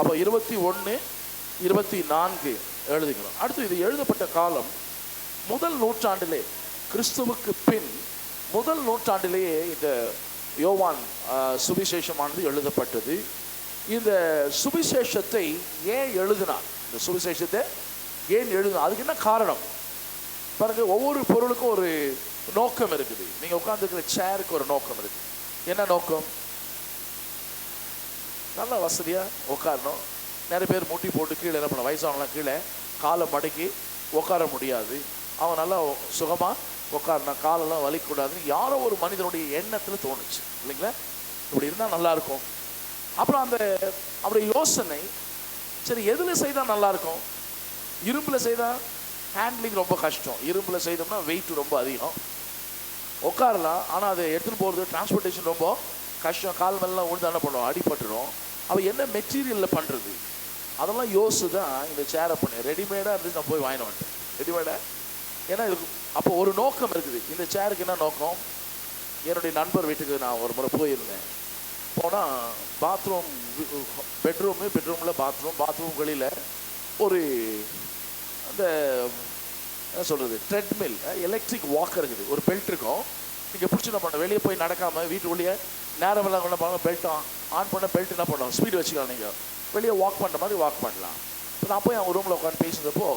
அப்போ 21, 24 எழுதுகிறோம். அடுத்து இது எழுதப்பட்ட காலம் முதல் நூற்றாண்டிலே, கிறிஸ்துவுக்கு பின் முதல் நூற்றாண்டிலேயே இந்த யோவான் சுவிசேஷமானது எழுதப்பட்டது. இந்த சுவிசேஷத்தை ஏன் எழுதினார், இந்த சுவிசேஷத்தை ஏன் எழுதினார், அதுக்கு என்ன காரணம் பாருங்க. ஒவ்வொரு பொருளுக்கும் ஒரு நோக்கம் இருக்குது. நீங்க உட்கார்ந்துருக்கிற சேருக்கு ஒரு நோக்கம் இருக்கு. என்ன நோக்கம்? நல்லா வசதியா உட்காரணும். நிறைய பேர் முட்டி போட்டு கீழே என்ன பண்ண, வயசானவங்களாம் கீழே காலை மடக்கி உட்கார முடியாது. அவன் நல்லா சுகமா உட்காரணும், காலெல்லாம் வலிக்கூடாதுன்னு யாரோ ஒரு மனிதனுடைய எண்ணத்தில் தோணுச்சு இல்லைங்களா? இப்படி இருந்தால் நல்லா இருக்கும். அப்புறம் அந்த அப்படி யோசனை, சரி எதில் செய்தால் நல்லா இருக்கும்? இரும்பில் செய்தால் ஹேண்ட்லிங் ரொம்ப கஷ்டம். இரும்பில் செய்தோம்னா வெயிட் ரொம்ப அதிகம், உட்காரலாம், ஆனால் அதை எடுத்துகிட்டு போகிறது டிரான்ஸ்போர்ட்டேஷன் ரொம்ப கஷ்டம். கால் மேலாம் விழுந்து என்ன பண்ணுவோம், அடிபட்டுரும். அவள் என்ன மெட்டீரியலில் பண்ணுறது, அதெல்லாம் யோசிச்சு தான் இந்த சேரை பண்ணேன். ரெடிமேடாக இருந்து நான் போய் வாங்கின வந்துட்டேன், ரெடிமேடாக. ஏன்னா இதுக்கு அப்போ ஒரு நோக்கம் இருக்குது. இந்த சேருக்கு என்ன நோக்கம்? என்னுடைய நண்பர் வீட்டுக்கு நான் ஒரு முறை போயிருந்தேன். போனால் பாத்ரூம், பெட்ரூமில் பாத்ரூம் வெளியில் ஒரு அந்த என்ன சொல்கிறது, ட்ரெட்மில், எலக்ட்ரிக் வாக்கர் இருக்குது. ஒரு பெல்ட் இருக்கும். நீங்கள் பிடிச்சி என்ன பண்ண, வெளியே போய் நடக்காமல் வீட்டுக்குள்ளேயே நேரமெல்லாம் என்ன பண்ணாமல் பெல்ட் ஆன் பண்ண, பெல்ட் என்ன பண்ணோம், ஸ்பீடு வச்சுக்கலாம். நீங்கள் வெளியே வாக் பண்ணுற மாதிரி வாக் பண்ணலாம். இப்போ நான் போய் அவங்க ரூமில் உட்காந்து பேசுனப்போ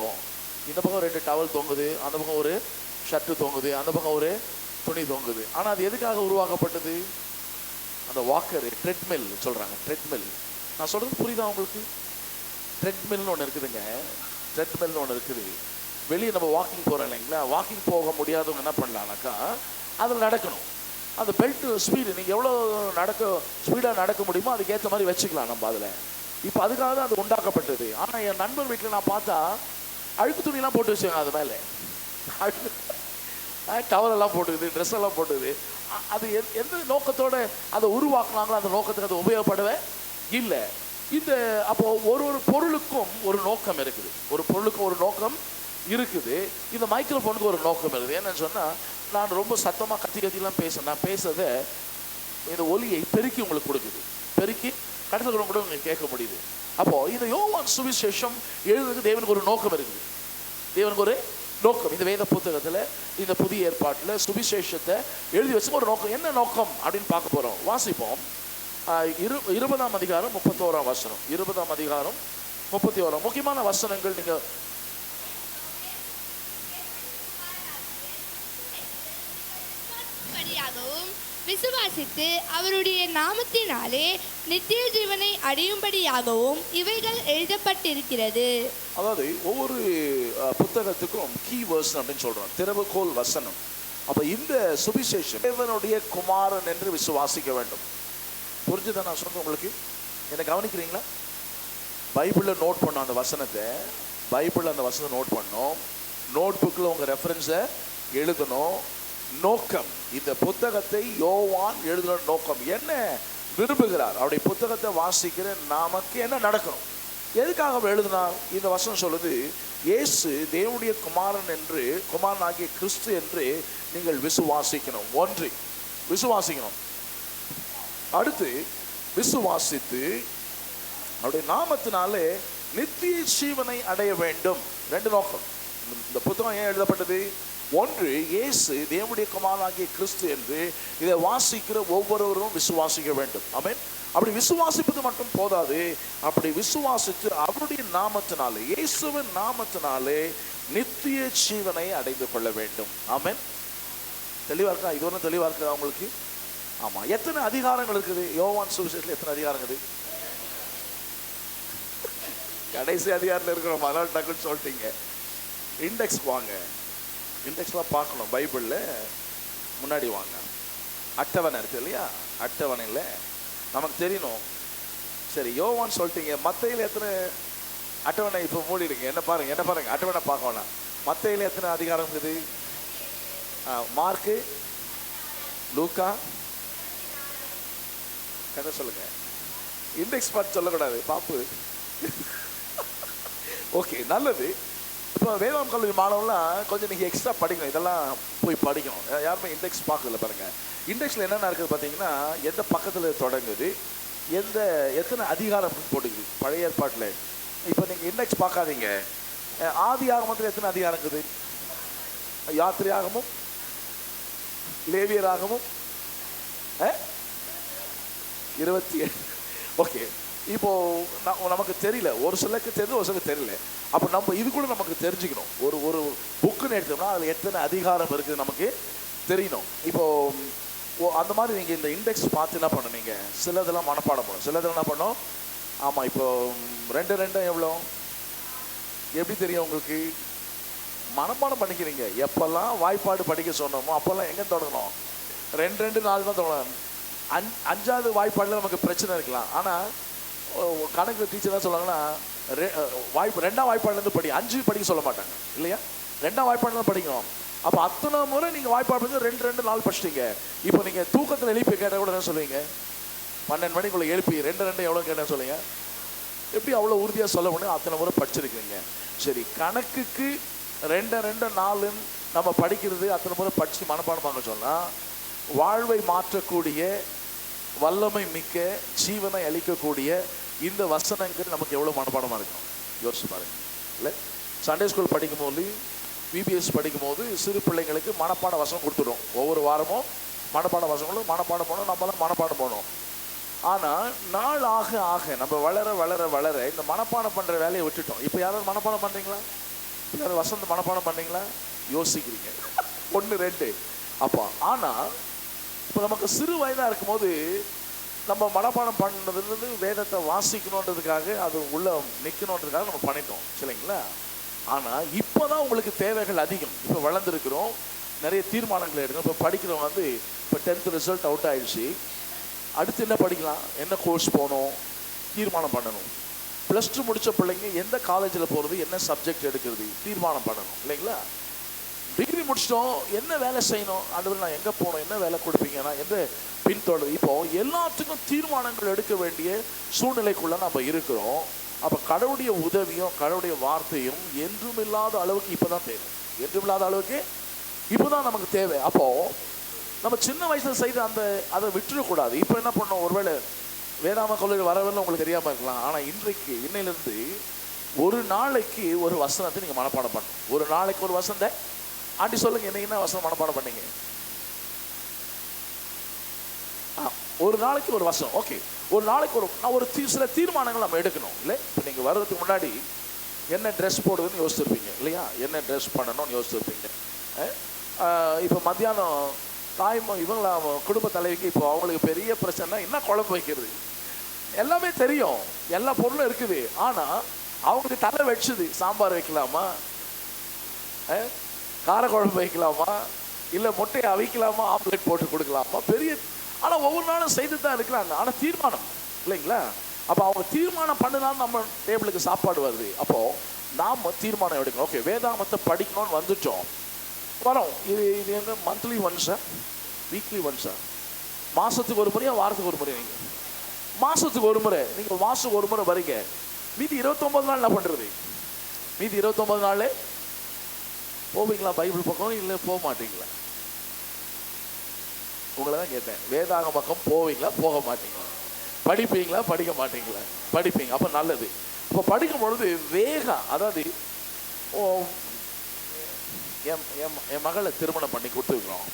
இந்த பக்கம் 2 டவல் தொங்குது, அந்த பக்கம் ஒரு ஷர்ட்டு தொங்குது, அந்த பக்கம் ஒரு துணி தொங்குது. ஆனால் அது எதுக்காக உருவாக்கப்பட்டது? அந்த வாக்கர், ட்ரெட்மில் சொல்கிறாங்க, ட்ரெட்மில். நான் சொல்கிறது புரியுதா உங்களுக்கு? ட்ரெட்மில்னு ஒன்று இருக்குதுங்க, ட்ரெட்மில்னு ஒன்று இருக்குது. வெளியே நம்ம வாக்கிங் போகிறோம் இல்லைங்களா, வாக்கிங் போக முடியாதவங்க என்ன பண்ணலாம்னாக்கா அதில் நடக்கணும். அந்த பெல்ட்டு ஸ்பீடு நீங்கள் எவ்வளோ ஸ்பீடாக நடக்க முடியுமோ அதுக்கேற்ற மாதிரி வச்சுக்கலாம் நம்ம அதில். இப்போ அதுக்காக தான் அது உண்டாக்கப்பட்டது. ஆனால் என் நண்பர் வீட்டில் நான் பார்த்தா அழுக்கு துணியெல்லாம் போட்டு வச்சுங்க, அது மேலே அழுக்கு டவலெல்லாம் போட்டுக்குது, ட்ரெஸ் எல்லாம் போட்டுக்குது. அது எந்த நோக்கத்தோடு அதை உருவாக்குனாங்களோ அந்த நோக்கத்துக்கு அது உபயோகப்படவே இல்லை. இந்த அப்போ ஒரு பொருளுக்கும் ஒரு நோக்கம் இருக்குது, ஒரு பொருளுக்கும் ஒரு நோக்கம் இருக்குது. இந்த மைக்ரோஃபோனுக்கு ஒரு நோக்கம் இருக்குது. என்னன்னு சொன்னால், நான் ரொம்ப சத்தமாக கத்திலாம் பேசுகிறேன். நான் பேசுறதை இந்த ஒலியை பெருக்கி உங்களுக்கு கொடுக்குது, பெருக்கி கடைசியில் கூட உங்களுக்கு கேட்க முடியுது. அப்போது இந்த யோவான் சுவிசேஷம் எழுதுறதுக்கு தேவனுக்கு ஒரு நோக்கம் இருக்குது. தேவனுக்கு ஒரு நோக்கம். இந்த வேத புத்தகத்தில், இந்த புதிய ஏற்பாட்டில் சுவிசேஷத்தை எழுதி வச்சு ஒரு நோக்கம். என்ன நோக்கம் அப்படின்னு பார்க்க போகிறோம். வாசிப்போம். 20ஆம் அதிகாரம் 31ஆம் வசனம். 20ஆம் அதிகாரம் 31. முக்கியமான வசனங்கள். நீங்கள் விசுவாசித்து அவருடைய நாமத்தினாலே நித்திய ஜீவனை அடையும்படியாகவும் இவைகள் எழுதப்பட்டிருக்கிறது. அதாவது ஒவ்வொரு புத்தகத்துக்கும் கீ வேர்ஸ் அப்படின்னு சொல்றோம், திறவுகோல் வசனம். அப்ப இந்த சுவிசேஷம் தேவனுடைய குமாரன் என்று விசுவாசிக்க வேண்டும். புரிஞ்சுதான் நான் சொல்றேன் உங்களுக்கு? என்ன கவனிக்கிறீங்களா? பைபிளில் நோட் பண்ணோம் அந்த வசனத்தை, பைபிளில் அந்த வசனத்தை நோட் பண்ணோம், நோட் புக்கில் உங்கள் ரெஃபரன்ஸை எழுதணும். நோக்கம், இந்த புத்தகத்தை யோவான் எழுதுன நோக்கம் என்ன விரும்புகிறார், அவருடைய புத்தகத்தை வாசிக்கிற நமக்கு என்ன நடக்கணும், எதுக்காக அவர் எழுதினார்? இந்த வசனம் சொல்லுது, இயேசு தேவனுடைய குமாரன் என்று, குமாரன் ஆகிய கிறிஸ்து என்று நீங்கள் விசுவாசிக்கணும். ஒன்று விசுவாசிக்கணும், அடுத்து விசுவாசித்து அவருடைய நாமத்தினாலே நித்திய ஜீவனை அடைய வேண்டும். 2 நோக்கம். இந்த புத்தகம் ஏன் எழுதப்பட்டது? ஒன்று, இயேசு தேவனுடைய குமாரனாகிய கிறிஸ்து என்று இதை வாசிக்கிற ஒவ்வொருவரும் விசுவாசிக்க வேண்டும். ஆமென். அப்படி விசுவாசிப்பது மட்டும் போதாது, அப்படி விசுவாசித்து அவருடைய நாமத்தினாலே, இயேசுவின் நாமத்தினாலே நித்திய ஜீவனை அடைந்து கொள்ள வேண்டும். ஆமென். தெளிவா இருக்கா? இதுவரை தெளிவா இருக்கா உங்களுக்கு? ஆமா. எத்தனை அதிகாரங்கள் இருக்குது யோவான் சுவிசேஷத்துல? எத்தனை அதிகாரங்கள் இருக்குது? கடைசி அதிகாரத்தில் இருக்கிறோம், அதனால டக்குன்னு சொல்லிட்டீங்க. இண்டெக்ஸ் வாங்க, இண்டெக்ஸ்லாம் பார்க்கணும். பைபிளில் முன்னாடி வாங்க, அட்டவணை இருக்குது இல்லையா? அட்டவணையில் நமக்கு தெரியணும். சரி, யோவான் சொல்லிட்டீங்க, மத்தையில் எத்தனை அட்டவணை? இப்போ மூடிடுங்க. என்ன பாருங்க, என்ன பாருங்க, அட்டவணை பார்க்க வேணாம். மத்தையில் எத்தனை அதிகாரம் இருக்குது? மார்க்கு, லூக்கா, கதை சொல்லுங்க. இண்டெக்ஸ் பார்த்து சொல்லக்கூடாது, பாப்பு. ஓகே, நல்லது. இப்போ வேதாம் கல்லூரி மாணவர்கள்லாம் கொஞ்சம் நீங்கள் எக்ஸ்ட்ரா படிக்கணும், இதெல்லாம் போய் படிக்கணும். யாருமே இண்டெக்ஸ் பார்க்கல பாருங்கள். இண்டெக்ஸில் என்னென்ன இருக்குது பார்த்தீங்கன்னா, எந்த பக்கத்தில் தொடங்குது, எத்தனை அதிகாரம் போட்டுக்குது பழைய ஏற்பாட்டில்? இப்போ நீங்கள் இண்டெக்ஸ் பார்க்காதீங்க. ஆதி ஆகமத்தில் எத்தனை அதிகாரம் இருக்குது? யாத்திரையாகமும் லேவியராகமும் 27. ஓகே, இப்போ நமக்கு தெரியல, ஒரு சிலருக்கு தெரிஞ்சு ஒரு சிலருக்கு தெரியல. அப்போ நம்ம இது கூட நமக்கு தெரிஞ்சுக்கணும். ஒரு புக்குன்னு எடுத்தோம்னா அதில் எத்தனை அதிகாரம் இருக்குது நமக்கு தெரியணும். இப்போ அந்த மாதிரி நீங்கள் இந்த இண்டெக்ஸ் பார்த்து என்ன பண்ணுவீங்க, சிலதெல்லாம் மனப்பாடம் பண்ணும், சிலதெல்லாம் என்ன பண்ணும். ஆமாம், இப்போ 2 எவ்வளோ எப்படி தெரியும் உங்களுக்கு? மனப்பாடம் பண்ணிக்கிறீங்க. எப்பெல்லாம் வாய்ப்பாடு படிக்க சொன்னோமோ அப்போல்லாம் எங்கே தொடங்கணும்? 2 4 தான் தொடங்கணும். 5வது வாய்ப்பாடில் நமக்கு பிரச்சனை இருக்கலாம். ஆனால் கணக்கு டீச்சர் தான் சொல்லுவாங்கன்னா 2ஆம் வாய்ப்பாடுலேருந்து படி, 5 படிக்க சொல்ல மாட்டாங்க இல்லையா? 2ஆம் வாய்ப்பாடுலாம் படிக்கணும். அப்போ அத்தனை முறை நீங்கள் வாய்ப்பாடு 2 4 படிச்சிட்டீங்க. இப்போ நீங்கள் தூக்கத்தில் எழுப்பி கேட்டால் கூட என்ன சொல்லுவீங்க? 12 மணிக்குள்ளே எழுப்பி 2 எவ்வளோ கேட்டேன்னு சொல்லுங்க. எப்படி அவ்வளோ உறுதியாக சொல்ல முடியும்? அத்தனை முறை படிச்சிருக்கீங்க. சரி, கணக்குக்கு 2 4 நம்ம படிக்கிறது அத்தனை முறை படித்து மனப்பாடம் பண்ண சொன்னால், வாழ்வை மாற்றக்கூடிய வல்லமை மிக்க ஜீவனை அளிக்கக்கூடிய இந்த வசனங்கள் நமக்கு எவ்வளோ மனப்பாடமாக இருக்கும் யோசிச்சு பாருங்க. இல்லை, சண்டே ஸ்கூல் படிக்கும்போது, விபிஎஸ் படிக்கும்போது சிறு பிள்ளைங்களுக்கு மனப்பாட வசனம் கொடுத்துடும். ஒவ்வொரு வாரமும் மனப்பாட வசனங்களும் மனப்பாடம் பண்ணணும், நம்மளாம் மனப்பாடம் பண்ணணும். ஆனால் நாள் ஆக ஆக நம்ம வளர வளர வளர இந்த மனப்பாடம் பண்ணுற வேலையை விட்டுட்டோம். இப்போ யாராவது மனப்பாடம் பண்ணுறீங்களா? யாராவது வசந்த மனப்பாடம் பண்ணுறீங்களா? யோசிக்கிறீங்க 1 2. அப்போ ஆனால் இப்போ நமக்கு சிறு வயதாக இருக்கும்போது நம்ம மனப்பாடம் பண்ணதுலேருந்து வேதத்தை வாசிக்கணுன்றதுக்காக, அது உள்ளே நிற்கணுன்றதுக்காக நம்ம பண்ணிட்டோம் இல்லைங்களா? ஆனால் இப்போ தான் உங்களுக்கு தேவைகள் அதிகம். இப்போ வளர்ந்துருக்கிறோம், நிறைய தீர்மானங்கள் எடுக்கணும். இப்போ படிக்கிறவங்க இப்போ 10th ரிசல்ட் அவுட் ஆகிடுச்சு, அடுத்து என்ன படிக்கலாம், என்ன கோர்ஸ் போகணும், தீர்மானம் பண்ணணும். +2 முடித்த பிள்ளைங்க எந்த காலேஜில் போகிறது, என்ன சப்ஜெக்ட் எடுக்கிறது, தீர்மானம் பண்ணணும் இல்லைங்களா? டிகிரி முடிச்சிட்டோம், என்ன வேலை செய்யணும், அது நான் எங்கே போகணும், என்ன வேலை கொடுப்பீங்கன்னா எந்த பின்தொடர். இப்போ எல்லாத்துக்கும் தீர்மானங்கள் எடுக்க வேண்டிய சூழ்நிலைக்குள்ளே நம்ம இருக்கிறோம். அப்போ கடவுளுடைய உதவியும் கடவுளுடைய வார்த்தையும் என்றும் இல்லாத அளவுக்கு இப்போ தான் தேவை. என்றும் இல்லாத அளவுக்கு இப்போ தான் நமக்கு தேவை. அப்போது நம்ம சின்ன வயசில் செய்த அதை விட்டுடக்கூடாது. இப்போ என்ன பண்ணோம், ஒருவேளை வேதாம கல்லூரி வரவில்லை உங்களுக்கு தெரியாமல் இருக்கலாம். ஆனால் இன்னையிலிருந்து ஒரு நாளைக்கு ஒரு வசனத்தை நீங்கள் மனப்பாடம் பண்ணணும். ஒரு நாளைக்கு ஒரு வசனத்தை ஆண்டி சொல்லுங்க, என்ன வசனம் மனப்பாடம் பண்ணீங்க? ஒரு நாளைக்கு ஒரு வசனம். ஓகே, ஒரு நாளைக்கு ஒரு சில தீர்மானங்கள் நம்ம எடுக்கணும் இல்லை? இப்போ நீங்கள் வர்றதுக்கு முன்னாடி என்ன ட்ரெஸ் போடுவதுன்னு யோசிச்சிருப்பீங்க இல்லையா? என்ன ட்ரெஸ் பண்ணணும்னு யோசிச்சிருப்பீங்க. இப்போ மத்தியானம் இவங்கள குடும்ப தலைவிக்கு இப்போ அவங்களுக்கு பெரிய பிரச்சனை என்ன குழம்பு வைக்கிறது, எல்லாமே தெரியும், எல்லா பொருளும் இருக்குது. ஆனால் அவங்களுக்கு தலை வச்சுது, சாம்பார் வைக்கலாமா, காரக்குழம்பு வைக்கலாமா, இல்லை முட்டையை அவிக்கலாமா, ஆம்லெட் போட்டு கொடுக்கலாமா, பெரிய. ஆனால் ஒவ்வொரு நாளும் செய்து தான் இருக்கிறாங்க. ஆனால் தீர்மானம் இல்லைங்களா? அப்போ அவங்க தீர்மானம் பண்ணினாலும் நம்ம டேபிளுக்கு சாப்பாடு வருது. அப்போது நாம் தீர்மானம் எடுக்கணும். ஓகே, வேதாமத்தை படிக்கணும்னு வந்துட்டோம், வரோம். இது எங்க மந்த்லி ஒன்ஸா, வீக்லி ஒன்ஸா, மாதத்துக்கு ஒரு முறையா, வாரத்துக்கு ஒரு முறை? நீங்கள் மாதத்துக்கு ஒரு முறை, நீங்கள் மாதத்துக்கு ஒரு முறை வரீங்க. மீதி 29 நாள் என்ன பண்ணுறது? மீதி 29 நாள் போவீங்களா பைபிள் பக்கம், இல்லை போக மாட்டீங்களா? உங்களை தான் கேட்டேன். வேதாக பக்கம் போவீங்களா, போக மாட்டீங்களா? படிப்பீங்களா, படிக்க மாட்டீங்களா? படிப்பீங்க, அப்போ நல்லது. இப்போ படிக்கும் பொழுது வேகம், அதாவது என் மகளை திருமணம் பண்ணி கொடுத்துருக்குறோம்.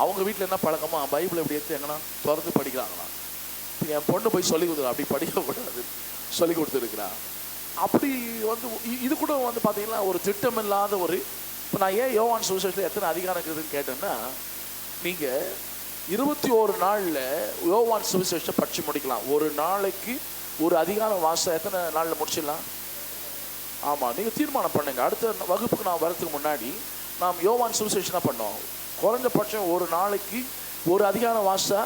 அவங்க வீட்டில் என்ன பழக்கமா, பைபிள் எப்படி எடுத்து எங்கன்னா திறந்து படிக்கிறாங்களா? என் பொண்ணு போய் சொல்லி கொடுத்துருக்கா, அப்படி படிக்கக்கூடாது சொல்லி கொடுத்துருக்குறா. அப்படி இது கூட பார்த்தீங்கன்னா ஒரு திட்டம் இல்லாத இப்போ நான் ஏன் யோவான் சுவிசேஷத்தில் எத்தனை அதிகாரம் இருக்குதுன்னு கேட்டேன்னா, நீங்கள் 21 நாளில் யோவான் சுவிசேஷத்தை படித்து முடிக்கலாம். ஒரு நாளைக்கு ஒரு அதிகாரம் வாசம் எத்தனை நாளில் முடிச்சிடலாம்? ஆமாம், நீங்கள் தீர்மானம் பண்ணுங்க. அடுத்த வகுப்புக்கு நான் வரதுக்கு முன்னாடி நாம் யோவான் சுவிசேஷம் பண்ணோம். குறைஞ்சபட்சம் ஒரு நாளைக்கு ஒரு அதிகாரம் வாசா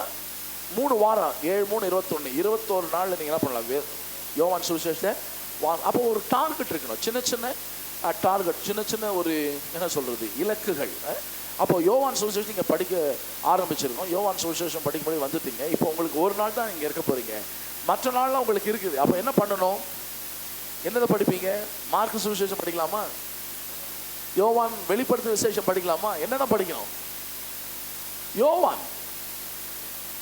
3 வாரம், 7 3 21 21 நாளில் நீங்கள் என்ன பண்ணலாம், யோவான் சுவிசேஷத்தை அப்போ ஒரு டார்கெட் இருக்கணும். சின்ன சின்ன டார்கெட், சின்ன சின்ன ஒரு என்ன சொல்கிறது, இலக்குகள். அப்போ யோவான் சுவிசேஷம் நீங்கள் படிக்க ஆரம்பிச்சிருக்கோம். யோவான் சுவிசேஷம் படிக்கும்போது வந்துட்டீங்க. இப்போ உங்களுக்கு ஒரு நாள் தான் நீங்கள் இருக்க போகிறீங்க, மற்ற நாள்லாம் உங்களுக்கு இருக்குது. அப்போ என்ன பண்ணணும், என்னதை படிப்பீங்க? மார்க்கு சுவிசேஷம் படிக்கலாமா, யோவான் வெளிப்படுத்தும் விசேஷம் படிக்கலாமா, என்னதான் படிக்கணும்? யோவான்.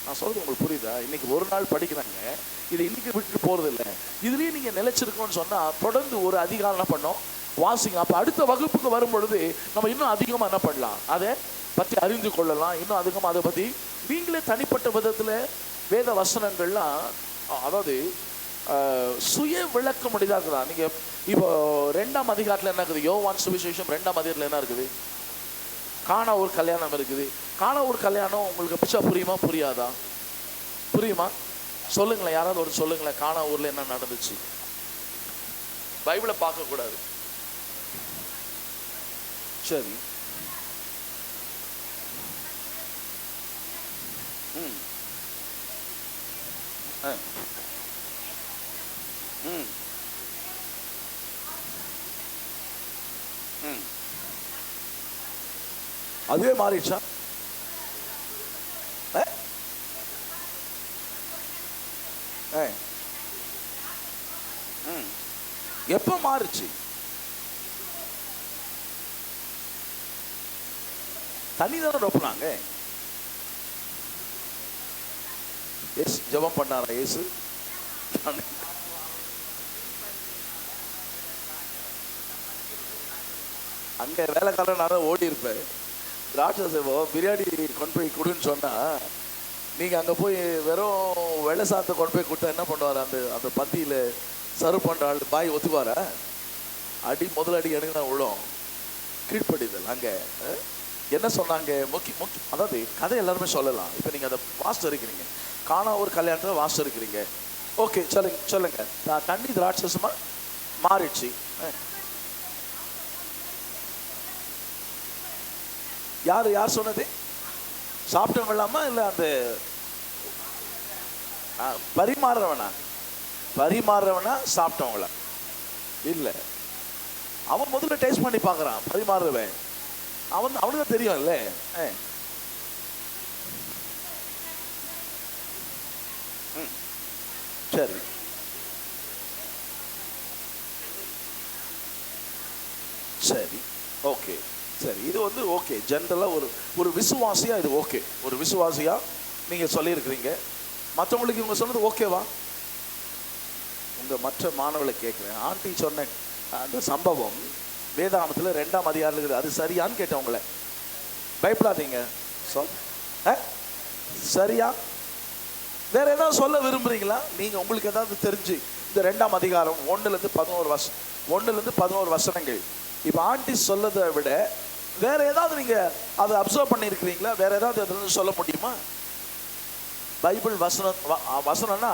நான் சொல்றது உங்களுக்கு புரியுதா? இன்னைக்கு ஒரு நாள் படிக்கிறாங்க, இதை இன்னைக்கு விட்டு போறது இல்லை. இதுலயே நீங்க நிலைச்சிருக்கோம்னு சொன்னா தொடர்ந்து ஒரு அதிகாரம் என்ன பண்ணோம், வாசிங்க. அப்ப அடுத்த வகுப்புக்கு வரும் பொழுது நம்ம இன்னும் அதிகமா என்ன பண்ணலாம், அதை பத்தி அறிந்து கொள்ளலாம். இன்னும் அதிகமா அதை பத்தி நீங்களே தனிப்பட்ட விதத்துல வேத வசனங்கள்லாம், அதாவது சுய விளக்க முடியதா இருக்குதா? நீங்க இப்போ 2ஆம் அதிகாரத்துல என்ன இருக்குது, யோவான் சுவிசேஷம் 2ஆம் அதிகாரத்துல என்ன இருக்குது, காணா ஒரு கல்யாணம் இருக்குது. காணா ஒரு கல்யாணம் உங்களுக்கு பிச்சா புரியுமா புரியாதா? புரியுமா? சொல்லுங்களேன், யாராவது ஒரு சொல்லுங்களேன், காணா ஊர்ல என்ன நடந்துச்சு? பைபிளை பார்க்க கூடாது. சரி, அதுவே மாறிடுச்சா? எப்ப மாறுச்சு? தண்ணி தானே ரொப்பினாங்க. ஏசு ஜெபம் பண்ணாரா? ஏசு அங்க வேலைக்காரன் நான் ஓடி இருப்பேன். ராட்சசோ பிரியாணி கொண்டு போய் கொடுன்னு சொன்னா, நீங்க அங்க போய் வெறும் வெள்ளை சாத்தை கொண்டு போய் கொடுத்தா என்ன பண்ணுவார்? அந்த அந்த பந்தியில சர்வ் பண்ற ஆள் பாய் ஒத்துக்குவார? அடி முதல் அடி எனக்கு தான் விழும். கீழ்ப்படிதல். அங்க என்ன சொன்னாங்க? அதாவது கதை எல்லாருமே சொல்லலாம். இப்ப நீங்க அதை வாஸ்ட் இருக்கிறீங்க, காணா ஒரு கல்யாணத்துல வாஸ்ட் இருக்கிறீங்க. ஓகே, சொல்லுங்க சொல்லுங்க. தண்ணி ராட்சசமா மாறிடுச்சு. யாரு யார் சொன்னது? சாப்பிட்டவங்க இல்லாம இல்ல அந்த பரிமாறுறவனா? பரிமாறுறவனா சாப்பிட்டவங்களா? இல்ல, அவன் முதல்ல டேஸ்ட் பண்ணி பாக்குறான். பரிமாறுறவன் அவனுக்கு தெரியும் இல்ல. சரி, சரி, ஓகே, சரி. இது வந்து ஓகே, ஜென்ரலா ஒரு விசுவாசியா இது ஓகே. ஒரு விசுவாசியா நீங்க சொல்லியிருக்கிறீங்க. மற்றவங்களுக்கு இவங்க சொன்னது ஓகேவா? உங்க மற்ற மாணவர்களை கேட்கிறேன், ஆண்டி சொன்ன அந்த சம்பவம் வேதாகமத்துல 2ஆம் அதிகாரம் இருக்குது, அது சரியான்னு கேட்டேன் உங்களை. பயப்படாதீங்க, சொல். சரியா? வேற ஏதாவது சொல்ல விரும்புறீங்களா? நீங்க உங்களுக்கு ஏதாவது தெரிஞ்சு இந்த 2ஆம் அதிகாரம் 1-11 வசனங்கள் இப்ப ஆண்டி சொல்லதை விட வேற ஏதாவது நீங்க அதை அப்சர்வ் பண்ணியிருக்கிறீங்களா? வேற ஏதாவது சொல்ல முடியுமா? பைபிள் வசனம்னா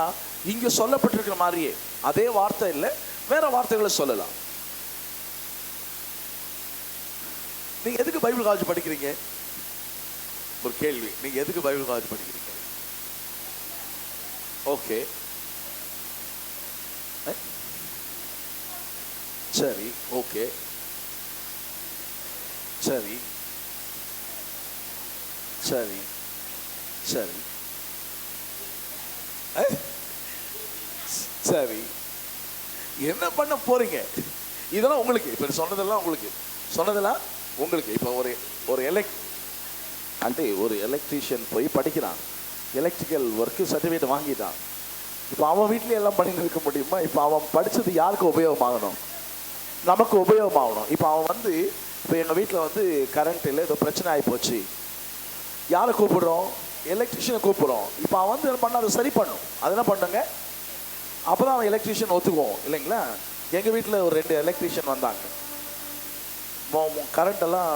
இங்க சொல்லப்பட்டிருக்கிற மாதிரியே அதே வார்த்தை இல்லை, வேற வார்த்தைகளை சொல்லலாம். நீங்க எதுக்கு பைபிள் காலேஜ் படிக்கிறீங்க? ஒரு கேள்வி, நீங்க எதுக்கு பைபிள் காலேஜ் படிக்கிறீங்க? ஓகே, சரி, ஓகே, சரி, சரி, சரி, சரி. என்ன பண்ண போறீங்க? இதெல்லாம் உங்களுக்கு இப்ப சொன்னதெல்லாம் உங்களுக்கு இப்ப ஒரு எலக்ட்ரீஷியன் போய் படிக்கிறான், எலக்ட்ரிக்கல் ஒர்க்கு சர்டிஃபிகேட் வாங்கிட்டான். இப்போ அவன் வீட்லயே எல்லாம் பண்ணி இருக்க முடியுமா? இப்போ அவன் படிச்சது யாருக்கு உபயோகமாகணும்? நமக்கு உபயோகமாகணும். இப்போ அவன் இப்போ எங்கள் வீட்டில் கரண்ட் இல்லை, ஏதோ பிரச்சனை ஆகி போச்சு. யாரை கூப்பிடுறோம்? எலக்ட்ரிஷியனை கூப்பிடுறோம். இப்போ அவன் என்ன பண்ண, அதை சரி பண்ணும். அது என்ன பண்ணுங்க, அப்போ தான் அவன் எலக்ட்ரிஷியன் ஒத்துக்குவோம் இல்லைங்களா? எங்கள் வீட்டில் ஒரு 2 எலக்ட்ரிஷியன் வந்தாங்க. கரண்ட் எல்லாம்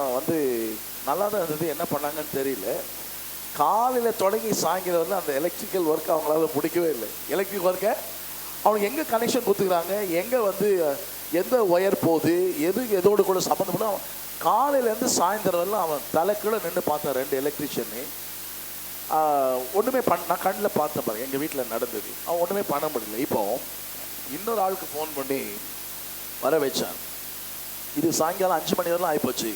நல்லா தான் இருந்தது. என்ன பண்ணாங்கன்னு தெரியல. காலையில் தொடங்கி சாயங்காலம் வந்து அந்த எலக்ட்ரிக்கல் ஒர்க் அவங்களால முடிக்கவே இல்லை. எலக்ட்ரிக் ஒர்க்கை அவங்க எங்கே கனெக்ஷன் கொடுத்துக்கிறாங்க, எங்கே எந்த ஒயர் போகுது, எதோடு கூட சம்மந்தம் பண்ண, அவன் காலையிலேருந்து சாயந்தரம் வரலாம் அவன் தலைக்குள்ளே நின்று பார்த்தான். 2 எலக்ட்ரிஷியனு ஒன்றுமே நான் கண்ணில் பார்த்தேன் பாருங்க, எங்கள் வீட்டில் நடந்தது. அவன் ஒன்றுமே பண்ண முடியல. இப்போ இன்னொரு ஆளுக்கு ஃபோன் பண்ணி வர வச்சான். இது சாயங்காலம் 5 மணி வரலாம் ஆகிப்போச்சு.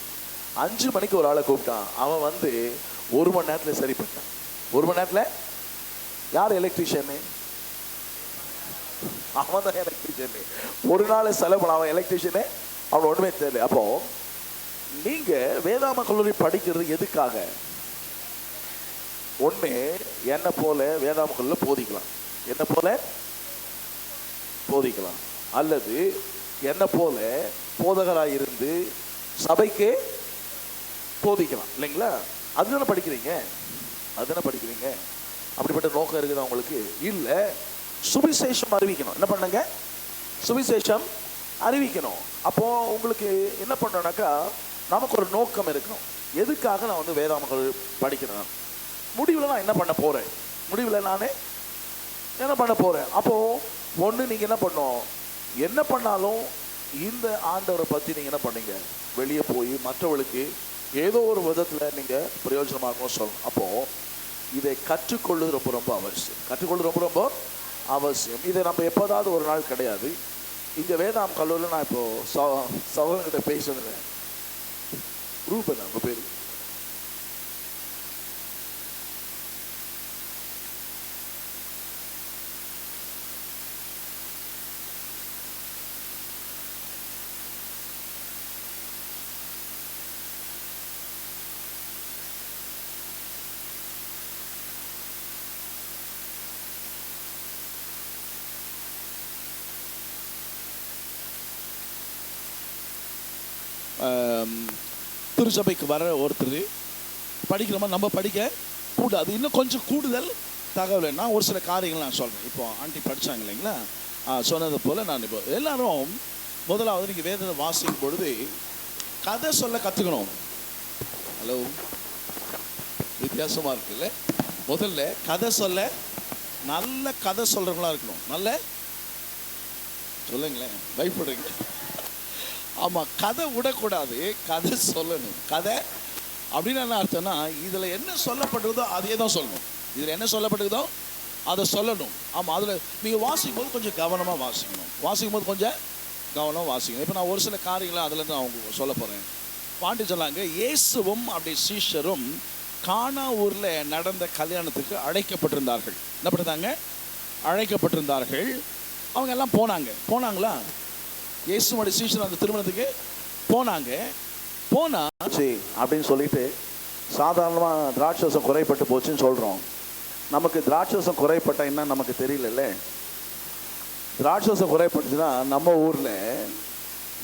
5 மணிக்கு ஒரு ஆளை கூப்பிட்டான். அவன் 1 மணி நேரத்தில் சரி பண்ணிட்டான். 1 மணி நேரத்தில். யார் எலக்ட்ரிஷியனு? அவன் தான் எலக்ட்ரிஷியனு. ஒரு நாள் செலவு பண்ண அவன் எலக்ட்ரிஷியனு, அவன் ஒன்றுமே தெரியல. அப்போ நீங்க வேதாம கல்லூரி படிக்கிறது எதுக்காக? ஒன்று என்ன போல வேதாமங்களில் போதிக்கலாம், என்ன போல போதிக்கலாம், அல்லது என்ன போல போதகராக இருந்து சபைக்கே போதிக்கலாம். இல்லைங்களா? அதுதானே படிக்கிறீங்க, அதுதானே படிக்கிறீங்க. அப்படிப்பட்ட நோக்கம் இருக்குது அவங்களுக்கு இல்லை. சுவிசேஷம் அறிவிக்கணும். என்ன பண்ணுங்க? சுவிசேஷம் அறிவிக்கணும். அப்போ உங்களுக்கு என்ன பண்ணோம்னாக்கா, நமக்கு ஒரு நோக்கம் இருக்கணும். எதுக்காக நான் வந்து வேதாமங்கள் படிக்கிறேன், முடிவில் நான் என்ன பண்ண போகிறேன், முடிவில் நான் என்ன பண்ண போகிறேன். அப்போது ஒன்று நீங்கள் என்ன பண்ணோம், என்ன பண்ணாலும் இந்த ஆண்டவரை பற்றி நீங்கள் என்ன பண்ணீங்க, வெளியே போய் மற்றவர்களுக்கு ஏதோ ஒரு விதத்தில் நீங்கள் பிரயோஜனமாக சொல்லணும். அப்போது இதை கற்றுக்கொள்வது ரொம்ப ரொம்ப அவசியம். கற்றுக்கொள்வது ரொம்ப ரொம்ப அவசியம். இதை நம்ம எப்போதாவது ஒரு நாள் கிடையாது. இங்கே வேதாம் கல்லூரியில் நான் இப்போது சகோதரங்கிட்ட பேசுகிறேன். ரூபன் அவங்க பேர். திருச்சபைக்கு வர ஒருத்தர் படிக்கிற மாதிரி நம்ம படிக்க கூடாது. இன்னும் கொஞ்சம் கூடுதல் தகவல் நான் ஒரு சில காரியங்கள் நான் சொல்கிறேன். இப்போ ஆண்டி படித்தாங்க இல்லைங்களா, சொன்னது போல் நான் இப்போ எல்லாரும் முதலாவது நீங்கள் வேதத்தை வாசிக்கும் பொழுது கதை சொல்ல கற்றுக்கணும். ஹலோ, வித்தியாசமாக இருக்குல்ல? முதல்ல கதை சொல்ல நல்ல கதை சொல்கிறவங்களா இருக்கணும். நல்ல சொல்லுங்களேன், பயப்படுறீங்க. ஆமாம், கதை விடக்கூடாது, கதை சொல்லணும். கதை அப்படின்னு என்ன அர்த்தம்னா, இதில் என்ன சொல்லப்பட்டிருதோ அதே தான் சொல்லணும். இதில் என்ன சொல்லப்பட்டிருதோ அதை சொல்லணும். ஆமாம், அதில் நீங்கள் வாசிக்கும் போது கொஞ்சம் கவனமாக வாசிக்கணும். வாசிக்கும் போது கொஞ்சம் கவனமாக வாசிக்கணும். இப்போ நான் ஒரு சில காரியங்களை அதுலேருந்து நான் உங்களுக்கு சொல்ல போகிறேன். பாண்டி சொன்னாங்க, இயேசுவும் அப்படி சீஷரும் கானா ஊரில் நடந்த கல்யாணத்துக்கு அழைக்கப்பட்டிருந்தார்கள். என்ன பண்ணிருந்தாங்க? அழைக்கப்பட்டிருந்தார்கள். அவங்க எல்லாம் போனாங்களா? இயேசுவோட சீஷர் அந்த திருமணத்துக்கு போனா அப்படின்னு சொல்லிட்டு சாதாரணமாக திராட்சரசம் குறைப்பட்டு போச்சுன்னு சொல்கிறோம். நமக்கு திராட்சரசம் குறைப்பட்ட என்ன நமக்கு தெரியல. திராட்சரசம் குறைப்பட்டுச்சுன்னா நம்ம ஊரில்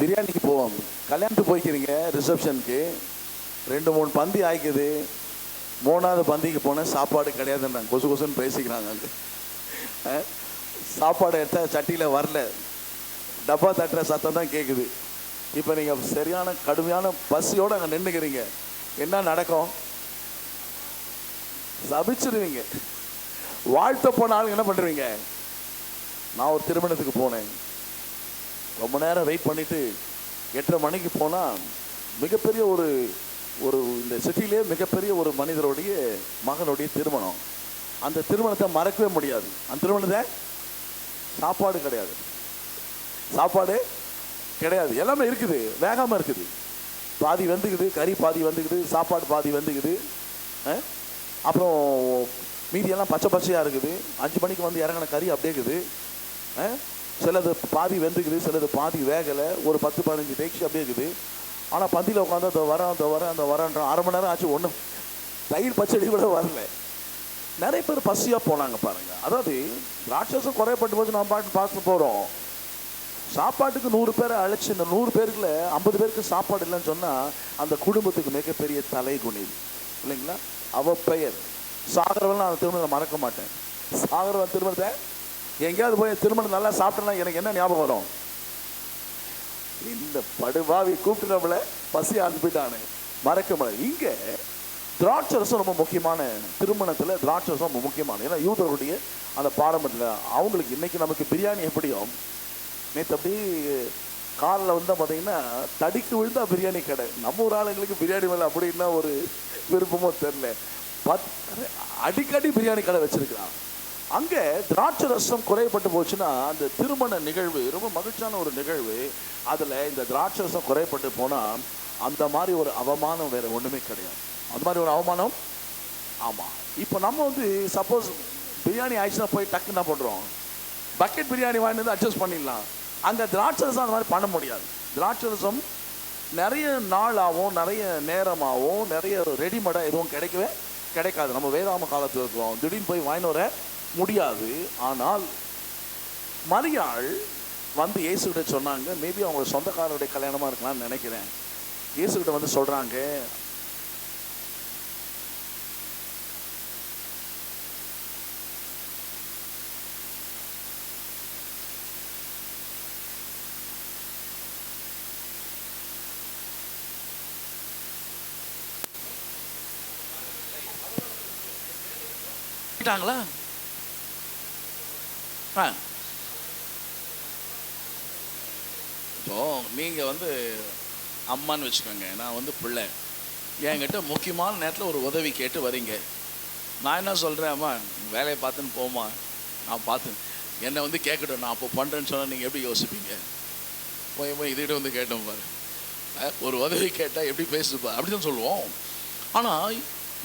பிரியாணிக்கு போவோம். கல்யாணத்துக்கு போய்க்கிறீங்க, ரிசப்ஷனுக்கு 2-3 பந்தி ஆயிக்குது. 3ஆவது பந்திக்கு போனால் சாப்பாடு கிடையாதுன்றாங்க. கொசு கொசுன்னு பேசிக்கிறாங்க. அங்கே சாப்பாடு எடுத்தால் சட்டியில் வரல, டப்பா தட்டுற சத்தம் தான் கேட்குது. இப்போ நீங்கள் சரியான கடுமையான பசியோடு அங்கே நின்றுக்கிறீங்க. என்ன நடக்கும்? சபிச்சிருவீங்க. வாழ்த்த போன ஆளுங்க என்ன பண்ணுறீங்க? நான் ஒரு திருமணத்துக்கு போனேன், ரொம்ப நேரம் வெயிட் பண்ணிவிட்டு 8:30 மணிக்கு போனால் மிகப்பெரிய ஒரு இந்த சிட்டிலே மிகப்பெரிய ஒரு மனிதருடைய மகனுடைய திருமணம். அந்த திருமணத்தை மறக்கவே முடியாது. அந்த திருமணத்தை சாப்பாடு கிடையாது, எல்லாமே இருக்குது, வேகாமல் இருக்குது. பாதி வந்துக்குது, கறி பாதி வந்துக்குது, சாப்பாடு பாதி வந்துக்குது. அப்புறம் மீதியெல்லாம் பச்சையாக இருக்குது. 5 மணிக்கு வந்து இறங்கின கறி அப்படியே இருக்குது. சிலது பாதி வெந்துக்குது, சிலது பாதி வேகலை. ஒரு 10-15 டேக்ஸி அப்படியே இருக்குது. ஆனால் பந்தியில் உட்காந்து அந்த வரேன்ற 1/2 மணி நேரம் ஆச்சு, ஒன்றும் தயிர் பச்சடி கூட வரல. நிறைய பேர் பசியாக போனாங்க பாருங்க. அதாவது ராட்சசம் குறையப்பட்டு போது நம்ம பார்த்து போகிறோம். சாப்பாட்டுக்கு 100 பேரை அழைச்சி இந்த 100 பேருக்குள்ள 50 பேருக்கு சாப்பாடு இல்லைன்னு சொன்னால் அந்த குடும்பத்துக்கு மிகப்பெரிய தலைகுனி இல்லைங்களா? அவ பெயர் சாகரவன். நான் அந்த திருமணத்தை மறக்க மாட்டேன். சாகரவன் திருமணத்தை எங்கேயாவது போய் திருமணம் நல்லா சாப்பிட்டேன்னா எனக்கு என்ன ஞாபகம் வரும்? இந்த படுபாவி கூப்பிட்டு நம்மள பசி அனுப்பிட்டானு மறக்க முடியாது. இங்கே திராட்சரசம் ரொம்ப முக்கியமான, திருமணத்தில் திராட்சரசம் ரொம்ப முக்கியமான. ஏன்னா யூதர்களுடைய அந்த பாரம்பரியத்தில் அவங்களுக்கு இன்னைக்கு நமக்கு பிரியாணி எப்படியும், நேற்று அப்படி காலில் வந்து பார்த்தீங்கன்னா தடிக்கு விழுந்தா பிரியாணி கடை. நம்ம ஊர் ஆளுங்களுக்கு பிரியாணி மேலே அப்படின்னா ஒரு விருப்பமோ தெரில, அடிக்கடி பிரியாணி கடை வச்சிருக்கிறான். அங்கே திராட்சை ரசம் குறையப்பட்டு போச்சுன்னா அந்த திருமண நிகழ்வு ரொம்ப மகிழ்ச்சியான ஒரு நிகழ்வு. அதில் இந்த திராட்சை ரசம் குறையப்பட்டு போனால் அந்த மாதிரி ஒரு அவமானம் வேறு ஒன்றுமே கிடையாது. அந்த மாதிரி ஒரு அவமானம். ஆமாம், இப்போ நம்ம வந்து சப்போஸ் பிரியாணி ஆயிடுச்சுன்னா போய் டக்குன்னு என்ன பண்ணுறோம், பக்கெட் பிரியாணி வாங்கிட்டு வந்து அட்ஜஸ்ட் பண்ணிடலாம். அங்கே திராட்சை ரசம் அந்த மாதிரி பண்ண முடியாது. திராட்சை ரசம் நிறைய நாளாகவும் நிறைய நேரமாகவும் நிறைய ரெடிமேடாக எதுவும் கிடைக்கவே கிடைக்காது. நம்ம வேதாம காலத்தில் இருக்கிறோம், திடீர்னு போய் வாங்கிட்டு வர முடியாது. ஆனால் மரியாள் வந்து இயேசுகிட்ட சொன்னாங்க. மேபி அவங்க சொந்தக்காரருடைய கல்யாணமாக இருக்கலாம்னு நினைக்கிறேன். இயேசுகிட்ட வந்து சொல்கிறாங்க, ங்களா இப்போ நீங்க வந்து அம்மான்னு வச்சுக்கோங்க, நான் வந்து பிள்ளை, என்கிட்ட முக்கியமான நேரத்தில் ஒரு உதவி கேட்டு வரீங்க. நான் என்ன சொல்கிறேன், அம்மா வேலையை பார்த்துன்னு போமா, நான் பார்த்து என்னை வந்து கேட்கட்டும், நான் அப்போ பண்ணுறேன்னு சொன்னால் நீங்கள் எப்படி யோசிப்பீங்க? போய் இதுகிட்ட வந்து கேட்டோம் பாரு, ஒரு உதவி கேட்டால் எப்படி பேசுப்பா அப்படி தான் சொல்லுவோம். ஆனால்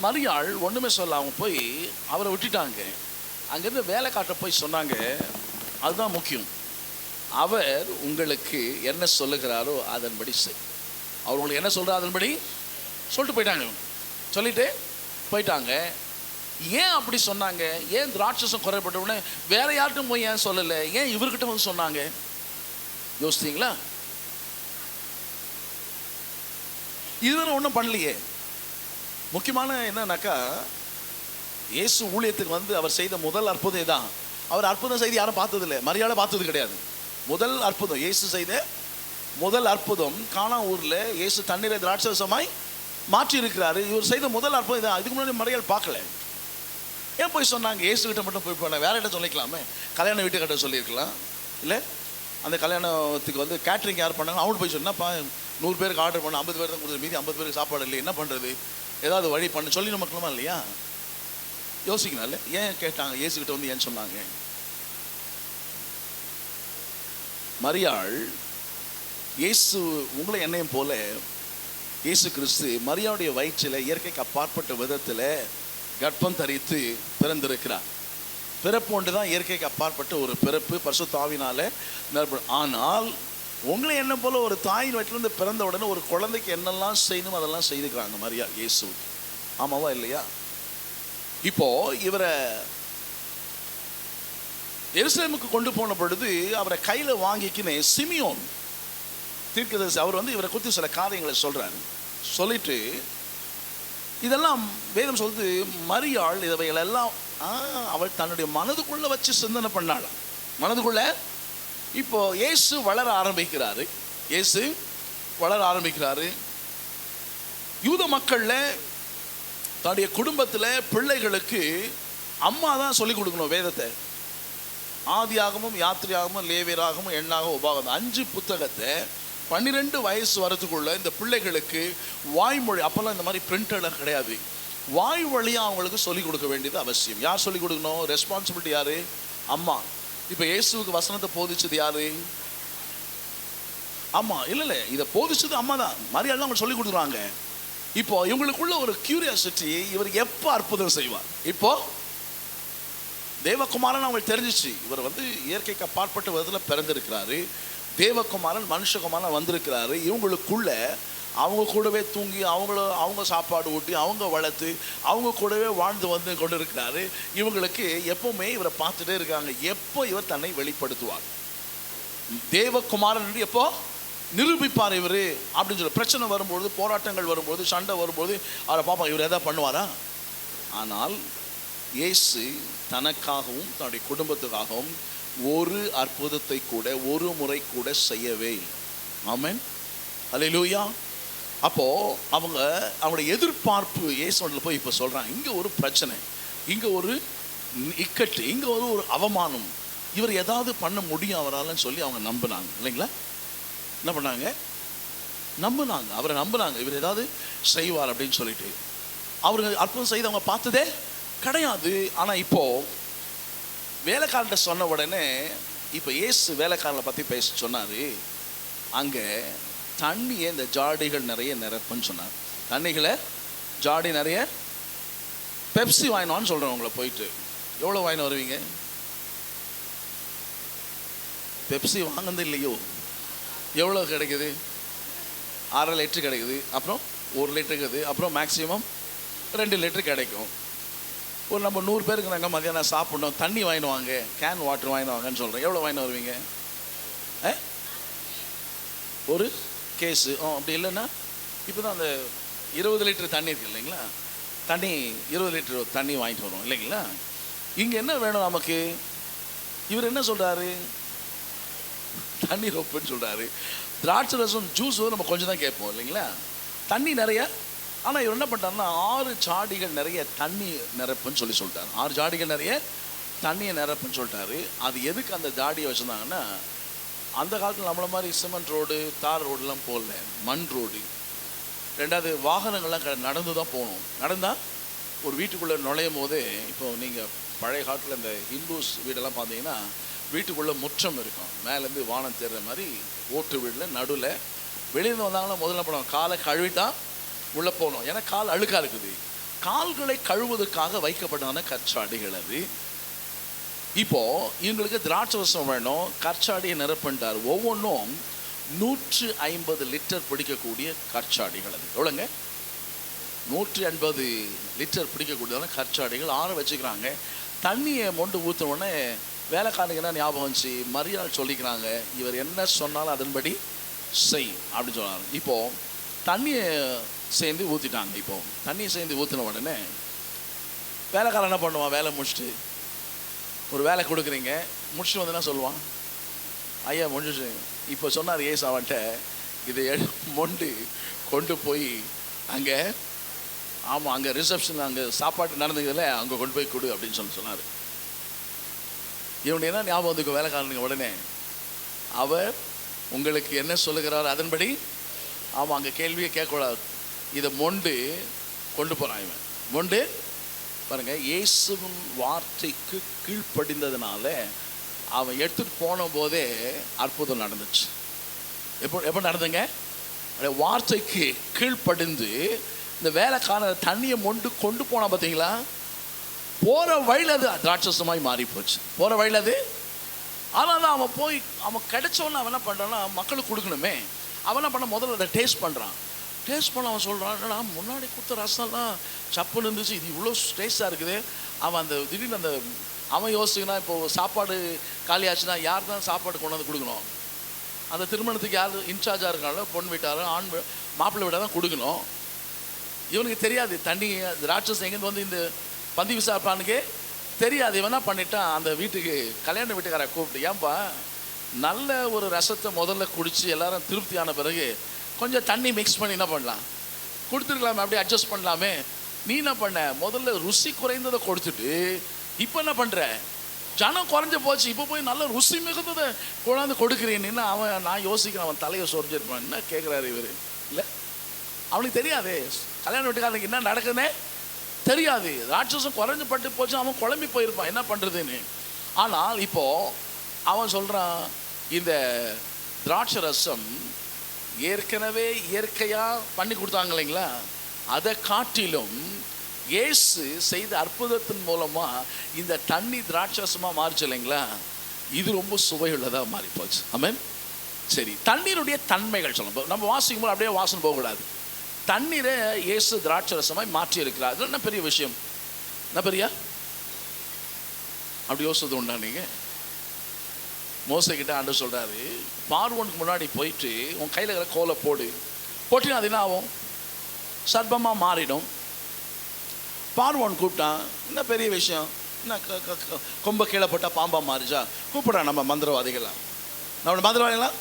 மரியாள் ஒன்றுமே சொல்ல, அவங்க போய் அவரை விட்டுட்டாங்க. அங்கேருந்து வேலை காட்ட போய் சொன்னாங்க, அதுதான் முக்கியம். அவர் உங்களுக்கு என்ன சொல்லுகிறாரோ அதன்படி செய். அவர் உங்களுக்கு என்ன சொல்கிறாரோ அதன்படி சொல்லிட்டு போயிட்டாங்க. சொல்லிட்டு போயிட்டாங்க. ஏன் அப்படி சொன்னாங்க? ஏன் திராட்சசம் குறைபட்ட உடனே வேற யார்ட்டும் போய் ஏன் சொல்லலை? ஏன் இவர்கிட்ட வந்து சொன்னாங்க? யோசித்தீங்களா? இதுவரை ஒன்றும் பண்ணலையே. முக்கியமான என்னன்னாக்கா, இயேசு ஊழியத்துக்கு வந்து அவர் செய்த முதல் அற்புதம் தான். அவர் அற்புதம் செய்து யாரும் பார்த்ததில்லை, மரியாதை பார்த்தது கிடையாது. முதல் அற்புதம் இயேசு செய்த முதல் அற்புதம் கானா ஊரில் இயேசு தண்ணீரை திராட்சரசமாய் மாற்றி இருக்கிறாரு. இவர் செய்த முதல் அற்புதம் தான். இதுக்கு முன்னாடி மரியாதை பார்க்கல. ஏன் போய் சொன்னாங்க? இயேசு கிட்ட மட்டும் போய் போனாங்க, வேற இடம் சொல்லிக்கலாமே. கல்யாண வீட்டுக்கிட்ட சொல்லியிருக்கலாம். இல்லை அந்த கல்யாணத்துக்கு வந்து கேட்ரிங் யார் பண்ணாங்க, அவங்களுக்கு போய் சொன்னாப்பா 100 பேருக்கு ஆர்டர் பண்ண 50 பேர் தான் கொடுத்து, மீதி 50 பேருக்கு சாப்பாடு இல்லை, என்ன பண்ணுறது, ஏதாவது வழி பண்ண சொல்லி நமக்குமா இல்லையா? யோசிக்கணும் இல்லை? ஏன் கேட்டாங்க? இயேசுகிட்ட வந்து ஏன் சொன்னாங்க? மரியாள் இயேசு உங்களை என்னையும் போல இயேசு கிறிஸ்து மரியாளுடைய வயிற்றில் இயற்கைக்கு அப்பாற்பட்ட விதத்தில் கர்ப்பம் தரித்து பிறந்திருக்கிறார். பிறப்பு ஒன்று தான் இயற்கைக்கு அப்பாற்பட்ட ஒரு பிறப்பு, பரிசுத்த ஆவியினால. ஆனால் உங்களை என்ன போல ஒரு தாயின் வயிற்றிலிருந்து பிறந்த உடனே ஒரு குழந்தைக்கு என்னெல்லாம் செய்யணும் அதெல்லாம் செய்துக்கிறாங்க மரியாள் இயேசு. ஆமாவா இல்லையா? இப்போ இவரை எருசலேமுக்கு கொண்டு போன பொழுது அவரை கையில் வாங்கிக்கினே சிமியோன் தீர்க்கதரிசி அவர் வந்து இவரை குறித்து சில காரியங்களை சொல்றாரு. சொல்லிட்டு இதெல்லாம் வேதம் சொல்லுது, மரியாள் இவைகளெல்லாம் அவள் தன்னுடைய மனதுக்குள்ள வச்சு சிந்தனை பண்ணாளாம். மனதுக்குள்ள இப்போ இயேசு வளர ஆரம்பிக்கிறாரு. இயேசு வளர ஆரம்பிக்கிறாரு. யூத மக்கள்ல தன்னுடைய குடும்பத்தில் பிள்ளைகளுக்கு அம்மா தான் சொல்லிக் கொடுக்கணும் வேதத்தை. ஆதியாகமும் யாத்திரையாகமும் லேவியராகமும் எண்ணாகவும் உபாகமம் 5 புத்தகத்தை 12 வயசு வரத்துக்குள்ள இந்த பிள்ளைகளுக்கு வாய்மொழி, அப்போல்லாம் இந்த மாதிரி பிரிண்டெல்லாம் கிடையாது, வாய் வழியாக அவங்களுக்கு சொல்லிக் கொடுக்க வேண்டியது அவசியம். யார் சொல்லிக் கொடுக்கணும்? ரெஸ்பான்சிபிலிட்டி யாரு? அம்மா. இப்போ இயேசுவுக்கு வசனத்தை போதிச்சது யாரு? அம்மா. இல்லை இதை போதிச்சது அம்மா தான். மரியாதை அவங்க சொல்லிக் கொடுக்குறாங்க. இப்போ இவங்களுக்குள்ள ஒரு கியூரியாசிட்டி, இவர் எப்போ அற்புதம் செய்வார்? இப்போ தேவகுமாரன் அவங்களுக்கு தெரிஞ்சிச்சு, இவர் வந்து இயற்கைக்கு அப்பாற்பட்ட விதத்தில் பிறந்திருக்கிறாரு. தேவகுமாரன் மனுஷகுமாரன் வந்திருக்கிறாரு. இவங்களுக்குள்ள அவங்க கூடவே தூங்கி அவங்க சாப்பாடு ஊட்டி அவங்க வளர்த்து அவங்க கூடவே வாழ்ந்து வந்து கொண்டு இருக்கிறாரு. இவங்களுக்கு எப்பவுமே இவரை பார்த்துட்டே இருக்காங்க, எப்போ இவர் தன்னை வெளிப்படுத்துவார், தேவகுமாரன் எப்போ நிரூபிப்பார் இவர் அப்படின்னு சொல்லி. பிரச்சனை வரும்போது, போராட்டங்கள் வரும்போது, சண்டை வரும்போது அவரை பார்ப்பாங்க, இவர் எதாவது பண்ணுவாரா? ஆனால் இயேசு தனக்காகவும் தன்னுடைய குடும்பத்துக்காகவும் ஒரு அற்புதத்தை கூட ஒரு முறை கூட செய்யவே இல்லை. ஆமென், அல்லேலூயா. அப்போ அவங்களுடைய எதிர்பார்ப்பு இயேசுவில் போய் இப்போ சொல்றாங்க, இங்க ஒரு பிரச்சனை, இங்க ஒரு இக்கட்டு, இங்க ஒரு அவமானம், இவர் ஏதாவது பண்ண முடியும் அவரால் சொல்லி அவங்க நம்பினாங்க இல்லைங்களா? என்ன பண்ணாங்க? நம்பினாங்க, அவரை நம்பினாங்க, இவர் ஏதாவது செய்வார் அப்படின்னு சொல்லிட்டு. அவர்கள் அற்புதம் செய்து அவங்க பார்த்ததே கிடையாது. ஆனால் இப்போ வேலைக்காரன்ட்ட சொன்ன உடனே, இப்போ இயேசு வேலைக்காரனை பற்றி பேச சொன்னார். அங்கே தண்ணியை இந்த ஜாடிகள் நிறைய நிரப்புன்னு சொன்னார். தண்ணிகளை ஜாடி நிறைய, பெப்சி வாங்கினோன்னு சொல்கிறேன் உங்களை போயிட்டு. எவ்வளோ வாங்கினு வருவீங்க? பெப்சி வாங்கினது இல்லையோ? எவ்வளோ கிடைக்குது? 1/2 லிட்டர் கிடைக்குது, அப்புறம் 1 லிட்டர் இருக்குது, அப்புறம் மேக்ஸிமம் 2 லிட்டர் கிடைக்கும். ஒரு நம்ம 100 பேருக்கு நாங்கள் மதியானம் சாப்பிட்ணும், தண்ணி வாங்கிட்டு வாங்க, கேன் வாட்டர் வாங்கிட்டு வாங்கன்னு சொல்கிறேன். எவ்வளோ வாங்கிட்டு வருவீங்க? ஒரு கேஸு. அப்படி இல்லைன்னா இப்போ தான் அந்த 20 லிட்டர் தண்ணி இருக்குது இல்லைங்களா, தண்ணி 20 லிட்டர் தண்ணி வாங்கிட்டு வரோம் இல்லைங்களா. இங்கே என்ன வேணும் நமக்கு? இவர் என்ன சொல்கிறாரு? தண்ணி ரொப்புன்னு சொல்கிறாரு. திராட்சை ரசம் ஜூஸ் நம்ம கொஞ்சம் தான் கேட்போம் இல்லைங்களா, தண்ணி நிறைய. ஆனால் இவர் என்ன பண்ணுறாருன்னா 6 ஜாடிகள் நிறைய தண்ணி நிரப்புன்னு சொல்லிட்டார். 6 ஜாடிகள் நிறைய தண்ணியை நிரப்புன்னு சொல்லிட்டாரு. அது எதுக்கு அந்த ஜாடியை வச்சுருந்தாங்கன்னா, அந்த காலத்தில் நம்மள மாதிரி சிமெண்ட் ரோடு தார் ரோடுலாம் போடல, மண் ரோடு. 2வது வாகனங்கள்லாம் நடந்து தான் போகணும். நடந்தால் ஒரு வீட்டுக்குள்ளே நுழையும் போதே, இப்போ நீங்கள் பழைய காலத்தில் இந்த ஹிந்துஸ் வீடெல்லாம் பார்த்தீங்கன்னா வீட்டுக்குள்ளே முற்றம் இருக்கும், மேலேருந்து வானம் தேர்ற மாதிரி ஓட்டு வீட்டில் நடுவில். வெளியிருந்து வந்தாங்கன்னா முதல்ல போனோம் காலை கழுவிட்டான் உள்ளே போகணும், ஏன்னா கால் அழுக்காக இருக்குது. கால்களை கழுவுவதற்காக வைக்கப்பட்டதான கற்சாடிகள் அது. இப்போது இவங்களுக்கு திராட்சை ரசம் வேணும், கற்சாடியை நிரப்பிட்டார். ஒவ்வொன்றும் 150 லிட்டர் பிடிக்கக்கூடிய கற்சாடிகள். அது எவ்வளோங்க? 180 லிட்டர் பிடிக்கக்கூடியதான கற்சாடிகள் 6 வச்சுக்கிறாங்க. தண்ணியை மொண்டு ஊற்றினோடனே வேலைக்காரங்க என்ன ஞாபகம் வந்துச்சு, மரியாதை சொல்லிக்கிறாங்க, இவர் என்ன சொன்னாலும் அதன்படி செய் அப்படின்னு சொன்னாங்க. இப்போது தண்ணியை சேர்ந்து ஊற்றிட்டாங்க. இப்போது தண்ணியை சேர்ந்து ஊற்றின உடனே வேலைக்காரன் என்ன பண்ணுவான்? வேலை முடிச்சுட்டு ஒரு வேலை கொடுக்குறீங்க, முடிச்சுட்டு வந்து என்ன சொல்லுவான்? ஐயா முடிஞ்சிச்சு. இப்போ சொன்னார் ஏசு அவன்கிட்ட, இதை மொண்டு கொண்டு போய் அங்கே, ஆமாம் அங்கே ரிசப்ஷன் அங்கே சாப்பாட்டு நடந்ததில்ல, அங்கே கொண்டு போய் கொடு அப்படின்னு சொன்னார். இவனுடைய என்ன ஞாபகம் வந்துக்கும் வேலைக்காரனுக்கு? உடனே அவர் உங்களுக்கு என்ன சொல்லுகிறார் அதன்படி. ஆமாம், அங்கே கேள்வியே கேட்கக்கூடாது. இதை மொண்டு கொண்டு போகிறான் இவன். மொண்டு பாருங்கள், இயேசுவின் வார்த்தைக்கு கீழ்ப்படிந்ததுனால அவன் எடுத்துகிட்டு போன போதே அற்புதம் நடந்துச்சு. எப்போ நடந்துங்க? வார்த்தைக்கு கீழ்ப்படிந்து இந்த வேலைக்கான தண்ணியை மொண்டு கொண்டு போனான் பார்த்தீங்களா, போகிற வழியில் அது திராட்சசமாய் மாறி போச்சு. போகிற வழியில் அது. ஆனால் தான் அவன் போய் அவன் கிடைச்சோன்னு அவன் என்ன பண்ணுறான்னா, மக்களுக்கு கொடுக்கணுமே. அவன் என்ன பண்ண, முதல்ல அதை டேஸ்ட் பண்ணுறான். டேஸ்ட் பண்ண அவன் சொல்கிறான், என்னடா முன்னாடி கொடுத்த ரசம்லாம் சப்புன்னு இருந்துச்சு, இது இவ்வளோ டேஸ்ட்டாக இருக்குது. அவன் அந்த திடீர்னு அந்த அவன் யோசிச்சுன்னா, இப்போது சாப்பாடு காலியாச்சுன்னா யார் தான் சாப்பாடு கொண்டு வந்து கொடுக்கணும்? அந்த திருமணத்துக்கு யார் இன்சார்ஜாக இருக்காங்களோ, பொண்ணு வீட்டாரோ ஆண் மாப்பிள்ளை வீட்டாக தான் கொடுக்கணும். இவனுக்கு தெரியாது தண்ணி ராட்சஸ் எங்கேருந்து வந்து இந்த பந்தி விசாரிப்பானுக்கே தெரியாது. இவன் என்ன பண்ணிட்டான், அந்த வீட்டுக்கு கல்யாண வீட்டுக்காரை கூப்பிட்டு, ஏன்பா நல்ல ஒரு ரசத்தை முதல்ல குடித்து எல்லாரும் திருப்தி ஆன பிறகு கொஞ்சம் தண்ணி மிக்ஸ் பண்ணி என்ன பண்ணலாம், கொடுத்துருக்கலாமே, அப்படியே அட்ஜஸ்ட் பண்ணலாமே. நீ என்ன பண்ண, முதல்ல ருசி குறைந்ததை கொடுத்துட்டு இப்போ என்ன பண்ணுற, ஜனம் குறைஞ்ச போச்சு, இப்போ போய் நல்ல ருசி மிகுந்ததை கொண்டாந்து கொடுக்குறீன்னு அவன், நான் யோசிக்கிறேன், அவன் தலையை சொரிஞ்சிருப்பான். என்ன கேட்குறாரு இவர்? இல்லை, அவனுக்கு தெரியாது கல்யாண வீட்டுக்காரனுக்கு என்ன நடக்குதுன்னே தெரியாது. ராட்சசம் குறைஞ்சு பட்டு போச்சு, அவன் குழம்பி போயிருப்பான் என்ன பண்ணுறதுன்னு. ஆனால் இப்போது அவன் சொல்கிறான், இந்த திராட்சை ரசம் ஏற்கனவே இயற்கையாக பண்ணி கொடுத்தாங்க இல்லைங்களா, அதை காட்டிலும் இயேசு செய்த அற்புதத்தின் மூலமாக இந்த தண்ணி திராட்சரசமாக மாறிச்சு இல்லைங்களா, இது ரொம்ப சுவையுள்ளதாக மாறி போச்சு. ஆமென். சரி, தண்ணீருடைய தன்மைகள் சொல்லணும். நம்ம வாசிக்கும் போது அப்படியே வாசனை போகக்கூடாது. தண்ணீரை இயேசு திராட்சை ரசமாய் மாற்றி இருக்கிறார். அது என்ன பெரிய விஷயம்? என்ன பெரியா அப்படி யோசிச்சது உண்டா? நீங்கள் மோசைக்கிட்ட ஆண்டு சொல்கிறாரு, பார்வோனுக்கு முன்னாடி போயிட்டு உன் கையில் இருக்கிற கோலை போட்டினா அது என்ன ஆகும்? சர்ப்பமாக மாறிடும். பார்வோன் கூப்பிட்டான், என்ன பெரிய விஷயம், என்ன கொம்ப கீழே போட்டால் பாம்பாக மாறிச்சா? கூப்பிட்றான் நம்ம மந்திரவாதிகளாம், நம்ம மந்திரவாதிகளாம்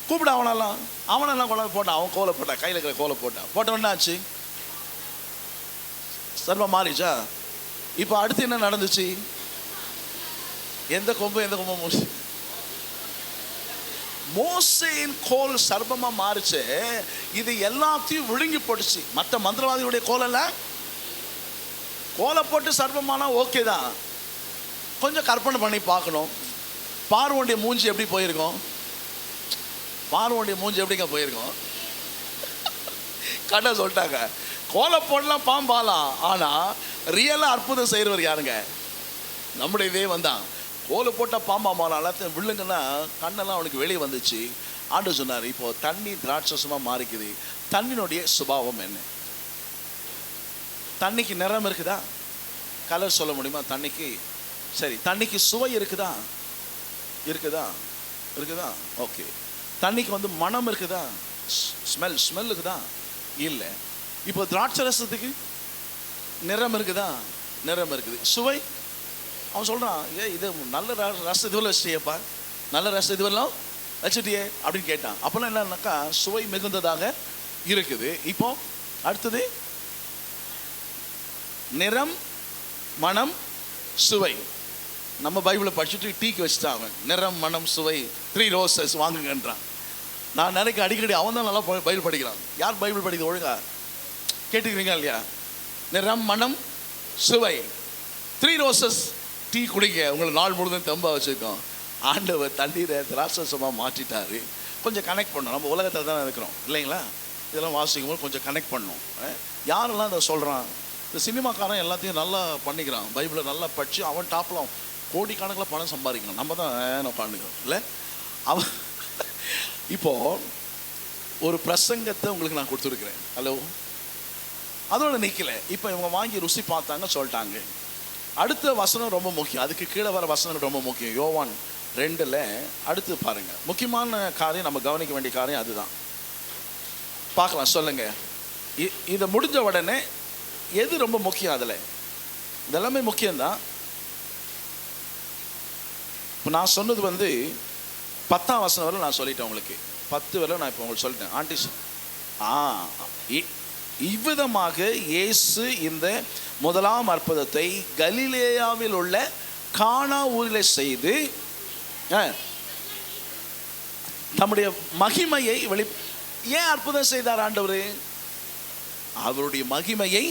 கூப்பிட, அவனெல்லாம் கொண்டாந்து போட்டான். அவன் கோலை போட்டான், கையில் இருக்கிற கோலை போட்ட என்ன ஆச்சு? சர்ப்பம் மாறிச்சா? இப்போ அடுத்து என்ன நடந்துச்சு? எந்த கொம்பு மூச்சு? மோசேயின் கோல் சர்ப்பமாக மாறிச்சு. இது எல்லாத்தையும் விழுங்கி போட்டுச்சு. மற்ற மந்திரவாதிகளுடைய கோலெல்லாம் கோலை போட்டு சர்ப்பமானா ஓகே தான். கொஞ்சம் கற்பனை பண்ணி பார்க்கணும், பார்வோனுடைய மூஞ்சி எப்படி போயிருக்கோம்? பார்வோனுடைய மூஞ்சி எப்படிங்க போயிருக்கோம்? கண்ணை சொல்லிட்டாங்க, கோலை போடலாம் பாம்பாலாம், ஆனால் ரியலாக அற்புதம் செய்கிறவர் யாருங்க? நம்முடைய இதே வந்தான். கோலை போட்டால் பாம்பா மாறலாம், எல்லாத்தையும் விழுங்கன்னா கண்ணெல்லாம் அவனுக்கு வெளியே வந்துச்சு. ஆண்டு சொன்னார், இப்போது தண்ணி திராட்சசமாக மாறிக்குது. தண்ணினுடைய சுபாவம் என்ன? தண்ணிக்கு நிறம் இருக்குதா? கலர் சொல்ல முடியுமா தண்ணிக்கு? சரி, தண்ணிக்கு சுவை இருக்குதா? இருக்குதா? இருக்குதா? ஓகே. தண்ணிக்கு வந்து மனம் இருக்குதா? ஸ்மெல் இருக்குதா? இல்லை. இப்போ திராட்சை ரசத்துக்கு நிறம் இருக்குதா? நிறம் இருக்குது. சுவை? அவன் சொல்கிறான், இது நல்ல ரசம் இதுவெல்லாம் வச்சிட்டியேப்பா, நல்ல ரசம் இதுவெல்லாம் வச்சுட்டியே அப்படின்னு கேட்டான். அப்போல்லாம் என்னன்னாக்கா சுவை மிகுந்ததாக இருக்குது. இப்போ அடுத்தது நிறம், மனம், சுவை. நம்ம பைபிளை படிச்சுட்டு டீக்கு வச்சுட்டான் அவன். நிறம், மனம், சுவை 3 ரோசஸ் வாங்குங்கன்றான். நான் நினைக்க அடிக்கடி அவன் தான் நல்லா பைபிள் படிக்கிறான். யார் பைபிள் படிக்கிறது ஒழுங்கா கேட்டுக்கிறீங்க இல்லையா? நிறம், மனம், சுவை 3 ரோசஸ் டீ குடிங்க, உங்களை நாள் முழுதும் தெம்பா வச்சுருக்கோம். ஆண்டவர் தண்ணீரை திராட்சரசமாக மாற்றிட்டாரு. கொஞ்சம் கனெக்ட் பண்ணணும். நம்ம உலகத்தில் தான் இருக்கிறோம் இல்லைங்களா? இதெல்லாம் வாசிக்கும் போது கொஞ்சம் கனெக்ட் பண்ணணும். யாரெல்லாம் இதை சொல்கிறான்? இந்த சினிமாக்காரன் எல்லாத்தையும் நல்லா பண்ணிக்கிறான். பைபிளை நல்லா படித்து அவன் டாப்பில் கோடிக்கணக்கில் பணம் சம்பாதிக்கணும். நம்ம தான் உட்காந்துக்கிறோம் இல்லை? அவன் இப்போது ஒரு பிரசங்கத்தை உங்களுக்கு நான் கொடுத்துருக்குறேன். ஹலோ, அதோட நிற்கலை. இப்போ இவங்க வாங்கி ருசி பார்த்தாங்க, சொல்லிட்டாங்க. அடுத்த வசனம் ரொம்ப முக்கியம். அதுக்கு கீழே வர வசனம் ரொம்ப முக்கியம். யோவான் 2ல் அடுத்து பாருங்க. முக்கியமான காரியம், நம்ம கவனிக்க வேண்டிய காரியம் அதுதான். பார்க்கலாம், சொல்லுங்க. இதை முடிஞ்ச உடனே எது ரொம்ப முக்கியம்? அதில் இதெல்லாமே முக்கியம்தான். இப்போ நான் சொன்னது வந்து 10ஆம் வசனம் வரை நான் சொல்லிட்டேன் உங்களுக்கு. 10 வரை நான் இப்போ உங்களுக்கு சொல்லிட்டேன். ஆண்டி இவ்விதமாக இயேசு இந்த முதலாம் அற்புதத்தை கலிலேயாவில் உள்ள கானா ஊரில் செய்து தம்முடைய மகிமையை ஏன் அற்புதம் செய்தார் ஆண்டவர்? அவருடைய மகிமையை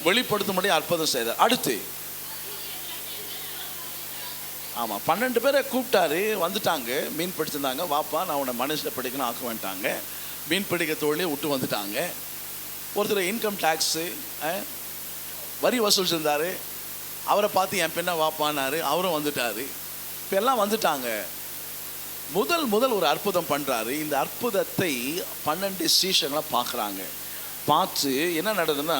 வெளிப்படுத்தும்படி அற்புதம் செய்தார். அடுத்து ஆமாம், 12 பேரை கூப்பிட்டாரு, வந்துட்டாங்க. மீன் பிடிச்சிருந்தாங்க. வாப்பா, நான் உன்னை மனுஷனை பிடிக்கணும் ஆக்க வேண்டாங்க. மீன் பிடிக்க தொழிலே விட்டு வந்துட்டாங்க. ஒருத்தர் இன்கம் டேக்ஸு வரி வசூல் செஞ்சார். அவரை பார்த்து என் பின்ன வாப்பானாரு, அவரும் வந்துட்டார். இப்போ எல்லாம் வந்துட்டாங்க. முதல் ஒரு அற்புதம் பண்ணுறாரு. இந்த அற்புதத்தை 12 சீஷங்களை பார்க்குறாங்க. பார்த்து என்ன நடந்ததுன்னா,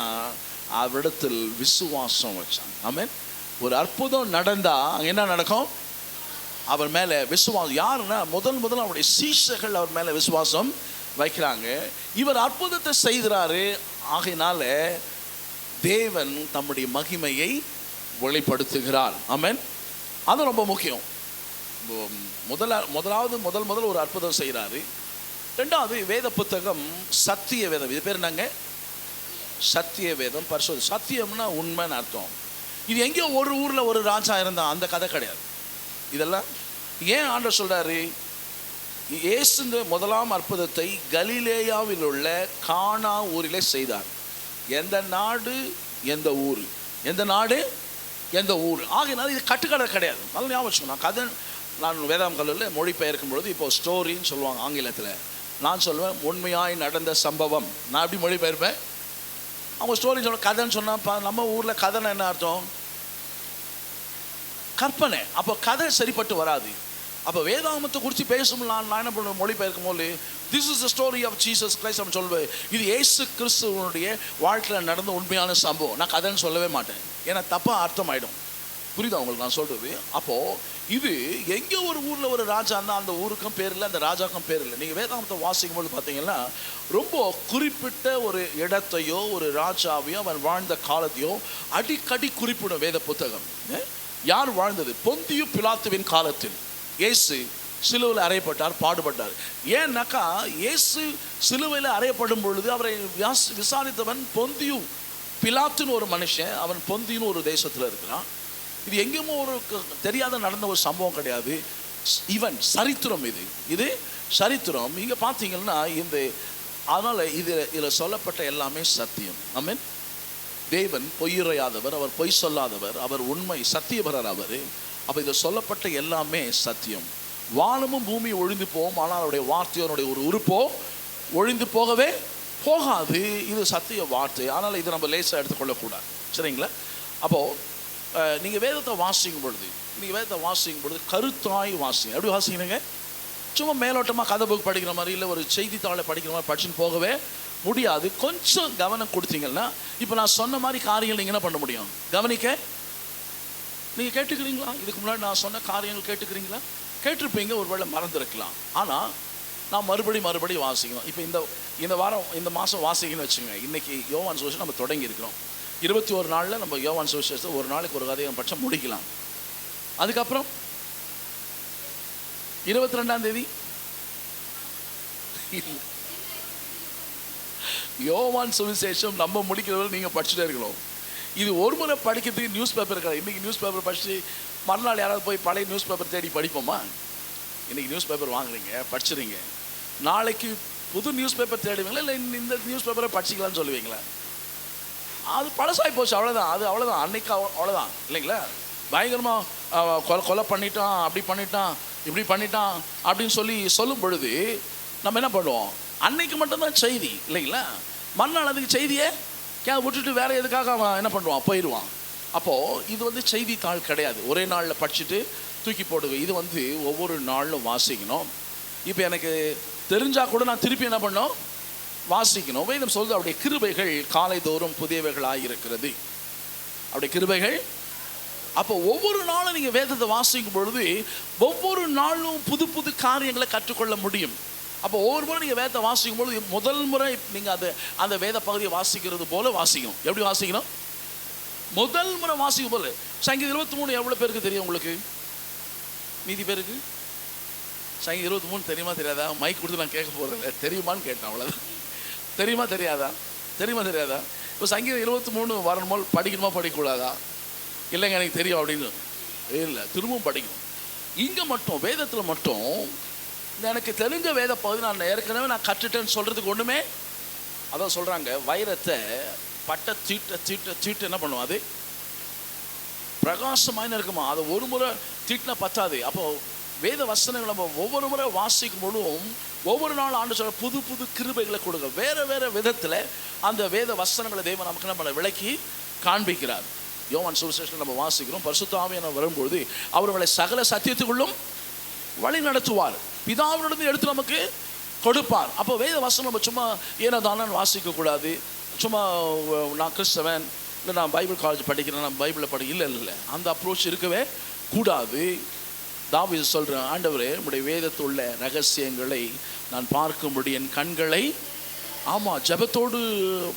அவரிடத்தில் விசுவாசம் வச்சாங்க. ஆமென். ஒரு அற்புதம் நடந்தால் என்ன நடக்கும்? அவர் மேலே விசுவாசம். யாருன்னா முதல் அவருடைய சீஷர்கள் அவர் மேலே விசுவாசம் வைக்கிறாங்க. இவர் அற்புதத்தை செய்கிறாரு. ஆகையினால தேவன் தம்முடைய மகிமையை வெளிப்படுத்துகிறார். ஆமென். அது ரொம்ப முக்கியம். முதல் ஒரு அற்புதம் செய்கிறாரு. ரெண்டாவது, வேத புத்தகம் சத்திய வேதம். இது பேர் என்னங்க? சத்திய வேதம். பரிசுத்த. சத்தியம்னா உண்மைன்னு அர்த்தம். இது எங்கேயோ ஒரு ஊரில் ஒரு ராஜா இருந்தான், அந்த கதை கிடையாது. இதெல்லாம் ஏன் ஆண்டவர் சொல்கிறாரு? இயேசு இந்த முதலாம் அற்புதத்தை கலிலேயாவில் உள்ள கானா ஊரிலே செய்தார். எந்த நாடு எந்த ஊர், எந்த நாடு எந்த ஊர். ஆகினால இது கட்டுக்கதை கிடையாது. நல்ல ஞாபகம் வச்சுக்கணும். கதை நான் வேதாம் கல்லூரியில் மொழிபெயர்க்கும் பொழுது இப்போ ஸ்டோரின்னு சொல்லுவாங்க ஆங்கிலத்தில். நான் சொல்லுவேன் உண்மையாய் நடந்த சம்பவம். நான் எப்படி மொழிபெயர்ப்பேன்? அவங்க ஸ்டோரின்னு சொல்ல கதைன்னு சொன்னாப்பா. நம்ம ஊரில் கதைன்னு என்ன அர்த்தம்? கற்பனை. அப்போ கதை சரிப்பட்டு வராது. அப்போ வேதாகமத்தை குறித்து பேசும் நான் என்ன பண்ணுவேன்? மொழிபெயர்க்கும் போது this is the story of Jesus Christ அப்படின்னு சொல்லுவேன். இது இயேசு கிறிஸ்துவனுடைய வாழ்க்கையில் நடந்த உண்மையான சம்பவம். நான் கதைன்னு சொல்லவே மாட்டேன், ஏன்னா தப்பாக அர்த்தம் ஆகிடும். புரியுதா உங்களுக்கு நான் சொல்கிறது? அப்போது இது எங்கே ஒரு ஊரில் ஒரு ராஜா இருந்தால் அந்த ஊருக்கும் பேர் இல்லை, அந்த ராஜாக்கும் பேர் இல்லை. நீங்கள் வேதாகமத்தை வாசிக்கும் போது பார்த்தீங்கன்னா ரொம்ப குறிப்பிட்ட ஒரு இடத்தையோ ஒரு ராஜாவையோ அவன் வாழ்ந்த காலத்தையோ அடிக்கடி குறிப்பிடும் வேத புத்தகம். யார் வாழ்ந்தது? பொந்தியு பிலாத்துவின் காலத்தில் இயேசு சிலுவையில் அறையப்பட்டார், பாடுபட்டார். ஏன்னாக்கா இயேசு சிலுவையில் அறையப்படும் பொழுது அவரை விசாரித்தவன் பொந்தியு பிலாத்துன்னு ஒரு மனுஷன். அவன் பொந்தின்னு ஒரு தேசத்தில் இருக்கிறான். இது எங்கேயுமோ ஒரு தெரியாத நடந்த ஒரு சம்பவம் கிடையாது. ஈவன் சரித்திரம். இது சரித்திரம். இங்கே பார்த்தீங்கன்னா இந்த அதனால் இதில் சொல்லப்பட்ட எல்லாமே சத்தியம். ஆமென். தேவன் பொய்யுரையாதவர், அவர் பொய் சொல்லாதவர், அவர் உண்மை சத்தியபரர் அவர். அப்போ இதில் சொல்லப்பட்ட எல்லாமே சத்தியம். வானமும் பூமி ஒழிந்து போகும், ஆனால் அவருடைய வார்த்தையோனுடைய ஒரு உறுப்போ ஒழிந்து போகவே போகாது. இது சத்திய வார்த்தை. ஆனால் இதை நம்ம லேசாக எடுத்துக்கொள்ளக்கூடாது. சரிங்களா? அப்போது நீங்கள் வேதத்தை வாசிக்கும் பொழுது கருத்தாய் வாசிங்க. எப்படி வாசிக்கணுங்க? சும்மா மேலோட்டமாக கதை புக் படிக்கிற மாதிரி இல்லை ஒரு செய்தித்தாளை படிக்கிற மாதிரி படிச்சுன்னு போகவே முடியாது. கொஞ்சம் கவனம் கொடுத்தீங்கன்னா இப்போ நான் சொன்ன மாதிரி காரியங்கள் நீங்கள் என்ன பண்ண முடியும்? கவனிக்க நீங்கள் கேட்டுக்கிறீங்களா? இதுக்கு முன்னாடி நான் சொன்ன காரியங்கள் கேட்டுக்கிறீங்களா? கேட்டிருப்பீங்க, ஒருவேளை மறந்துருக்கலாம். ஆனால் நான் மறுபடி வாசிக்கணும். இப்போ இந்த வாரம் இந்த மாதம் வாசிக்கணும்னு வச்சுக்கோங்க. இன்றைக்கி யோவான் சுவிசேஷம் நம்ம தொடங்கி இருக்கிறோம். 21 நாளில் நம்ம யோவான் சுவிசேஷத்தை ஒரு நாளைக்கு ஒரு கதையை பட்சம் முடிக்கலாம். அதுக்கப்புறம் 22ஆம் தேதி யோவான் சுவிசேஷம் நம்ம முடிக்கிறவரை நீங்கள் படிச்சுட்டே இருக்கணும். இது ஒரு முறை படிக்கிறதுக்கு நியூஸ் பேப்பர் இருக்காது. இன்றைக்கி நியூஸ் பேப்பர் படித்து மறுநாள் யாராவது போய் பழைய நியூஸ் பேப்பர் தேடி படிப்போமா? இன்றைக்கி நியூஸ் பேப்பர் வாங்குறீங்க, படிச்சுறீங்க, நாளைக்கு புது நியூஸ் பேப்பர் தேடுவீங்களா இல்லை இந்த நியூஸ் பேப்பரை படிச்சிக்கலான்னு சொல்லுவீங்களா? அது பழசாகி போச்சு, அவ்வளோதான். அது அவ்வளோதான், அன்னைக்கு அவ்வளோதான் இல்லைங்களா? பயங்கரமாக கொலை பண்ணிட்டான், அப்படி பண்ணிட்டான், இப்படி பண்ணிட்டான் அப்படின்னு சொல்லும் பொழுது நம்ம என்ன பண்ணுவோம்? அன்னைக்கு மட்டும்தான் செய்தி இல்லைங்களா? மறுநாள் அதுக்கு செய்தியை விட்டுட்டு வேற எதுக்காக அவன் என்ன பண்ணுவான்? போயிடுவான். அப்போது இது செய்தித்தாள் கிடையாது, ஒரே நாளில் படிச்சுட்டு தூக்கி போடுவேன். இது ஒவ்வொரு நாளிலும் வாசிக்கணும். இப்போ எனக்கு தெரிஞ்சால் கூட நான் திருப்பி என்ன பண்ணோம்? வாசிக்கணும். வேதம் சொல்லுது அவருடைய கிருபைகள் காலைதோறும் புதியவைகளாக இருக்கிறது. அவருடைய கிருபைகள். அப்போ ஒவ்வொரு நாளும் நீங்கள் வேதத்தை வாசிக்கும் பொழுது ஒவ்வொரு நாளும் புது புது காரியங்களை கற்றுக்கொள்ள முடியும். அப்போ ஒவ்வொரு முறை நீங்கள் வேதத்தை வாசிக்கும் பொழுது முதல் முறை நீங்கள் அந்த வேத பகுதியை வாசிக்கிறது போல வாசிக்கணும். எப்படி வாசிக்கணும்? முதல் முறை வாசிக்கும் போல. சங்கீதம் 23 எவ்வளோ பேருக்கு தெரியும்? உங்களுக்கு மீதி பேருக்கு சங்கீதம் 23 தெரியுமா தெரியாதா? மைக் கொடுத்து நான் கேட்க போகிறதில்ல, தெரியுமான்னு கேட்டேன், அவ்வளோதான். தெரியுமா தெரியாதா? இப்போ சங்கீதம் 23 வரணும் படிக்கணுமா படிக்கக்கூடாதா? இல்லைங்க எனக்கு தெரியும் அப்படின்னு இல்லை, திரும்பவும் படிக்கணும். இங்கே மட்டும் வேதத்தில் மட்டும் எனக்கு தெரிஞ்ச வேத பகுதி நான் ஏற்கனவே நான் கற்றுட்டேன்னு சொல்கிறதுக்கு ஒன்றுமே. அதான் சொல்கிறாங்க, வைரத்தை பட்டை தீட்ட என்ன பண்ணுவோம்? அது பிரகாசமாக இருக்குமா? அதை ஒரு முறை தீட்டினா பத்தாது. அப்போது வேத வசனங்கள் நம்ம ஒவ்வொரு முறை வாசிக்கும் பொழுதும் ஒவ்வொரு நாள் ஆண்டு சொல்ல புது புது கிருபைகளை கொடுக்க வேறு விதத்தில் அந்த வேத வசனங்களை தேவன் நமக்கு நம்ம விளக்கி காண்பிக்கிறார். யோவான் சுவிசேஷத்தில் நம்ம வாசிக்கிறோம், பரிசுத்த ஆவியானவர் வரும்பொழுது அவர்களை சகல சத்தியத்துக்குள்ளும் வழி நடத்துவார், பிதாவிலிருந்து எடுத்து நமக்கு கொடுப்பார். அப்போ வேத வசனம் நம்ம சும்மா ஏனதானு வாசிக்கக்கூடாது. சும்மா நான் கிறிஸ்தவன், இல்லை நான் பைபிள் காலேஜ் படிக்கிறேன், நான் பைபிளை இல்லை, அந்த அப்ரோச் இருக்கவே கூடாது. தாவீது சொல்கிறேன், ஆண்டவரே உம்முடைய வேதத்தில் உள்ள ரகசியங்களை நான் பார்க்கும்படி என் கண்களை. ஆமாம், ஜெபத்தோடு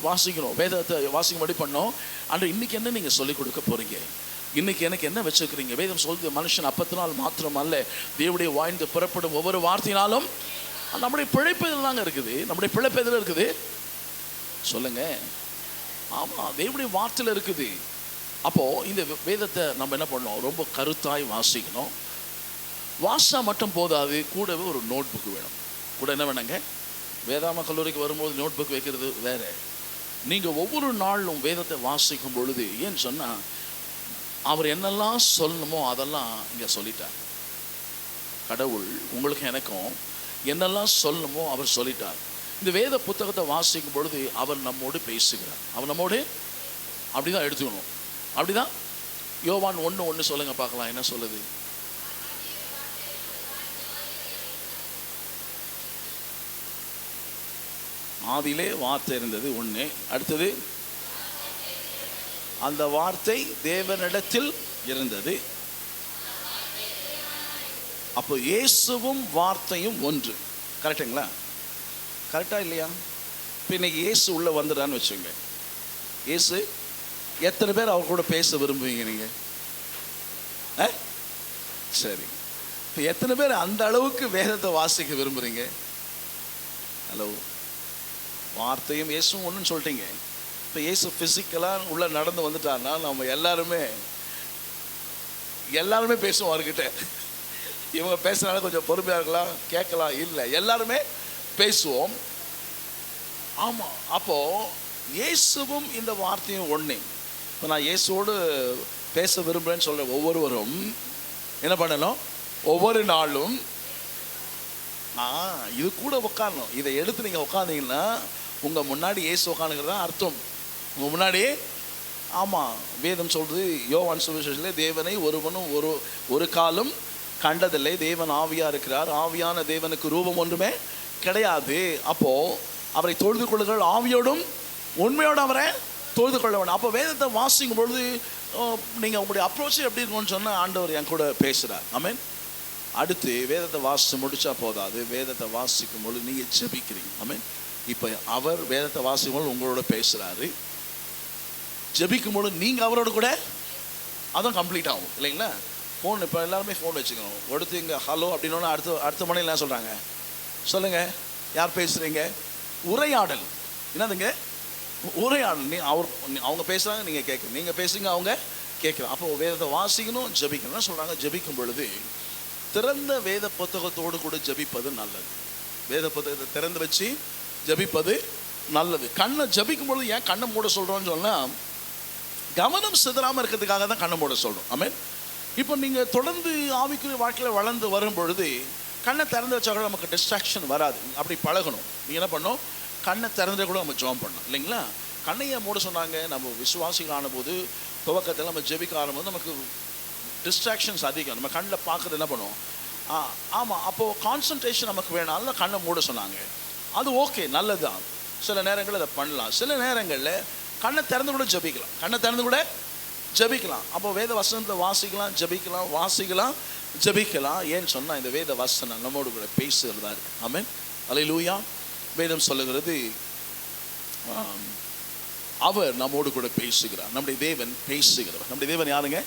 வாசிக்கணும், வேதத்தை வாசிக்கும்படி பண்ணோம். ஆண்டவர் இன்றைக்கி என்ன நீங்கள் சொல்லிக் கொடுக்க போகிறீங்க? இன்றைக்கி எனக்கு என்ன வச்சுருக்கிறீங்க? வேதம் சொல்லுது, மனுஷன் அப்பத்தினால் மாத்திரம் அல்ல, தேவனுடைய வாய்ந்து புறப்படும் ஒவ்வொரு வார்த்தையினாலும். நம்முடைய பிழைப்பு இதில் தாங்க இருக்குது. நம்முடைய பிழைப்பு எதில் இருக்குது சொல்லுங்க? ஆமாம், தேவனுடைய வார்த்தையில் இருக்குது. அப்போது இந்த வேதத்தை நம்ம என்ன பண்ணோம்? ரொம்ப கருத்தாய் வாசிக்கணும். வாசா மட்டும் போதாது, கூடவே ஒரு நோட் புக்கு வேணும். கூட என்ன வேணுங்க? வேதாம கல்லூரிக்கு வரும்போது நோட் புக் வைக்கிறது வேறு. நீங்கள் ஒவ்வொரு நாளும் வேதத்தை வாசிக்கும் பொழுது, ஏன்னு சொன்னால் அவர் என்னெல்லாம் சொல்லணுமோ அதெல்லாம் இங்கே சொல்லிட்டார். கடவுள் உங்களுக்கு எனக்கும் என்னெல்லாம் சொல்லணுமோ அவர் சொல்லிட்டார். இந்த வேத புத்தகத்தை வாசிக்கும் பொழுது அவர் நம்மோடு பேசுகிறார். அவர் நம்மோடு அப்படிதான் எடுத்துக்கணும். அப்படிதான் யோவான் 1:1 சொல்லுங்க பார்க்கலாம், என்ன சொல்லுது? ஆதியிலே வார்த்தை இருந்தது ஒன்று. அடுத்தது, அந்த வார்த்தை தேவனிடத்தில் இருந்தது. அப்போ இயேசுவும் வார்த்தையும் ஒன்று. கரெக்டுங்களா? கரெக்டா இல்லையா? இப்போ இன்னைக்கு இயேசு உள்ள வந்துடான்னு வச்சுங்க. இயேசு எத்தனை பேர் அவர் கூட பேச விரும்புவீங்க நீங்கள்? சரி, இப்போ எத்தனை பேர் அந்த அளவுக்கு வேதத்தை வாசிக்க விரும்புகிறீங்க? ஹலோ, வார்த்தையும் இயேசுவும் ஒன்றுன்னு சொல்லிட்டீங்க. இப்போ இயேசு ஃபிசிக்கலாக உள்ளே நடந்து வந்துட்டான்னா நம்ம எல்லாருமே பேசுவோம் அவர்கிட்ட. இவங்க பேசுனால கொஞ்சம் பொறுமையாக இருக்கலாம், கேட்கலாம், இல்லை எல்லாருமே பேசுவோம். ஆமாம், அப்போது இயேசுவும் இந்த வார்த்தையும் ஒன்று. இப்போ நான் இயேசுவோடு பேச விரும்புகிறேன்னு சொல்கிற ஒவ்வொருவரும் என்ன பண்ணணும்? ஒவ்வொரு நாளும் இது கூட உட்காரணும். இதை எடுத்து நீங்கள் உட்காந்தீங்கன்னா உங்கள் முன்னாடி இயேசு உட்காந்துக்கிறது தான் அர்த்தம். உங்கள் முன்னாடி. ஆமாம், வேதம் சொல்கிறது யோவான் சுவிசேஷத்தில் தேவனை ஒருவனும் ஒரு காலம் கண்டதில்லை. தேவன் ஆவியா இருக்கிறார். ஆவியான தேவனுக்கு ரூபம் ஒன்றுமே கிடையாது. அப்போ அவரை தொழுது கொள்ளுங்கள், ஆவியோடும் உண்மையோடு அவரை தொழுது கொள்ள வேண்டும். அப்போ வேதத்தை வாசிக்கும் பொழுது நீங்கள் உங்களுடைய அப்ரோச் எப்படி இருக்கும்னு சொன்னால் ஆண்டவர் என் கூட பேசுகிறார். ஆமென். அடுத்து வேதத்தை வாசித்து முடிச்சா போதாது, வேதத்தை வாசிக்கும் பொழுது நீங்கள் ஜெபிக்கிறீங்க. ஆமென். இப்போ அவர் வேதத்தை வாசிக்கும் பொழுது உங்களோட பேசுகிறாரு. ஜெபிக்கும் பொழுது நீங்கள் அவரோட கூட அதுவும் கம்ப்ளீட் ஆகும் இல்லைங்களா? ஃபோன் இப்போ எல்லாருமே ஃபோன் வச்சுக்கணும். ஒருத்து இங்கே ஹலோ அப்படின்னா அடுத்த மணியில் என்ன சொல்கிறாங்க? சொல்லுங்கள், யார் பேசுகிறீங்க? உரையாடல். என்னதுங்க? உரையாடல். அவங்க பேசுகிறாங்க, நீங்கள் கேட்குறீங்க, நீங்கள் பேசுங்க, அவங்க கேட்குறாங்க. அப்போ வேதத்தை வாசிக்கணும், ஜெபிக்கணும் சொல்கிறாங்க. ஜெபிக்கும் பொழுது திறந்த வேத புத்தகத்தோடு கூட ஜெபிப்பது நல்லது. வேத புத்தகத்தை திறந்து வச்சு ஜெபிப்பது நல்லது. கண்ணை ஜெபிக்கும் பொழுது ஏன் கண்ணை மூட சொல்கிறோன்னு சொன்னால், கவனம் சிதறாமல் இருக்கிறதுக்காக தான் கண்ணை மூட சொல்கிறோம். ஆமென். இப்போ நீங்கள் தொடர்ந்து ஆவிக்குரிய வாழ்க்கையில் வளர்ந்து வரும் பொழுது கண்ணை திறந்து வச்சா கூட நமக்கு டிஸ்ட்ராக்ஷன் வராது. அப்படி பழகணும். நீங்கள் என்ன பண்ணணும்? கண்ணை திறந்து கூட நம்ம ஜெபம் பண்ணணும் இல்லைங்களா? கண்ணையை மூட சொன்னாங்க. நம்ம விசுவாசிகள் ஆனபோது துவக்கத்தில் நம்ம ஜெபிக்க ஆரம்பிக்கும் நமக்கு டிஸ்ட்ராக்ஷன்ஸ் அதிகம். நம்ம கண்ணில் பார்க்குறது என்ன பண்ணுவோம்? ஆமாம், அப்போது கான்சன்ட்ரேஷன் நமக்கு வேணும். அதெல்லாம் கண்ணை மூட சொன்னாங்க. அது ஓகே, நல்லது தான். சில நேரங்களில் அதை பண்ணலாம். சில நேரங்களில் கண்ணை திறந்து கூட ஜெபிக்கலாம். கண்ணை திறந்து கூட ஜெபிக்கலாம். அப்போ வேத வசனத்தை வாசிக்கலாம், ஜெபிக்கலாம், வாசிக்கலாம், ஜெபிக்கலாம். ஏன்னு சொன்னால் இந்த வேத வசனம் நம்மோடு கூட பேசுகிறதா இருக்கு. ஆமென். அல்லேலூயா. வேதம் சொல்லுகிறது அவர் நம்மோடு கூட பேசுகிறார். நம்முடைய தேவன் பேசுகிறவர். நம்முடைய தேவன் யாருங்க?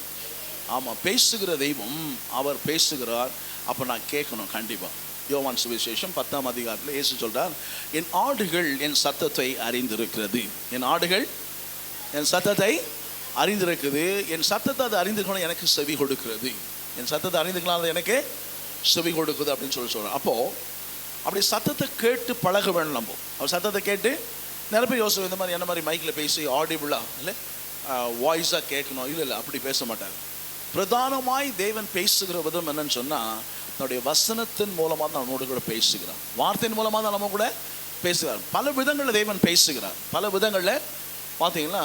ஆமாம், பேசுகிற தெய்வம். அவர் பேசுகிறார். அப்போ நான் கேட்கணும் கண்டிப்பாக. யோவான் சுவிசேஷம் 10ஆம் அதிகாரத்தில் இயேசு சொல்றார், என் ஆடுகள் என் சத்தத்தை அறிந்திருக்கிறது. என் ஆடுகள் என் சத்தத்தை அறிந்திருக்குது. என் சத்தத்தை அது அறிந்துக்கணும், எனக்கு செவி கொடுக்கிறது. என் சத்தத்தை அறிந்துக்கலாம், அது எனக்கு செவி கொடுக்குது அப்படின்னு சொல்கிறோம். அப்போது அப்படி சத்தத்தை கேட்டு பழக வேணும். நம்ம அவர் சத்தத்தை கேட்டு நிறைய பேர் யோசிச்சு இந்த மாதிரி என்ன மாதிரி மைக்கில் பேசி ஆடிபிளாக இல்லை வாய்ஸாக கேட்கணும். இல்லை அப்படி பேச மாட்டாங்க. பிரதானமாய் தேவன் பேசுகிற விதம் என்னன்னு சொன்னால், தன்னுடைய வசனத்தின் மூலமாக தான் நம்மோடு கூட பேசுகிறார். வார்த்தையின் மூலமாக தான் நம்ம கூட பேசுகிறார். பல விதங்களில் தேவன் பேசுகிறார். பல விதங்களில் பார்த்தீங்கன்னா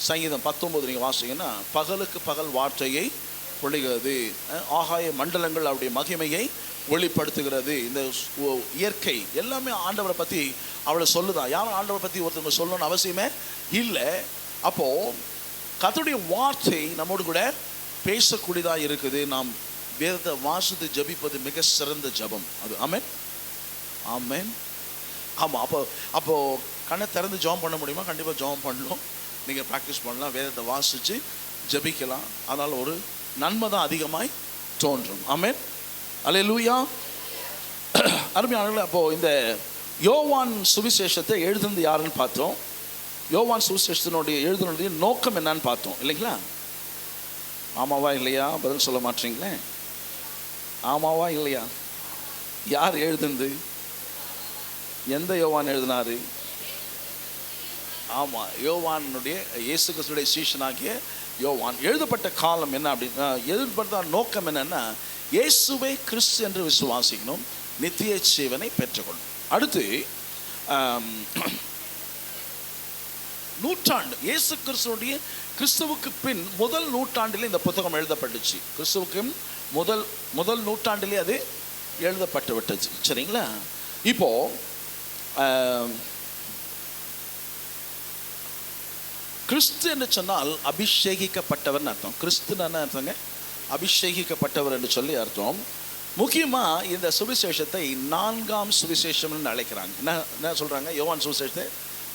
சங்கீதம் 19 நீங்கள் வாசிங்கன்னா, பகலுக்கு பகல் வார்த்தையை பொழிகிறது, ஆகாய மண்டலங்கள் அவருடைய மகிமையை வெளிப்படுத்துகிறது. இந்த இயற்கை எல்லாமே ஆண்டவரை பற்றி அவளை சொல்லுதான். யாரும் ஆண்டவரை பற்றி ஒருத்தவங்க சொல்லணும்னு அவசியமே இல்லை. அப்போது கர்த்தருடைய வார்த்தை நம்மோடு கூட பேசக்கூடியதாக இருக்குது. நாம் வேதத்தை வாசித்து ஜபிப்பது மிக சிறந்த ஜபம் அது. ஆமென். ஆமென். ஆமாம். அப்போது கண்ணை திறந்து ஜபம் பண்ண முடியுமா? கண்டிப்பாக ஜபம் பண்ணணும். நீங்கள் ப்ராக்டிஸ் பண்ணலாம், வேதத்தை வாசித்து ஜபிக்கலாம். அதனால் ஒரு நன்மை தான் அதிகமாய் தோன்றும். ஆமென். அல்லேலூயா. அருமையானவர்களே, அப்போது இந்த யோவான் சுவிசேஷத்தை எழுதுனது யாருன்னு பார்த்தோம். யோவான் சுவிசேஷத்தினுடைய எழுதுனுடைய நோக்கம் என்னன்னு பார்த்தோம் இல்லைங்களா? ஆமாவா இல்லையா? பதில் சொல்ல மாட்டீங்களே. ஆமாவா இல்லையா? யார் எழுதுனது? எந்த யோவான் எழுதினாரு? ஆமாம், யோவானுடைய இயேசு கிறிஸ்துடைய சீஷனாகிய யோவான். எழுதப்பட்ட காலம் என்ன அப்படின்னா, எழுதப்பட்ட நோக்கம் என்னன்னா, இயேசுவை கிறிஸ்து என்று விசுவாசிக்கணும், நித்திய ஜீவனை பெற்றுக்கொள்ளும். அடுத்து நூற்றாண்டு, இயேசு கிறிஸ்துடைய கிறிஸ்துவுக்கு பின் முதல் நூற்றாண்டிலே இந்த புத்தகம் எழுதப்பட்டுச்சு. கிறிஸ்துவுக்கு முதல் நூற்றாண்டிலே அது எழுதப்பட்டு விட்டுச்சு. சரிங்களா? இப்போ கிறிஸ்து என்று சொன்னால் அபிஷேகிக்கப்பட்டவர்னு அர்த்தம். கிறிஸ்துன்னு என்ன அர்த்தங்க? அபிஷேகிக்கப்பட்டவர் என்று சொல்லி அர்த்தம். முக்கியமாக இந்த சுவிசேஷத்தை 4ஆம் சுவிசேஷம்னு அழைக்கிறாங்க. என்ன சொல்கிறாங்க? யோவான் சுவிசேஷத்தை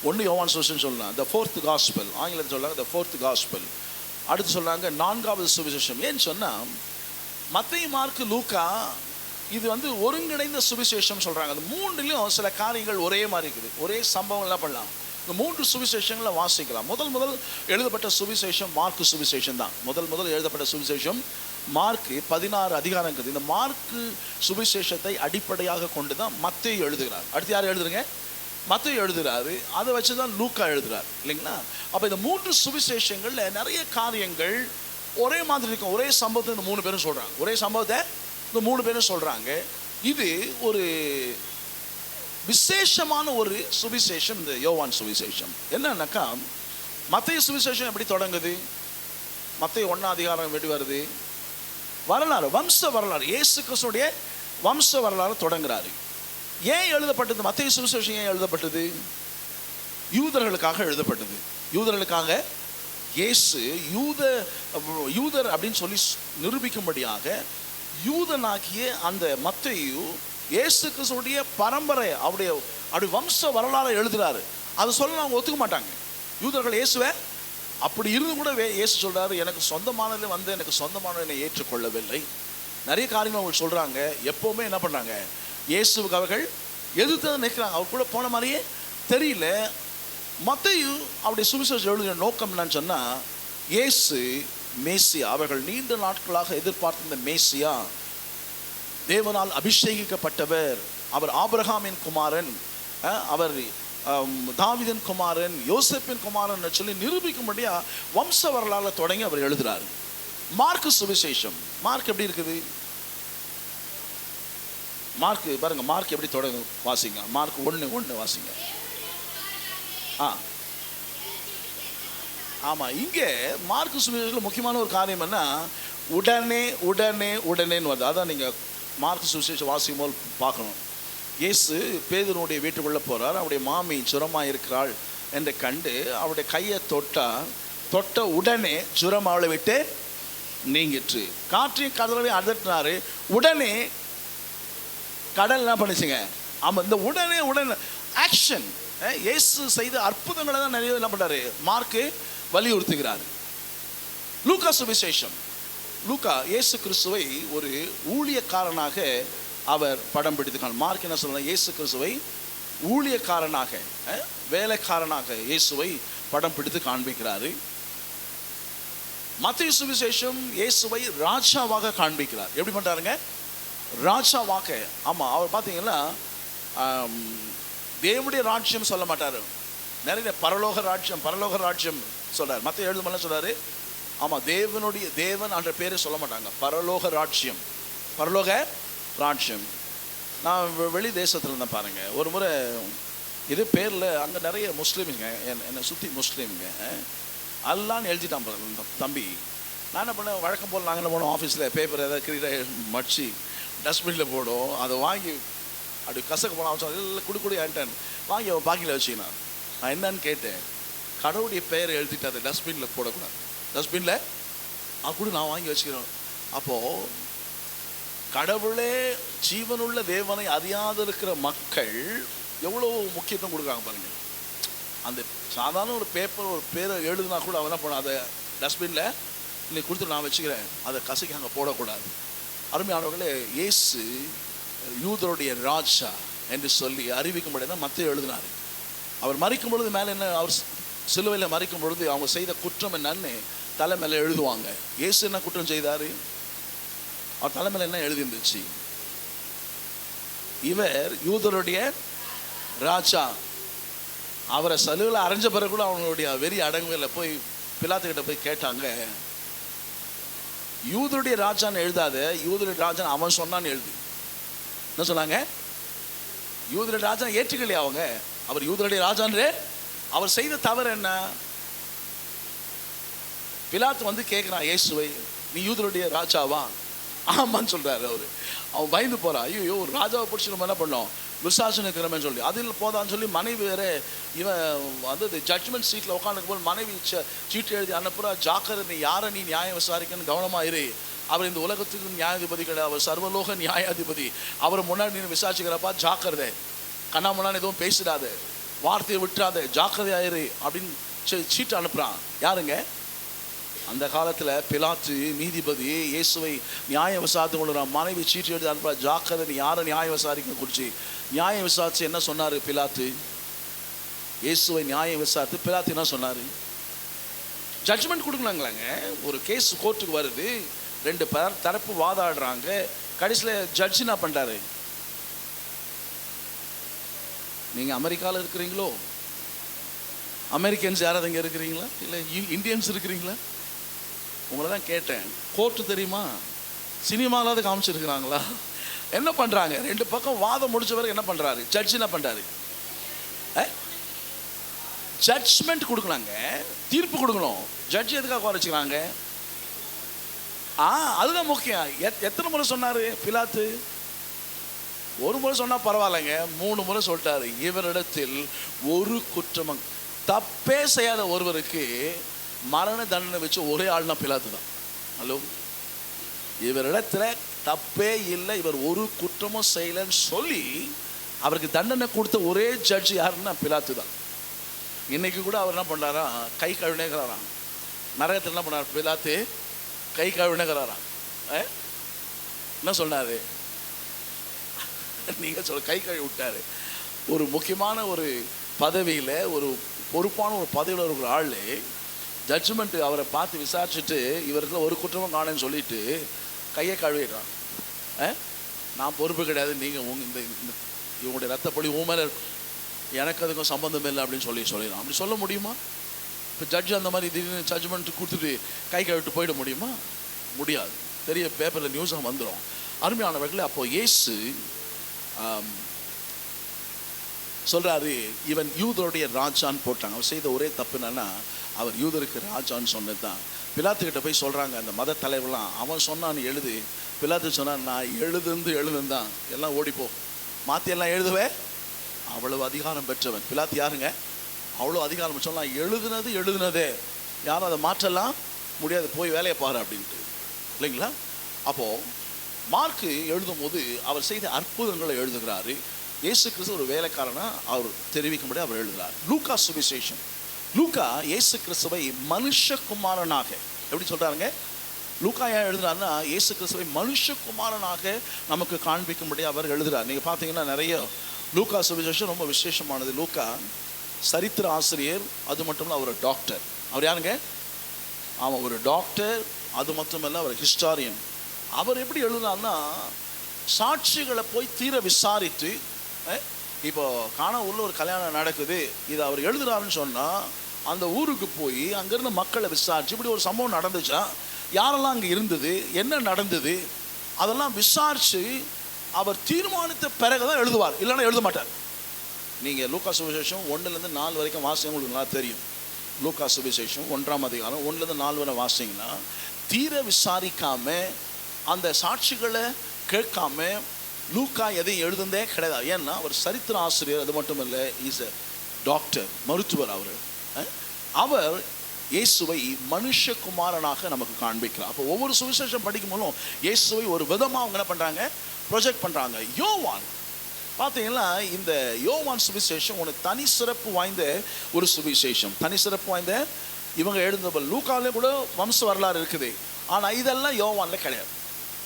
1 யோவான் சுவிசேஷம் சொல்லலாம், the 4th gospel. ஆங்கிலத்தில் சொல்கிறாங்க the 4th gospel. அடுத்து சொல்கிறாங்க 4ஆவது சுவிசேஷம். ஏன்னு சொன்னால், மத்தேயு, மார்க்கு, லூக்கா இது ஒருங்கிணைந்த சுவிசேஷம் சொல்கிறாங்க. அது 3லையும் சில காரியங்கள் ஒரே மாதிரி இருக்குது. ஒரே சம்பவங்கள்லாம் பண்ணலாம். இந்த 3 சுவிசேஷங்களை வாசிக்கலாம். முதல் எழுதப்பட்ட சுவிசேஷம் மார்க்கு சுவிசேஷம் தான். முதல் எழுதப்பட்ட சுவிசேஷம் மார்க்கு 16 அதிகாரம் இருக்குது. இந்த மார்க்கு சுவிசேஷத்தை அடிப்படையாக கொண்டு தான் மத்தேயு எழுதுகிறார். அடுத்து யார் எழுதுறீங்க? மத்தேயு எழுதுகிறாரு. அதை வச்சு தான் லூக்கா எழுதுகிறார் இல்லைங்களா? அப்போ இந்த 3 சுவிசேஷங்களில் நிறைய காரியங்கள் ஒரே மாதிரி இருக்கும். ஒரே சம்பவத்தை இந்த 3 பேரும் சொல்கிறாங்க. ஒரே சம்பவத்தை இந்த 3 பேரும் சொல்கிறாங்க. இது ஒரு விசேஷமான ஒரு சுவிசேஷம் இந்த யோவான் சுவிசேஷம். என்னன்னாக்கா, மத்தேயு சுவிசேஷம் எப்படி தொடங்குது? மத்தேயு 1ஆம் அதிகாரம் எப்படி வருது? வரலாறு, வம்ச வரலாறு, இயேசு கிறிஸ்துடைய வம்ச வரலாறு தொடங்குறாரு. ஏன் எழுதப்பட்டது? மத்தேயு சுவிசேஷம் ஏன் எழுதப்பட்டது? யூதர்களுக்காக எழுதப்பட்டது. யூதர்களுக்காக இயேசு யூதர் அப்படின்னு சொல்லி நிரூபிக்கும்படியாக யூதனாகிய அந்த மத்தேயு இயேசு கிறிஸ்துடைய பரம்பரை, அவருடைய வம்ச வரலாறு எழுதுறாரு. அது சொல்ல அவங்க ஒத்துக்க மாட்டாங்க யூதர்கள் இயேசுவை. அப்படி இருந்து கூட இயேசு சொல்றாரு, எனக்கு சொந்தமானதில் வந்து எனக்கு சொந்தமானதை என்னை ஏற்றுக்கொள்ளவில்லை. நிறைய காரியங்கள் அவங்க சொல்றாங்க. எப்பவுமே என்ன பண்றாங்க? இயேசுவுக்கு அவர்கள் எதிர்த்து நிற்கிறாங்க. அவர் கூட போன மாதிரியே தெரியல. மத்தேயு அவருடைய சுவிசேஷம் எழுதின நோக்கம் என்னன்னு சொன்னா, இயேசு மேசியா, அவர்கள் நீண்ட நாட்களாக எதிர்பார்த்த இந்த மேசியா, தேவனால் அபிஷேகிக்கப்பட்டவர், அவர் ஆபிரகாமின் குமாரன், அவர் தாவீதின் குமாரன், யோசேப்பின் குமாரன் சொல்லி நிரூபிக்கும்படியா வம்ச வரலாறு தொடங்கி அவர் எழுதுறாரு. மார்க்கு சுவிசேஷம், மார்க் எப்படி இருக்குது? மார்க் பாருங்க, மார்க் எப்படி தொடங்க வாசிங்க. மார்க் 1:1 வாசிங்க. ஆமா, இங்கே மார்க்கு சுவிசேஷத்தில் முக்கியமான ஒரு காரியம் என்ன, உடனே உடனே உடனேன்னு வருது. அதான் நீங்க மார்க்கு சுவிசேஷம் வாசிக்கும் போது பார்க்கணும். இயேசு பேதுருடைய வீட்டுக்குள்ளே போகிறார். அவருடைய மாமி ஜுரமாக இருக்கிறாள் என்று கண்டு அவருடைய கையை தொட்ட உடனே ஜுரம் அவளை விட்டு நீங்கிற்று. காற்றையும் கடலையும் அதட்டினாரு. உடனே கடல் என்ன பண்ணிச்சுங்க? ஆமாம், இந்த உடனே ஆக்ஷன். இயேசு செய்த அற்புதங்களை தான் நிறைய என்ன பண்ணுறாரு மார்க்கு வலியுறுத்துகிறார். லூக்கா சுவிசேஷம், லூக்கா இயேசு கிறிஸ்துவை ஒரு ஊழியக்காரனாக அவர் படம் பிடித்துக்கான். மார்க் என்ன சொல்றார்? இயேசு கிறிஸ்துவை ஊழியக்காரனாக, வேலைக்காரனாக இயேசுவை படம் பிடித்து காண்பிக்கிறாரு. மத்தேயு சுவிசேஷம் இயேசுவை ராஜாவாக காண்பிக்கிறார். எப்படி பண்றாருங்க? ராஜாவாக. ஆமா, அவர் பார்த்தீங்கன்னா தேவனுடைய ராஜ்யம் சொல்ல மாட்டாரு, நிறைய பரலோக ராஜ்யம் சொல்றாரு. மத்தேயு எழுதும்போது சொல்றாரு, ஆமா, தேவன் என்ற பேரை சொல்ல மாட்டாங்க, பரலோக ராஜ்யம். நான் வெளி தேசத்தில் இருந்தேன் பாருங்க. ஒரு முறை இது பேரில் அங்கே நிறைய முஸ்லீமுங்க, என்னை சுற்றி முஸ்லீமுங்க அல்லான்னு எழுதிட்டான் பாருங்க தம்பி. நான் என்ன பண்ணேன், வழக்கம் போல் நாங்கள் என்ன பண்ணோம், ஆஃபீஸில் பேப்பர் ஏதாவது கிரீட மடிச்சு டஸ்ட்பினில் போடும். அதை வாங்கி அப்படி கசக்கு போன அவன் இல்லை குடி ஆன்டன் வாங்கி அவன் பாக்கியில் வச்சுக்கினான். நான் என்னன்னு கேட்டேன், கடவுளுடைய பெயரை எழுதிட்டு அதை டஸ்ட்பினில் போடக்கூடாது, டஸ்ட்பினில் அப்படி நான் வாங்கி வச்சுக்கிறேன். அப்போது கடவுளே ஜீவனுள்ள தேவனை அறியாது இருக்கிற மக்கள் எவ்வளோ முக்கியத்துவம் கொடுக்குறாங்க பாருங்க. அந்த சாதாரண ஒரு பேரை எழுதுனா கூட அவன் என்ன பண்ண, அதை டஸ்ட்பினில் இன்னைக்கு கொடுத்து நான் வச்சுக்கிறேன், அதை கசக்கி அங்கே போடக்கூடாது. அருமையானவர்களே, இயேசு யூதருடைய ராஜா என்று சொல்லி அறிவிக்கும்படி தான் மத்தேயு எழுதினார். அவர் மரிக்கும் பொழுது மேலே என்ன, அவர் சிலுவையில் மரிக்கும் பொழுது அவங்க செய்த குற்றம் என்னன்னு தலை மேலே எழுதுவாங்க. இயேசு என்ன குற்றம் செய்தார்? அவர் தலைமையில் என்ன எழுதிருந்துச்சு? இவர் யூதருடைய ராஜா. அவரை சலுவில் அரைஞ்ச பிறகு கூட அவங்களுடைய வெறி அடங்குல போய் பிலாத்துக்கிட்ட போய் கேட்டாங்க, யூதருடைய ராஜான்னு எழுதாத, யூதருடைய ராஜான்னு அவன் சொன்னான்னு எழுது. என்ன சொன்னாங்க? யூதருடைய ராஜா ஏற்றுக்கலையா அவங்க? அவர் யூதருடைய ராஜான்றே. அவர் செய்த தவறு என்ன? பிலாத்து வந்து கேட்குறான் இயேசுவை, நீ யூதருடைய ராஜாவா? ஆமான்னு சொல்றாரு. அவன் பயந்து போறான். ஐயோ, ஒரு ராஜாவை பிடிச்சி நம்ம என்ன பண்ணோம், விசாசன கிரமன்னு சொல்லி அதில் போதான்னு சொல்லி மனைவி வேற இவன் வந்து ஜட்ஜ்மெண்ட் சீட்டில் உட்காந்துக்கும் போது மனைவி சீட்டு எழுதி அனுப்புறா, ஜாக்கிரதை, நீ யாரை நீ நியாயம் விசாரிக்கணும்னு கவனமாயிரு, அவர் இந்த உலகத்துக்கு நியாயாதிபதி கிடையாது, அவர் சர்வலோக நியாயாதிபதி, அவர் முன்னாடி நீ விசாரிச்சுக்கிறப்பா, ஜாக்கிரதை, கண்ணா முன்னாடி எதுவும் பேசிடாத, வார்த்தையை விட்டுறாத, ஜாக்கிரதை ஆயிரு அப்படின்னு சீட்டு அனுப்புறான். யாருங்க? அந்த காலத்தில் பிலாத்து நீதிபதி இயேசுவை நியாயம் விசாரித்து கொள்ளுறான். மனைவி சீட்டு எழுதி அனுப்புறா, ஜாக்கிரதை, நீ யாரை நியாயம் விசாரிக்க குறிச்சு. நியாயம் விசாரித்து என்ன சொன்னார் பிலாத்து? இயேசுவை நியாயம் விசாரித்து பிலாத்து என்ன சொன்னார்? ஜட்ஜ்மெண்ட் கொடுக்கலாங்களாங்க. ஒரு கேஸ் கோர்ட்டுக்கு வருது, ரெண்டு தரப்பு வாதாடுறாங்க, கடைசியில் ஜட்ஜ் என்ன பண்ணுறாரு? நீங்கள் அமெரிக்காவில் இருக்கிறீங்களோ, அமெரிக்கன்ஸ் யாராவது இங்கே இருக்கிறீங்களா, இல்லை இந்தியன்ஸ் இருக்கிறீங்களா? உங்களை தான் கேட்டேன். கோர்ட்டு தெரியுமா? சினிமாலாவது காமிச்சிருக்கிறாங்களா? என்ன பண்ணுறாங்க? ரெண்டு பக்கம் வாதம் முடிச்ச வரைக்கும் என்ன பண்ணுறாரு ஜட்ஜ்? என்ன பண்ணுறாரு? ஜட்ஜ்மெண்ட் கொடுக்கலாங்க, தீர்ப்பு கொடுக்கணும். ஜட்ஜ் எதுக்காக வச்சுக்கிறாங்க? அதுதான் முக்கியம். எத்தனை முறை சொன்னாரு பிலாத்து? ஒரு முறை சொன்னா பரவாயில்லைங்க, 3 முறை சொல்லிட்டாரு. இவரிடத்தில் ஒரு குற்றமும், தப்பே செய்யாத ஒருவருக்கு மரண தண்டனை வச்சு ஒரே ஆள்னா பிலாத்து தான். ஹலோ, இவரிடத்துல தப்பே இல்லை, இவர் ஒரு குற்றமும் செய்யலன்னு சொல்லி அவருக்கு தண்டனை கொடுத்த ஒரே ஜட்ஜ் யாருன்னா பிலாத்து தான். இன்னைக்கு கூட அவர் என்ன பண்ணாரா, கை கழுவினேங்கிறாராம். நரகத்தில் என்ன பண்ணார் பிலாத்து? கை கழுவினேங்கிறாராம். என்ன சொன்னாரு? நீங்க சொல்ல, கை கழுவி விட்டாரு. ஒரு முக்கியமான ஒரு பதவியில், ஒரு பொறுப்பான ஒரு பதவியில் இருக்கிற ஆள் ஜட்ஜ்மெண்ட் அவரை பார்த்து விசாரிச்சுட்டு இவருக்கு ஒரு குற்றமும் காணேன்னு சொல்லிட்டு கையை கழுவிடுறான். நான் பொறுப்பு கிடையாது, நீங்கள் இந்த இவங்களுடைய ரத்தப்படி உன் மேலே இருக்கும், எனக்கு அதுக்கும் சம்பந்தம் இல்லை அப்படின்னு சொல்லிடலாம். அப்படி சொல்ல முடியுமா? இப்போ ஜட்ஜ் அந்த மாதிரி திடீர்னு ஜட்ஜ்மெண்ட் கொடுத்துட்டு கை கழுவிட்டு போயிட முடியுமா? முடியாது. பெரிய பேப்பரில் நியூஸாக வந்துடும். அருமையானவர்களே, அப்போ இயேசு சொல்றாரு, இவன் யூதருடைய ராஜான்னு போட்டாங்க. அவர் செய்த ஒரே தப்பு என்னன்னா, அவர் யூதருக்கு ராஜான்னு சொன்னது தான். பிலாத்துக்கிட்ட போய் சொல்றாங்க அந்த மத தலைவர்லாம், அவன் சொன்னான்னு எழுது. பிலாத்து சொன்னான், நான் எழுதுந்தான், எல்லாம் ஓடிப்போ, மாற்றி எல்லாம் எழுதுவே. அவ்வளவு அதிகாரம் பெற்றவன் பிலாத்து. யாருங்க அவ்வளோ அதிகாரம் சொல்லலாம்? எழுதுனதே யாரும் அதை மாற்றலாம் முடியாது, போய் வேலையை பாரு அப்படின்ட்டு, இல்லைங்களா? அப்போது மார்க்கு எழுதும் போது அவர் செய்த அற்புதங்களை எழுதுகிறாரு. இயேசு கிறிஸ்து ஒரு வேலைக்காரனா அவர் தெரிவிக்கும்படி அவர் எழுதுகிறார். லூக்கா சுவிசேஷம், லூக்கா இயேசு கிறிஸ்துவை மனுஷகுமாரனாக எப்படி சொல்கிறாருங்க? லூக்கா ஏன் எழுதுறாருன்னா, இயேசு கிறிஸ்துவை மனுஷகுமாரனாக நமக்கு காண்பிக்கும்படி அவர் எழுதுகிறார். நீங்கள் பார்த்தீங்கன்னா நிறைய லூக்கா சுவிசேஷம் ரொம்ப விசேஷமானது. லூக்கா சரித்திர ஆசிரியர், அது மட்டும் இல்லை அவர் டாக்டர். அவர் யாருங்க? ஆமாம், ஒரு டாக்டர். அது மட்டும் இல்லை அவர் ஹிஸ்டாரியன். அவர் எப்படி எழுதுனார்னா, சாட்சிகளை போய் தீர விசாரித்து, இப்போ காணாவூரில் ஒரு கல்யாணம் நடக்குது, இது அவர் எழுதுறாருன்னு சொன்னால் அந்த ஊருக்கு போய் அங்கேருந்து மக்களை விசாரிச்சு, இப்படி ஒரு சம்பவம் நடந்துச்சா, யாரெல்லாம் அங்கே இருந்தது, என்ன நடந்தது, அதெல்லாம் விசாரித்து அவர் தீர்மானித்த பிறகு தான் எழுதுவார், இல்லைன்னா எழுத மாட்டார். நீங்கள் லூக்கா சுவிசேஷம் 1-4 வரைக்கும் வாசிங்க, உங்களுக்கு நல்லா தெரியும். லூக்கா சுவிசேஷம் 1ஆம் அதிகாரம் 1-4 வரை வாசிங்கன்னா, தீர விசாரிக்காம அந்த சாட்சிகளை கேட்காம லூக்கா எதையும் எழுதுந்தே கிடையாது. ஏன்னா அவர் சரித்திர ஆசிரியர். அது மட்டும் இல்லை, இஸ் எ டாக்டர், மருத்துவர். அவர் இயேசுவை மனுஷகுமாரனாக நமக்கு காண்பிக்கிறார். அப்போ ஒவ்வொரு சுவிசேஷம் படிக்கும் போதும் இயேசுவை ஒரு விதமாக அவங்க என்ன பண்ணுறாங்க, ப்ரொஜெக்ட் பண்ணுறாங்க. யோவான் பார்த்தீங்கன்னா, இந்த யோவான் சுவிசேஷம் ஒரு தனி சிறப்பு வாய்ந்த ஒரு சுவிசேஷம். தனி சிறப்பு வாய்ந்த இவங்க எழுதுன லூக்காலே கூட வம்ச வரலாறு இருக்குது, ஆனால் இதெல்லாம் யோவானில் கிடையாது.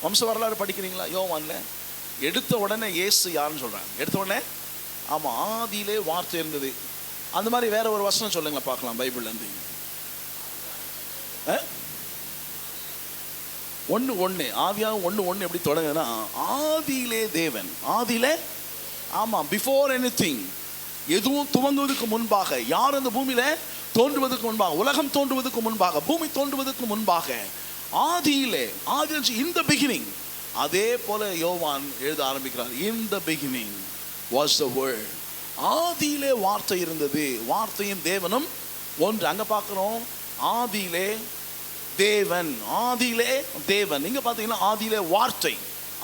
வம்ச வரலாறு படிக்கிறீங்களா? யோவானில் எடுத்த உடனே இயேசு யாருன்னு சொல்கிறாங்க. எடுத்த உடனே ஆமாம், ஆதியிலே வார்த்தை இருந்தது. அந்த மாதிரி வேற ஒரு வசனம் சொல்லுங்களேன் பார்க்கலாம் பைபிள்லேருந்து. 1:1 ஆதியாக 1:1 எப்படி தொடங்குதுன்னா, ஆதியிலே தேவன். ஆதியிலே, ஆமாம், பிஃபோர் எனிதிங், எதுவும் துவங்குவதற்கு முன்பாக. யார் அந்த பூமியில தோன்றுவதற்கு முன்பாக, உலகம் தோன்றுவதற்கு முன்பாக, பூமி தோன்றுவதற்கு முன்பாக, ஆதியிலே, ஆதி இன் தி பிகினிங். அதே போல யோவான் எழுத ஆரம்பிக்கிறார், in the beginning was the word. ஆதியிலே வார்த்தை இருந்தது, வார்த்தையும் தேவனும் ஒன்று. அங்க பார்க்கிறோம், ஆதியிலே தேவன், ஆதியிலே தேவன். நீங்க பார்த்தீங்கன்னா ஆதியிலே வார்த்தை,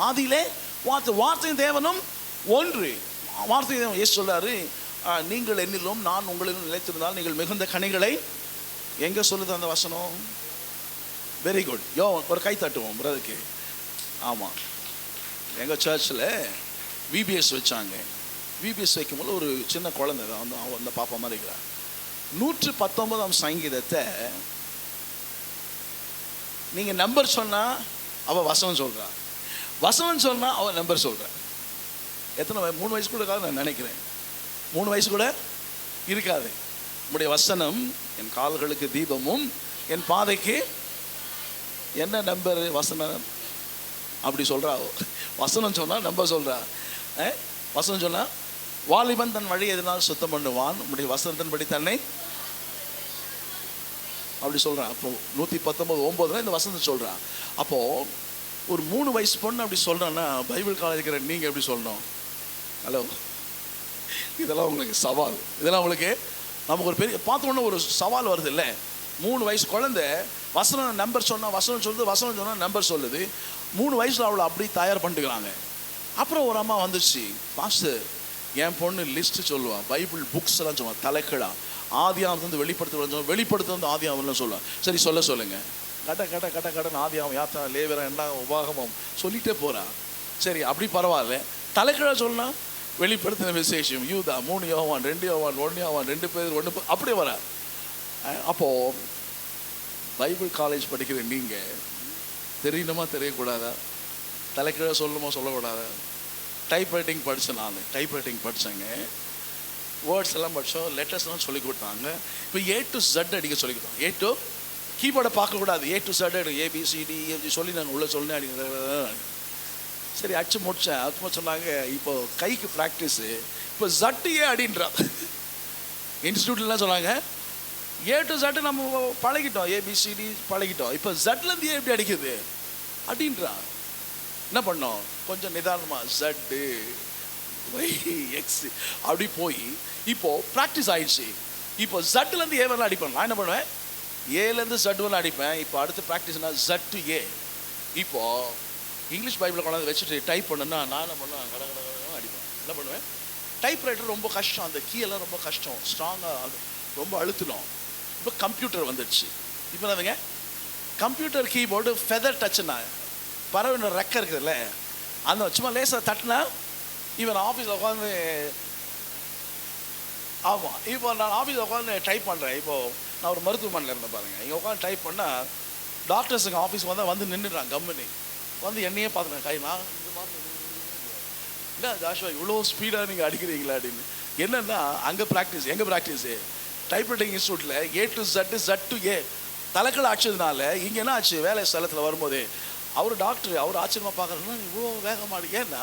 ஆதியிலே வார்த்தை, வார்த்தையும் தேவனும் ஒன்று. வார்த்தை தேவன். இயேசு சொல்றாரு, நீங்கள் என்னிலும் நான் உங்களிலும் நிலைத்திருந்தால் நீங்கள் மிகுந்த கனிகளை. எங்க சொல்லுது அந்த வசனம்? Very good. ஒரு கை தட்டுவோம் பிரதருக்கு. ஆமாம், எங்கள் சர்ச்சில் விபிஎஸ் வச்சாங்க. விபிஎஸ் வைக்கும்போது ஒரு சின்ன குழந்தை தான் அந்த பாப்பா மாதிரி இருக்கிறார். 119ஆம் சங்கீதத்தை நீங்கள் நம்பர் சொன்னால் அவள் வசனம் சொல்கிறா, வசனம் சொன்னால் அவள் நம்பர் சொல்கிறா. எத்தனை 3 வயசு கூட இருக்காது நான் நினைக்கிறேன். 3 வயசு கூட இருக்காது. உங்களுடைய வசனம் என் கால்களுக்கு தீபமும் என் பாதைக்கு என்ன நம்பர் வசனம் அப்படி சொல்கிறா. வசனம் சொன்னால் நம்பர் சொல்கிறா. வசனம் சொன்னால் வாலிபன் தன் வழி எதனால் சுத்தம் பண்ணுவான், உங்களுடைய வசனத்தின் படி தன்னை அப்படி சொல்கிறான். அப்போ 119:9 இந்த வசனத்தை சொல்கிறான். அப்போது ஒரு 3 வயசு பொண்ணு அப்படி சொல்கிறான்னா, பைபிள் காலேஜ் இருக்கிற நீங்கள் எப்படி சொல்லணும்? ஹலோ, இதெல்லாம் உங்களுக்கு சவால். இதெல்லாம் உங்களுக்கு நமக்கு ஒரு பெரிய பார்த்தோன்னே ஒரு சவால் வருது இல்லை? 3 வயசு குழந்தை வசனம் நம்பர் சொன்னால் வசனம் சொல்லுது, வசனம் சொன்னால் நம்பர் சொல்லுது. 3 வயசில் அவளை அப்படி தயார் பண்ணிட்டுக்கிறாங்க. அப்புறம் ஒரு அம்மா வந்துச்சு, பாஸ்டர் என் பொண்ணு லிஸ்ட்டு சொல்லுவாள், பைபிள் புக்ஸ் எல்லாம் சொல்லுவாள், தலைக்கடா ஆதியாகமம் வந்து வெளிப்படுத்த வந்து ஆதியாகமம்லாம் சொல்லுவாள். சரி சொல்லுங்கள், கடன் ஆதியாகமம், யாத்திரா, லேவியராகமம், எல்லாம் உபாகமம் சொல்லிகிட்டே போகிறா. சரி அப்படி பரவாயில்ல. தலைக்கடா சொன்னா வெளிப்படுத்தின விசேஷம், யூதா, 3 யோவான், 2 யோவான், 1 யோவான், 2 பேர் 1 அப்படியே வர. அப்போது பைபிள் காலேஜ் படிக்கிற நீங்கள் தெரியணுமா தெரியக்கூடாதா? தலைக்கீழ சொல்லணுமா சொல்லக்கூடாதா? டைப் ரைட்டிங் படித்தேன், நான் டைப் ரைட்டிங் படித்தேங்க. வேர்ட்ஸ் எல்லாம் படித்தோம், லெட்டர்ஸ்லாம் சொல்லி கொடுத்தாங்க. இப்போ A to Z அடிக்க சொல்லி கொடுத்தாங்க. A to கீபோர்டை பார்க்கக்கூடாது, A to Z ABCD சொல்லி நாங்கள் உள்ளே சொல்லி அடிக்க. சரி அடிச்சு முடித்தேன். அதுமா சொன்னாங்க இப்போ கைக்கு ப்ராக்டிஸு, இப்போ ஜட்டியே அடின்றா. இன்ஸ்டியூட்லாம் சொன்னாங்க A to Z நம்ம பழகிட்டோம், ABCD பழகிட்டோம், இப்போ ஜட்லேருந்து எப்படி அடிக்குது அப்படின்றா. என்ன பண்ணோம், கொஞ்சம் நிதானமாக ஜட்டு எக்ஸ் அப்படி போய் இப்போது ப்ராக்டிஸ் ஆகிடுச்சு. இப்போ ஜட்டுலேருந்து ஏ வரலாம் அடிப்பேன். நான் என்ன பண்ணுவேன், ஏலேருந்து ஜட் வரலாம் அடிப்பேன். இப்போ அடுத்த ப்ராக்டிஸ்னா ஜட் டு ஏ. இப்போது இங்கிலீஷ் பைபிளை கொண்டாந்து வச்சுட்டு டைப் பண்ணுன்னா நான் என்ன பண்ணுவேன், கடை அடிப்பேன். என்ன பண்ணுவேன், டைப் ரைட்டர் ரொம்ப கஷ்டம், அந்த கீயெல்லாம் ரொம்ப கஷ்டம், ஸ்ட்ராங்காக ரொம்ப அழுத்தணும். இப்போ கம்ப்யூட்டர் வந்துடுச்சு. இப்போ என்னதுங்க, கம்ப்யூட்டர் கீபோர்டு ஃபெதர் டச்சுன்னா பறவை ரெக்க இருக்குதுல்ல, அந்த சும்மா லேசாக தட்டினா இவன் ஆஃபீஸில் உட்காந்து, ஆமாம் இப்போ நான் ஆஃபீஸில் உட்காந்து டைப் பண்ணுறேன். இப்போது நான் ஒரு மருத்துவமனையில் இருந்தேன் பாருங்கள், இங்கே உட்காந்து டைப் பண்ணால் டாக்டர்ஸுங்க ஆஃபீஸ் வந்து நின்றுடுறாங்க, கம்பெனி வந்து என்னையே பார்த்துறேன், கை நான் இங்கே பார்த்து, இல்லை ஜாஷுவா இவ்வளோ ஸ்பீடாக நீங்கள் அடிக்கிறீங்களா அப்படின்னு. என்னென்னா அங்கே ப்ராக்டிஸ், எங்கே ப்ராக்டிஸு டைப் ரைட்டிங் இன்ஸ்டியூட்டில் A to Z to A தலைக்கடை ஆச்சதுனால இங்கே என்ன ஆச்சு, வேலை ஸ்தலத்தில் வரும்போது அவர் டாக்டர், அவர் ஆச்சரியமாக பார்க்குறேன்னா இவ்வளோ வேகமாக. ஏன்னா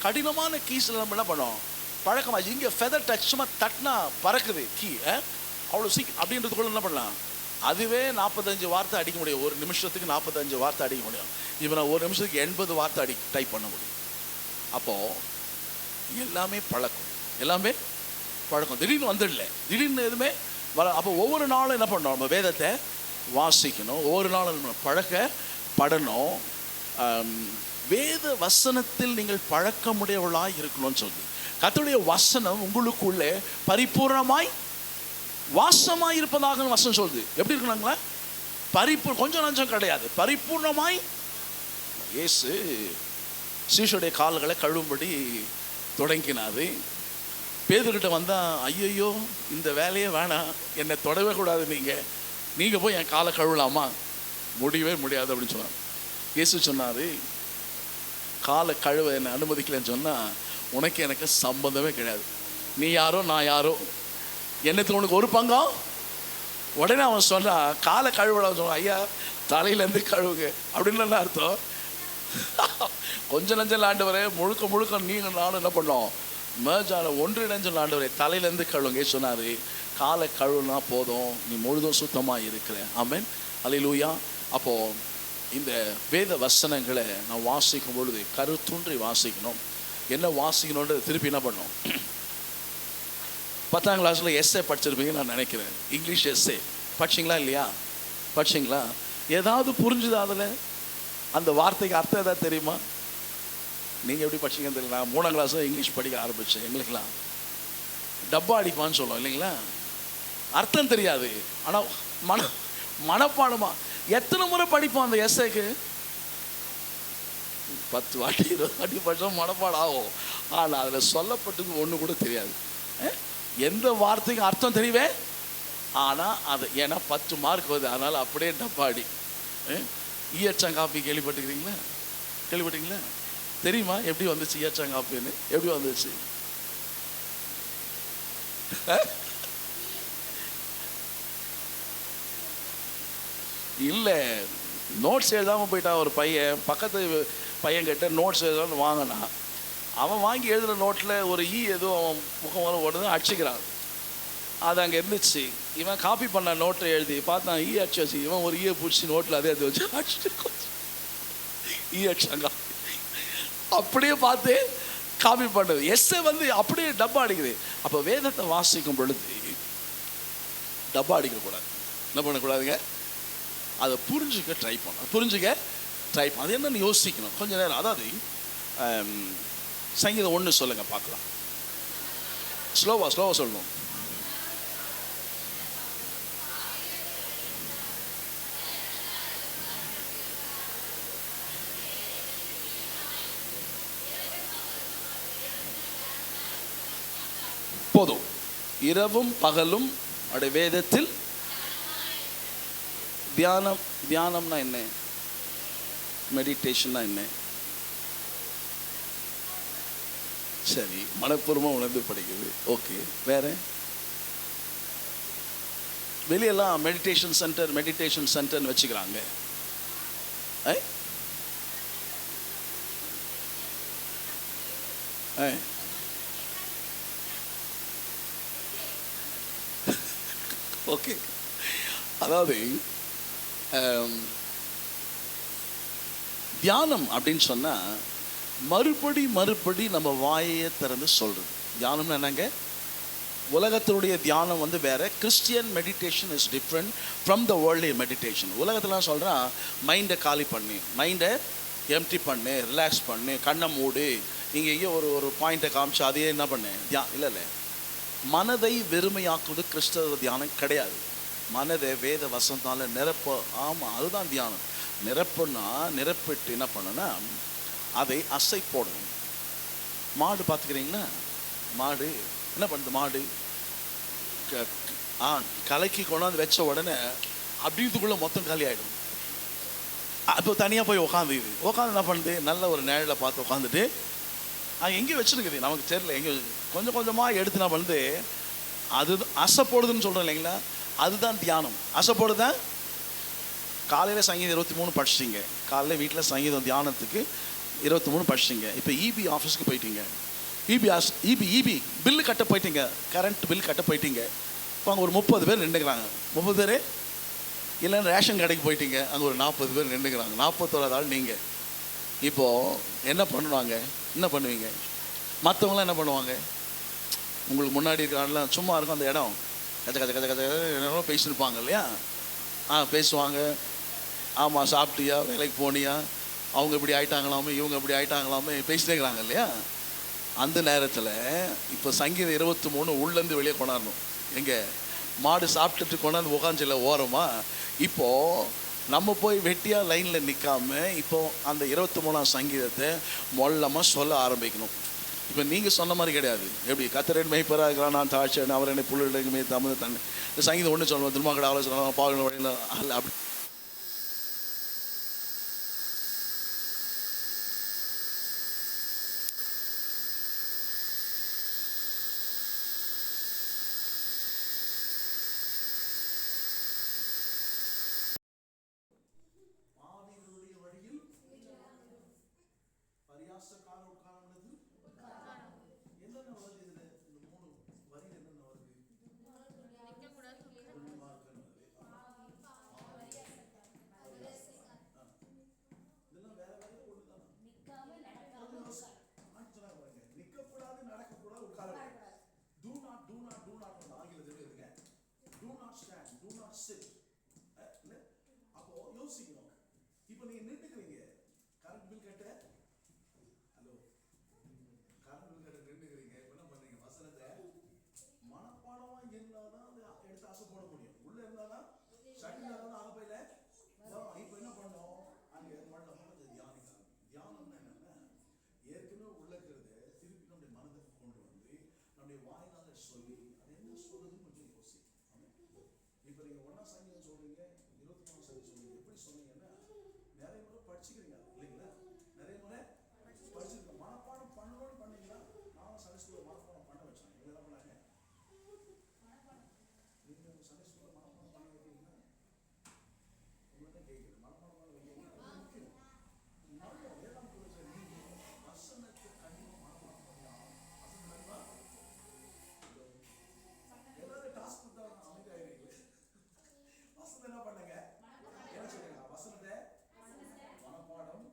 கடினமான கீஸில் நம்ம என்ன பண்ணோம், பழக்கமாச்சு. இங்கே ஃபெதர் டச் சும்மா தட்டினா பறக்குது கீ, அவ்வளோ அப்படின்றதுக்குள்ள என்ன பண்ணலாம், அதுவே 45 வார்த்தை அடிக்க முடியும், ஒரு நிமிஷத்துக்கு 45 வார்த்தை அடிக்க முடியும். இப்போ நான் ஒரு நிமிஷத்துக்கு 80 வார்த்தை டைப் பண்ண முடியும். அப்போது எல்லாமே பழக்கம், திடீர்னு வந்துடல, திடீர்னு எதுவுமே வர. அப்போ ஒவ்வொரு நாளும் என்ன பண்ணோம், நம்ம வேதத்தை வாசிக்கணும், ஒவ்வொரு நாளும் படணும். வேத வசனத்தில் நீங்கள் பழக்கமுடையவர்களாக இருக்கணும்னு சொல்லி கர்த்தருடைய வசனம் உங்களுக்குள்ளே பரிபூர்ணமாய் வாசமாய் இருப்பதாக வசனம் சொல்லுது. எப்படி இருக்கணுங்களா, கொஞ்சம் நஞ்சம் கிடையாது, பரிபூர்ணமாய். இயேசு சீஷருடைய கால்களை கழுவும்படி தொடங்கினாரு. பேதுருக்கிட்ட வந்தால், ஐயோ இந்த வேலையே வேணாம், என்னை தொடவே கூடாது, நீங்கள் போய் என் காலை கழுவலாமா, முடியவே முடியாது அப்படின்னு சொன்னார். இயேசு சொன்னார், காலை கழுவ என்னை அனுமதிக்கலன்னு சொன்னால் உனக்கு எனக்கு சம்பந்தமே கிடையாது, நீ யாரோ நான் யாரோ, என்னத்துக்கு உனக்கு ஒரு பங்கம். உடனே அவன் சொன்னான், காலை கழுவிட சொன்னான், ஐயா தலையிலேருந்து கழுவுங்க அப்படின்னு என்ன அர்த்தம், கொஞ்சம் நஞ்சல் ஆண்டவரே, முழுக்க நீங்கள் நானும் என்ன பண்ணோம், மேஜான ஒன்றிணைஞ்சல் ஆண்டவரே, தலையிலேருந்து கழுவுங்க சொன்னார். காலை கழுவுனா போதும், நீ முழுதும் சுத்தமாக இருக்கிற. ஆமென், அல்லேலூயா. அப்போது இந்த வேத வசனங்களை நான் வாசிக்கும் பொழுது கருத்தூன்றி வாசிக்கணும். என்ன வாசிக்கணுன்றது திருப்பி என்ன பண்ணணும், 10ஆம் கிளாஸில் எஸ்ஏ படிச்சிருப்பீங்கன்னு நான் நினைக்கிறேன். இங்கிலீஷ் எஸ்ஏ படிச்சிங்களா இல்லையா, படிச்சிங்களா? ஏதாவது புரிஞ்சுதா அதில், அந்த வார்த்தைக்கு அர்த்தம் ஏதாவது தெரியுமா? நீங்கள் எப்படி படிச்சிங்கன்னு தெரியல. நான் 3ஆம் கிளாஸில் இங்கிலீஷ் படிக்க ஆரம்பித்தேன். எங்களுக்கெல்லாம் டப்பா அடிப்பான்னு சொல்லுவோம் இல்லைங்களா, அர்த்தம் தெரியாது, ஆனால் மனப்பாடமா எத்தனை முறை படிப்போம் அந்த எஸ்ஏக்கு, 10 வாட்டி 20 வாட்டி படித்தோம், மனப்பாடம் ஆகும். ஆனால் அதில் சொல்லப்பட்டது ஒன்று கூட தெரியாது, எந்த வார்த்தைக்கும் அர்த்தம் தெரியவே. ஆனால் அது ஏன்னா 10 மார்க் வருது, அதனால் அப்படியே டப்பாடி. ஈயச்சாங்காப்பி கேள்விப்பட்டீங்களா? தெரியுமா எப்படி வந்துச்சு ஈயச்சாங்காப்பின்னு, எப்படி வந்துச்சு? இல்லை, நோட்ஸ் எழுதாமல் போயிட்டான் ஒரு பையன், பக்கத்து பையன் கிட்ட நோட்ஸ் எழுதான்னு வாங்கினா, அவன் வாங்கி எழுதுகிற நோட்டில் ஒரு எதுவும் அவன் முகம் வர உடனே அடிச்சுக்கிறான். அது அங்கே இருந்துச்சு. இவன் காப்பி பண்ண நோட்டை எழுதி பார்த்தான், அடிச்சு வச்சு, இவன் ஒரு பிடிச்சி நோட்டில் அதே வச்சு அடிச்சுட்டு அடிச்சாங்க. அப்படியே பார்த்து காப்பி பண்ணுறது எஸ்ஸை அப்படியே டப்பா அடிக்குது. அப்போ வேதத்தை வாசிக்கும் பொழுது டப்பா அடிக்கக்கூடாது. என்ன பண்ணக்கூடாதுங்க, அதை புரிஞ்சுக்க ட்ரை பண்ண அது என்னன்னு யோசிக்கணும் கொஞ்ச நேரம். அதாவது சங்கீதம் 1 சொல்லுங்க பார்க்கலாம். ஸ்லோவா சொல்லணும். போதும். இரவும் பகலும் அவருடைய வேதத்தில் தியானம்னா என்ன, மெடிடேஷன்னா என்ன? சரி, மனப்பூர்வமா உணர்ந்து படிக்குது. ஓகே, வேற வெளியெல்லாம் மெடிடேஷன் சென்டர்னு வச்சுக்கிறாங்க. ஓகே, அதாவது தியானம் அப்படின்னு சொன்னா மறுபடி நம்ம வாயை திறந்து சொல்றது. தியானம்னா என்னங்க, உலகத்தினுடைய தியானம் வந்து வேற. Christian meditation is different from the world meditation. உலகத்துலாம் சொல்கிறான் மைண்டை காலி பண்ணு, மைண்டை எம்டி பண்ணு, ரிலாக்ஸ் பண்ணு, கண்ணை மூடு, இங்கே எங்கேயோ ஒரு பாயிண்ட்டை காமிச்சு அதையே என்ன பண்ணு இல்லை. மனதை வெறுமையாக்குவது கிறிஸ்தவ தியானம் கிடையாது. மனதை வேத வசந்தால நிரப்ப, ஆமாம் அதுதான் தியானம். நிரப்பிட்டு என்ன பண்ணுன்னா அதை அசை போடணும். மாடு பார்த்துக்கிறீங்களா, மாடு என்ன பண்ணுது, மாடு கலக்கி கொண்டாந்து வச்ச உடனே அப்படிதுக்குள்ளே மொத்தம் காலி ஆகிடும். அப்போ தனியாக போய் உட்காந்து என்ன பண்ணுது, நல்ல ஒரு நிழலை பார்த்து உட்காந்துட்டு அது எங்கேயும் வச்சுருக்குது நமக்கு தெரியல, எங்கே கொஞ்சம் கொஞ்சமாக எடுத்து என்ன பண்ணுது, அது அசை போடுதுன்னு சொல்கிறோம் இல்லைங்களா, அதுதான் தியானம். அசை போடுதான். காலையில் சங்கீதம் 23 படிச்சிட்டிங்க, காலையில் வீட்டில் சங்கீதம் தியானத்துக்கு 23 படிச்சிட்டிங்க. இப்போ இபி ஆஃபீஸுக்கு போயிட்டீங்க, இபி பில்லு கட்ட போயிட்டீங்க, கரண்ட் பில் கட்ட போயிட்டீங்க. இப்போ அங்கே ஒரு 30 பேர் நின்றுக்கிறாங்க. 30 பேர் இல்லைன்னா ரேஷன் கடைக்கு போயிட்டீங்க, அங்கே ஒரு 40 பேர் நின்றுக்கிறாங்க. 41வது ஆள் நீங்கள். இப்போது என்ன பண்ணுவீங்க? மற்றவங்களாம் என்ன பண்ணுவாங்க? உங்களுக்கு முன்னாடி இருக்கிறாங்கலாம் சும்மா இருக்கும் அந்த இடம், கச்ச பேசிட்டு இருப்பாங்க இல்லையா, பேசுவாங்க. ஆமாம், சாப்பிட்டியா, வேலைக்கு போனியா, அவங்க இப்படி ஆயிட்டாங்களாமே, இவங்க இப்படி ஆயிட்டாங்களாமே பேசிட்டே இருக்கிறாங்க இல்லையா. அந்த நேரத்தில் இப்போ சங்கீதம் 23 உள்ளேருந்து வெளியே கொண்டாடணும். எங்கே மாடு சாப்பிட்டுட்டு கொண்டாந்து உட்காந்துல ஓரமா. இப்போது நம்ம போய் வெட்டியாக லைனில் நிற்காம இப்போது அந்த 23ஆம் சங்கீதத்தை மொல்லமாக சொல்ல ஆரம்பிக்கணும். இப்போ நீங்கள் சொன்ன மாதிரி கிடையாது. எப்படி கத்தரன் மெய்ப்பராக இருக்கிறான், நான் தாழ்ச்சேன், அவர் என்னை புள்ளிமே தமிழ் தண்ணி. இந்த சங்கீதம் ஒன்று சொல்லணும், திரும்ப கடை ஆலோசனை பாவன வழியில் அல்ல. அப்படி இப்போ நீங்க நின்றுக்கிறீங்க, கரண்ட் பில் கட்ட நின்றுக்கிறீங்க. இப்போ என்ன பண்றீங்க, வசனத்தை மனப்பாடமா இருந்தாதான் எடுத்து ஆசை போட முடியும். உள்ள இருந்தாதான் சட்டினாதான் அங்க போயில. இப்போ என்ன பண்ணோம், அங்க தியானிக்கலாம். தியானம்னா என்னன்னா, ஏற்கனவே உள்ள இருக்கிறத திருப்பி நம்முடைய மனதுக்கு கொண்டு வந்து நம்முடைய வாயினால சொல்லி அது என்ன சொல்றதுன்னு கொஞ்சம் யோசி. இப்போ நீங்க 1ஆம் சங்கீதம் சொல்றீங்க, 23ஆம் சங்கீதம் சொல்றீங்க, எப்படி சொன்னீங்கன்னா நிறைய முறை படிச்சுக்கிறீங்க இல்லைங்களா, நிறைய முறை படிச்சிருக்க மனப்பாடம் பண்ணணும்னு பண்ணீங்களா. நான் சண்டே ஸ்கூல்ல மனப்பாடம் பண்ண வச்சேன். நீங்க என்ன பண்ணாங்க, நீங்க சண்டே ஸ்கூல்ல மனப்பாடம் பண்ண வைக்கிறீங்களா, உங்களுக்கு கேட்குது மனப்பாடம் பண்ண வைக்கிறீங்களா. ஏழாம் குழுவில் நீங்க வசனத்தை கண்டிப்பாக மனப்பாடம் பண்ணலாம். எல்லாரும் டாஸ்க் கொடுத்தா அமைதியாயிருவீங்களே. வசனம் என்ன பண்ணுங்க, என்ன சொல்லுங்க, வசனத்தை மனப்பாடம்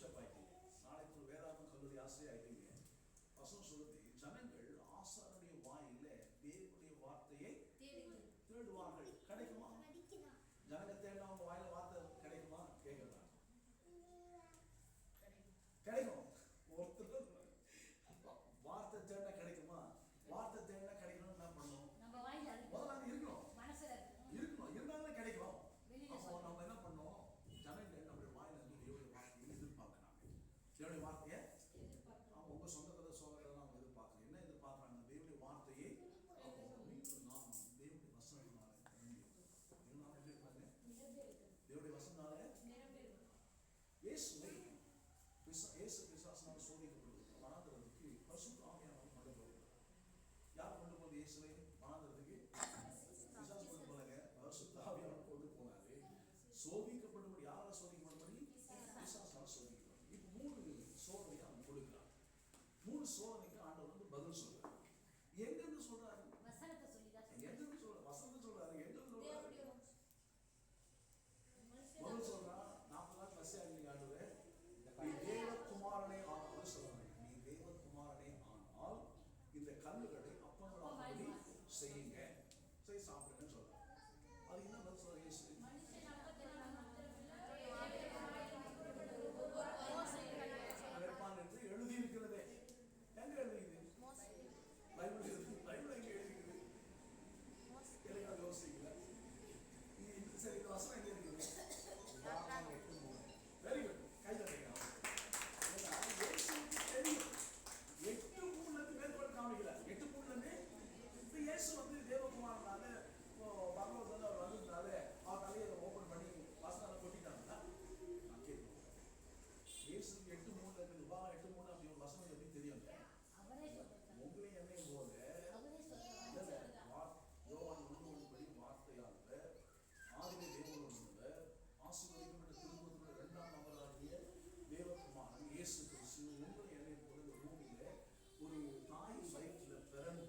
பிஷப் ஆயிட்டீங்க, நாளைக்கு ஒரு வேதாந்த கல்லூரி ஆசிரியர் ஆயிட்டீங்க. வசனம் சொல்லுது, ஜனங்கள் ஆசாரனுடைய வாயில தேவனுடைய வார்த்தையை தேடுவார்கள். கிடைக்குமா? ஜனங்க தேடினா அவங்க வாயில வார்த்தை கிடைக்குமா? கேட்கலாம், கிடைக்கும். ஒருத்தர் வார்த்தை தேடினா கிடைக்குமா? வார்த்தை தேடினா கிடைக்கணும்னு என்ன பண்ணணும்? முதல்ல இருக்கணும், இருக்கணும், இருந்தாலும் கிடைக்கும். அப்போ நம்ம என்ன பண்ணோம்? ஜனங்கள் நம்மளுடைய வாயில இருந்து தேவனுடைய வார்த்தையை எதிர்பார்க்கிறாங்க. தேவனுடைய வார்த்தையை அவங்க உங்க சொந்த கதை சோதனைலாம் அவங்க எதிர்பார்க்கறாங்க. என்ன எதிர்பார்க்கறாங்க? தேவனுடைய வார்த்தையை. அப்போ நாம் தேவனுடைய வசனத்தினால தேவனுடைய வசனத்தினால இயேசுவை இயேசு பிசாசினால் சோதிக்கப்படுவது வனாந்திரத்துக்கு பரிசுத்த ஆவியானவர் கொண்டு போகிறார். யார் கொண்டு போகுது? இயேசுவை வனாந்திரத்துக்கு பிசாசு கொண்டு போனாங்க, பரிசுத்த ஆவியானவர் கொண்டு போனாரு. சோதிக்கப்படும்படி யாரால சோதிக்கப்படும்படி? பிசாசால் சோதிக்கப்படுது. இப்போ 3 சோதனையை அவன் கொடுக்கிறான். 3 சோதனைக்கு ஆண்டவர் வந்து பதில் சொல்றாரு. எங்கிருந்து சொல்றாரு? வசனத்தை சொல்லிதான். எங்கிருந்து சொல்றாரு? வசனத்தை சொல்றாரு. எங்கிருந்து சொல்றாரு? பதில் சொல்றா 40 நாள் பசியாகி ஆண்டவரே, நீ தேவகுமாரனே ஆனால் சொல்றாங்க. நீ தேவகுமாரனே ஆனால் இந்த கல்லுகளை அப்பங்களாகும்படி செய்யுங்க, செய் சாப்பிடுங்கன்னு சொல்றாங்க. அது என்ன பதில் சொல்ற? இயேசு என்று எழுதி இருக்கிறதே. எங்க எழுதிக்குது? பைபிள் எழுதி. பைபிள் எங்க எழுதிக்குது? எனக்கு யோசிக்கல. சரி, இந்த வசனம் எங்க இருக்குது? வெரி குட், கை தட்டுங்க. தெரியும் 8:3 இருந்து மேற்கொள் காமிக்கல. 8:3 இருந்து இப்ப இயேசு வந்து தேவகுமாரனால பகவத்ல அவர் வந்திருந்தாரு. அவர் தலையை ஓபன் பண்ணி வசனத்தை கொட்டிட்டாங்களா? நான் கேட்கிறேன். இயேசு 8:3 இருக்கு. வா 8:3 அப்படி ஒரு வசனம் எப்படி தெரியும்? உங்களே என்னையும் போல யோவான் 1:1 வார்த்தையாளர் ஆதியிலே தேவனோடு இருந்த ஆசீர்வதிக்கப்பட்ட திருமுகத்தினுடைய 2ஆம் நபராகிய தேவகுமாரன் இயேசு கிறிஸ்து உங்களை என்னையும் போல இந்த பூமியில ஒரு தாயின் வயிற்றுல பிறந்து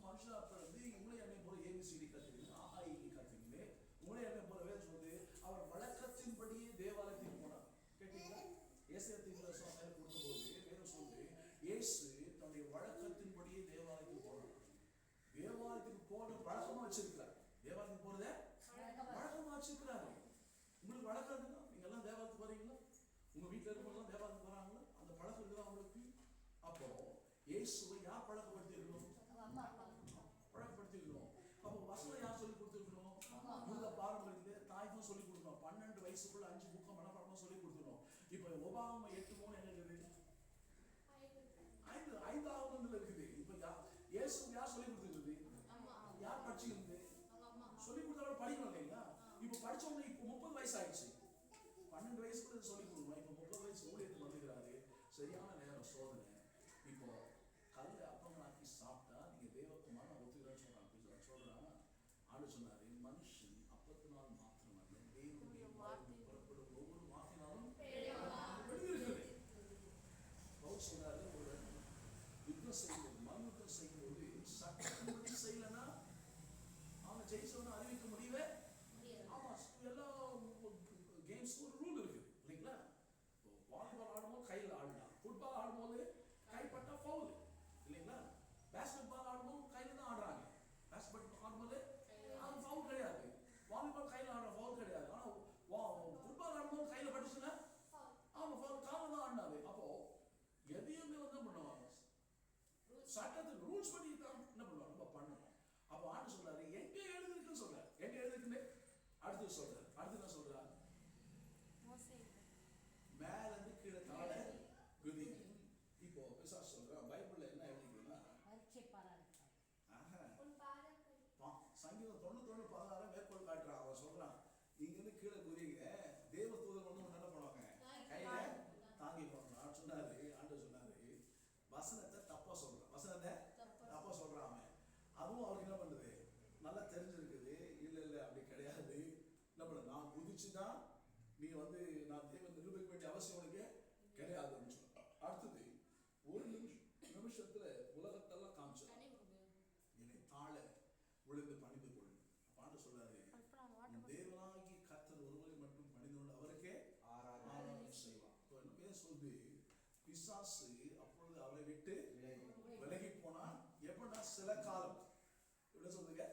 மனுஷனா பிறந்து உங்களை என்னையும் போல ஏபிசிடி கத்துக்கீங்க, ஆஹாயி கத்துக்கீங்க. உங்களை என்னை போல வேறு சொல்லுது, அவர் வழக்கத்தின்படியே தேவாலயத்துக்கு போனார். கேட்டீங்களா? ஏசாயா மேல கொடுக்கும்போது வேறு சொல்லுது, இயேசு தன்னுடைய வழக்கத்தின்படியே தேவாலயத்துக்கு போனார். தேவாலயத்துக்கு போன வழக்கமா வச்சிருக்கிறார். தேவாலயத்துக்கு போறத வழக்கமா வச்சிருக்கிறாரு. உங்களுக்கு வழக்கம் இருக்குன்னா நீங்க எல்லாம் தேவாலயத்துக்கு போறீங்களா? உங்க வீட்டுல இருக்கவங்க தேவாலயத்துக்கு போறாங்களா? அந்த பழக்கம் இருக்குதா உங்களுக்கு? அப்போ இயேசுவை யார் பழக்கப்படுத்தி இருக்கணும்? பழக்கப்படுத்தி இருக்கணும். அப்போ வசனம் யார் சொல்லி கொடுத்துருக்கணும்? யூத பாரம்பரியத்திலே தாய் தான் சொல்லி கொடுக்கணும். 12 வயசுக்குள்ள 5 புக்கம் மனப்பாடமா சொல்லி கொடுத்துருக்கணும். இப்போ உபாகமம் 8:3 என்ன இருக்குது? 5வது இருக்குது. இப்போ இயேசு யார் சொல்லி கொடுத்துருக்குது? யார் படிச்சுக்கிறது? சொல்லி கொடுத்தவரை படிக்கணும் இல்லைங்களா? இப்போ படிச்சவங்க இப்போ 30 வயசு ஆயிடுச்சு. 12 வயசுக்குள்ள சொல்லி கொடுக்கணும். இப்போ 30 வயசு ஊழியத்துக்கு வந்துக்கிறாரு. சரியான நேரம் சோதனை. இப்போ கல்ல அப்பங்களாக்கி சாப்பிட்டா நீங்க தேவகுமாரன் ஒத்துக்கிறேன்னு சொல்றாங்க. சொல்றாங்க ஆண்டு சொன்னாரு, மனுஷன் அப்பத்தினால் மாத்திரமல்ல தேவனுடைய வார்த்தையில் புறப்படும் ஒவ்வொரு வார்த்தையினாலும் எழுதியிருக்கிறது. பவுல் சொன்னாரு, ஒரு யுத்தம் செய்யும்போது மனுத்தம் செய்யும்போது சட்டப்படி செய்யலன்னா அவனை ஜெயிச்சவனை அறிவிக்க முடியவே. ஆமா, எல்லா கேம்ஸ்க்கும் ஒரு ரூல் இருக்கு இல்லைங்களா? வாலிபால் ஆடும்போது கையில் ஆடலாம், ஃபுட்பால் ஆடும்போது கைப்பட்டா ஃபவுல் இல்லைங்களா? பேஸ்கெட் பால் ஆடும்போது கையில தான் ஆடுறாங்க. பேஸ்கெட் ஆடும்போது அது ஃபவுல் கிடையாது. வாலிபால் கையில் ஆடுற ஃபவுல் கிடையாது. ஆனா ஃபுட்பால் ஆடும்போது கையில பட்டுச்சுன்னா ஆமா ஃபவுல், காலில் தான் ஆடினாது. அப்போ எதையுமே வந்து என்ன பண்ணுவாங்க, சட்டத்துக்கு ரூல்ஸ் பண்ணி தான் என்ன பண்ணுவாங்க, நம்ம பண்ணணும். அப்போ ஆண்டு சொல்றாரு, எங்க எழுதிருக்குன்னு சொல்றாரு. எங்க எழுதிருக்குன்னு அடுத்து சொல்றாரு. அடுத்து என்ன சொல்றாரு? மேல இருந்து கீழே தாழ குதி. இப்போ பிசாசு சொல்றான், பைபிள்ல என்ன எழுதிருக்குன்னா சங்கீதம் 91:16 மேற்கோள் காட்டுறான். அவன் சொல்றான், இங்க இருந்து கீழே குதிங்க, தேவ தூதர் வந்து என்ன பண்ணுவாங்க, கையில தாங்கி போடணும் சொன்னாரு. ஆண்டு சொன்னாரு, வசனத்தை தப்பா சொல்றான். வசனத்தை தப்பா சொல்றான் அவன். அதுவும் அவருக்கு என்ன பண்ணுது, நல்லா தெரிஞ்சிருக்குது. இல்ல இல்ல அப்படி கிடையாது. என்ன பண்ண, நான் குதிச்சுதான் நீ வந்து நான் தேவன் நிரூபிக்க வேண்டிய அவசியம் உனக்கு கிடையாதுன்னு சொல்ற. அடுத்தது ஒரு நிமிஷத்துல உலகத்தெல்லாம் காமிச்சான், என்னை தாழ விழுந்து பணிந்து கொள்ளு. பாண்டு சொல்றாரு, தேவனாகி கர்த்தர் ஒருவரை மட்டும் பணிந்து கொண்டு அவருக்கே ஆராதனை செய்வார். பிசாசு அப்பொழுது அவரை விட்டு விலகி போனான். எப்படின்னா சில காலம், எப்படி சொல்லுங்க?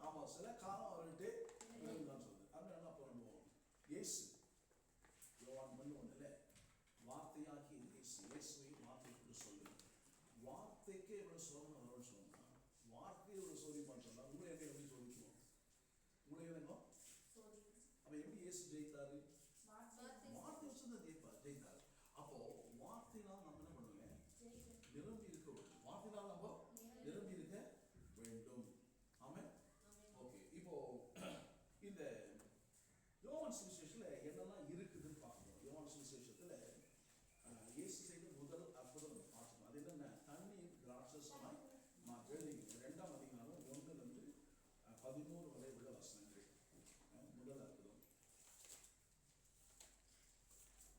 ஆமா, சில காலம் அவரை விட்டு விலகுதான் சொல்லுது. அதனால என்ன பண்ணுவோம்? இயேசு யோவான் 1:1 வார்த்தையாகி இயேசுவை வார்த்தை என்று சொல்லு. வார்த்தைக்கே இவ்வளவு சோதனை வரும்னு சொன்னா, வார்த்தையை இவ்வளவு சோதிப்பான்னு சொன்னா, உங்களை எங்க எப்படி சோதிக்குவோம்? உங்களை என்னங்க? அப்ப எப்படி இயேசு ஜெயித்தாரு? வார்த்தை வச்சுதான் ஜெயித்தாரு. அப்போ வார்த்தையினால் நம்ம என்ன பண்ணுவோம்? நிரம்பி இருக்க வேண்டும். வார்த்தையினால் நம்ம நிரம்பி இருக்க வேண்டும். ஆமென். ஓகே, இப்போ இந்த யோவான் சுவிசேஷத்துல என்னெல்லாம் இருக்குதுன்னு பார்க்கணும். யோவான் சுவிசேஷத்துல இயேசு செய்த முதல் அற்புதம் பார்க்கணும். அது என்னென்ன? தண்ணீர் திராட்சரசமாய் மாற்றி 2ஆம் அதிகாரம் 1 to 13 வரை உள்ள வசனங்கள். முதல் அற்புதம்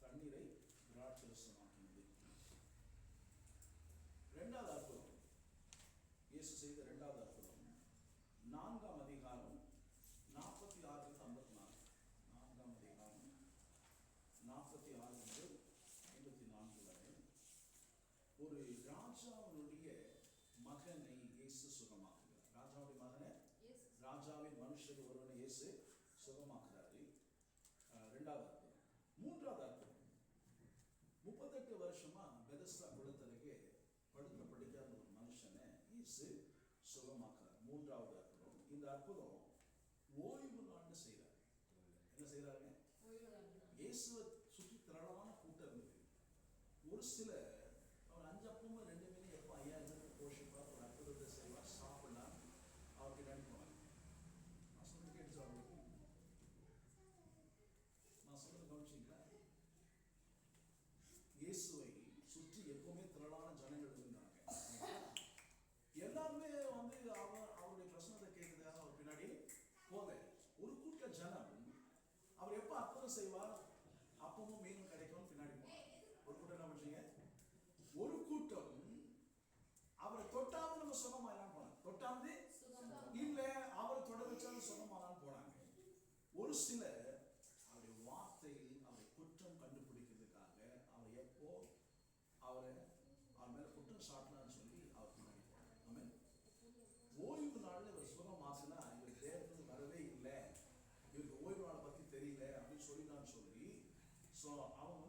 தண்ணீரை திராட்சரசமாக்கினது. 2வது அற்புதம் இயேசு செய்த 2வது அற்புதம் 4ஆம் அதிகாரம் 46 to 54. 4ஆம் அதிகாரம் 46 to 54 வரை ஒரு ராஜாவுடைய மகனை இயேசு சுகமாக்குகிறார். ராஜாவுடைய மகனை, ராஜாவின் மனுஷர் ஒருவனை இயேசு சுகமாக்குறாரு. 2வது அற்புதம். 3வது அற்புதம் 38 வருஷமா பெதஸ்தா குளத்தருகே படுத்த படிக்காத ஒரு மனுஷனை இயேசு சுகமாக்குறார். 3வது அற்புதம். இந்த அற்புதம் ஓய்வு நாள்னு செய்யறாரு. என்ன செய்யறாருங்க? இயேசுவை சுற்றி திரளான கூட்டம் இருந்தது. ஒரு சில அவர் 5 அப்பமும் 2 மீனும் எப்போ 5000 போஷிப்பார், ஒரு அற்புதத்தை செய்வார், சாப்பிடலாம். அவருக்கு நினைப்பாங்க. நான் சொல்றது கேட்டு அவங்களுக்கு, நான் சொல்றது கவனிச்சிங்களா? இயேசுவை சுற்றி எப்பவுமே திரளான ஜனங்கள் இருந்தாங்க. எல்லாருமே அவருடைய பிரச்சனத்தை கேட்கறதுக்காக அவர் பின்னாடி போல. ஒரு கூட்ட ஜனம் அவர் எப்ப அற்புதம் செய்வார், அப்பமும் மீனும் கிடைக்கும் பின்னாடி போவார். ஒரு கூட்டம் என்ன பண்றீங்க? ஒரு கூட்டம் அவரை தொட்டாவது நம்ம சுகமாயிலாம் போனாங்க. தொட்டாவது இல்ல அவரை தொட வச்சாலும் சுகமாலாம் போனாங்க. ஒரு சிலர் அவருடைய வார்த்தையில் அவரை குற்றம் கண்டுபிடிக்கிறதுக்காக அவர் எப்போ அவர் மேல குற்றம் சாட்டலான்னு சொல்லி அவர் பின்னாடி போனாங்க. ஆமென். ஓய்வு நாள்ல இவர் சுகமாக்குனா இவர் தேர்தல் வரவே இல்லை, இவருக்கு ஓய்வு நாளை பத்தி தெரியல அப்படின்னு சொல்லினான்னு சொல்லி அவன்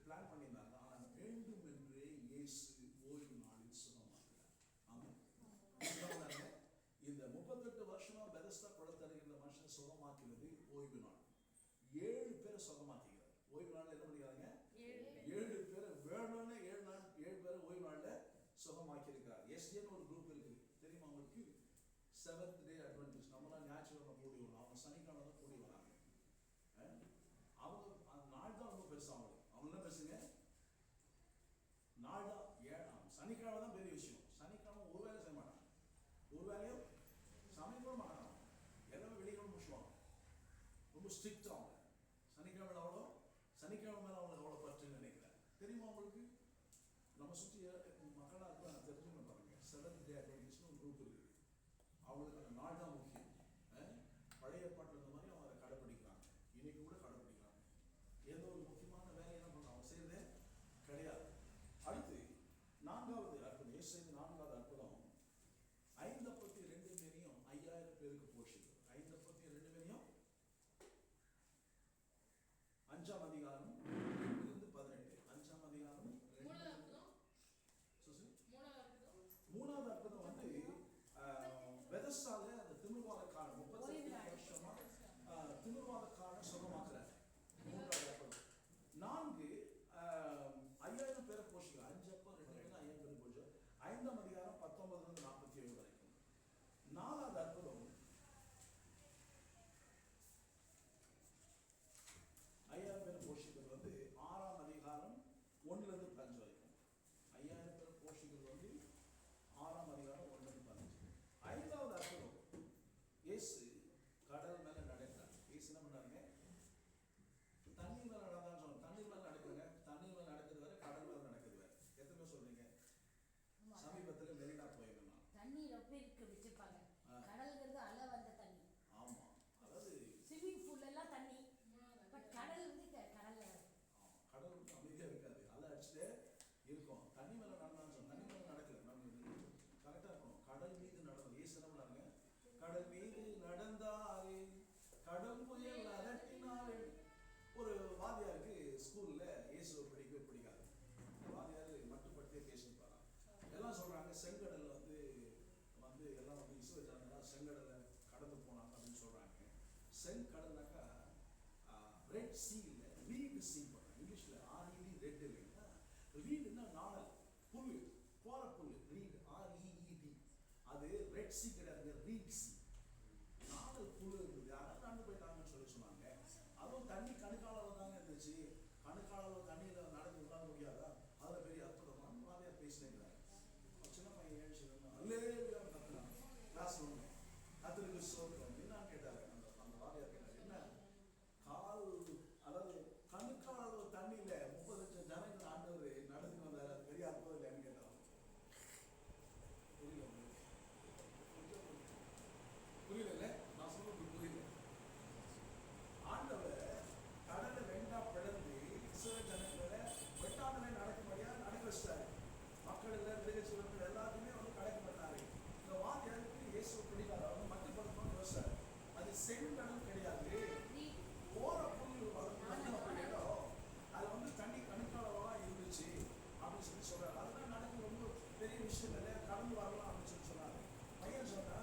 பிளான் பண்ணியிருந்தாங்க. ஆனால் வேண்டும் என்றே இயேசு ஓய்வு நாளில் சுகமாக்குறார். ஆமென். இந்த 38 வருஷமா பெதஸ்தா குளத்தருகிற மனுஷன் சுகமாக்குறது ஓய்வு நாள். 7 பேரை சுகமாக்குகிறார். ஓய்வு நாள்ல என்ன பண்ணிக்கிறாங்க? 7 பேரை வேணும்னு 7 பேரை ஓய்வு நாள்ல சுகமாக்கி இருக்கிறார். எஸ்டின்னு ஒரு குரூப் இருக்குது, தெரியுமா உங்களுக்கு? Seventh day Adventist. நம்மளாம் ஞாயிற்றுக்கிழமை கூடி வரும், அவங்க சனிக்கிழமை தான் கூடி வராங்க. அவங்க அந்த நாள் தான் ரொம்ப பெருசு. அவங்க என்ன பேசுங்க? நாள் தான் சனிக்கிழமை தான் பெரிய விஷயம். சனிக்கிழமை ஒரு வேலை செய்ய மாட்டாங்க, ஒரு வேலையும் சமைக்க மாட்டாங்க, எல்லாமே வெளியே முடிச்சுவாங்க. ரொம்ப ஸ்ட்ரிக்ட் அவங்க. சனிக்கிழமை அவ்வளோ, சனிக்கிழமை மேலே அவங்களுக்கு அவ்வளோ பற்றுன்னு நினைக்கிறேன். தெரியுமா உங்களுக்கு? நம்ம சுற்றி மக்களாக இருக்க தெரிஞ்சுக்கணும் பாருங்க. செவன்த் டே அட்வென்டிஸ்ட்னு ஒரு குரூப் இருக்குது. அவங்களுக்கு அந்த நாள் தான் முக்கியம். பழைய ஏற்பாட்டில் இருந்த மாதிரி அவங்க அதை கடைப்பிடிக்கிறாங்க, இன்னைக்கு கூட கடைப்பிடிக்கிறாங்க. ஏதோ ஒரு முக்கியமான வேலையை என்ன பண்ண அவங்க செய்யறதே கிடையாது. அடுத்து 4வது அற்புதம், இயேசு 4வது அற்புதம் 5 அப்பத்தையும் 2 மீனையும் 5000 பேருக்கு போஷிக்கிறது. 5 அப்பத்தையும் 2 மீனையும் இதெல்லாம் சொல்றாங்க. செங்கடல் வந்து எல்லாம் வந்து இஸ்ரவேல் ஜனங்கள் செங்கடலை கடந்து போனாங்க அப்படின்னு சொல்றாங்க. செங்கடல்னாக்கா ரெட் சீ இல்லை, ரீட் சீ போடுறாங்க. இங்கிலீஷ்ல RED ரெட் இல்லைங்களா. ரீடுன்னா நாணல் புல், கோர புல், ரீட் REED. அது ரெட் சீ கிடையாது, ரீட் சீ. நாணல் புல் இருந்தது, அதான் நடந்து போயிட்டாங்கன்னு சொன்னாங்க. அதுவும் தண்ணி கணுக்காளவு தாங்க இருந்துச்சு. கணுக்காளவு தண்ணியில நடந்து உட்கார முடியாதா? அதுல பெரிய அற்புதமான வாதியார் பேசினேங்கிறாங்க. சின்ன பையன் ஏழு அல்லேலூயா கத்துனான். கிளாஸ் ரூம்ல கத்துருக்கு சோதனை என்னன்னு கேட்டாரு. அந்த வாதியார் கேட்டாரு, என்ன கால் அதாவது கணுக்காளவு தண்ணியில 30 லட்சம் ஜனங்கள் ஆண்டவர் நடந்து வந்தாரு, அது பெரிய அற்புதம் இல்லைன்னு கேட்டாரு. புரியல, நான் சொல்றது புரியல. ஆண்டவர் கடலை வெண்டா பிளந்து இஸ்ரவேல் ஜனங்களை வெட்டாந்தனை நடக்கும்படியா நடக்க வச்சிட்டாரு. மக்கள் எல்லாம் மிருகச்சீவர்கள் எல்லாத்தையுமே வந்து கடக்க பண்ணாரு. இந்த வாத்தியாருக்கு இயேசு பிடிக்காது, அவங்க மட்டுப்படுத்தணும்னு யோசிச்சாரு. அது செங்கடல் கிடையாது, போற புல் வளர்ந்து இடம். அது வந்து தண்ணி கணுக்காளவா இருந்துச்சு அப்படின்னு சொல்றாரு. அதெல்லாம் நடக்க ரொம்ப பெரிய விஷயம் இல்லை, கடந்து வரலாம் அப்படின்னு சொன்னாரு. பையன் சொன்னா,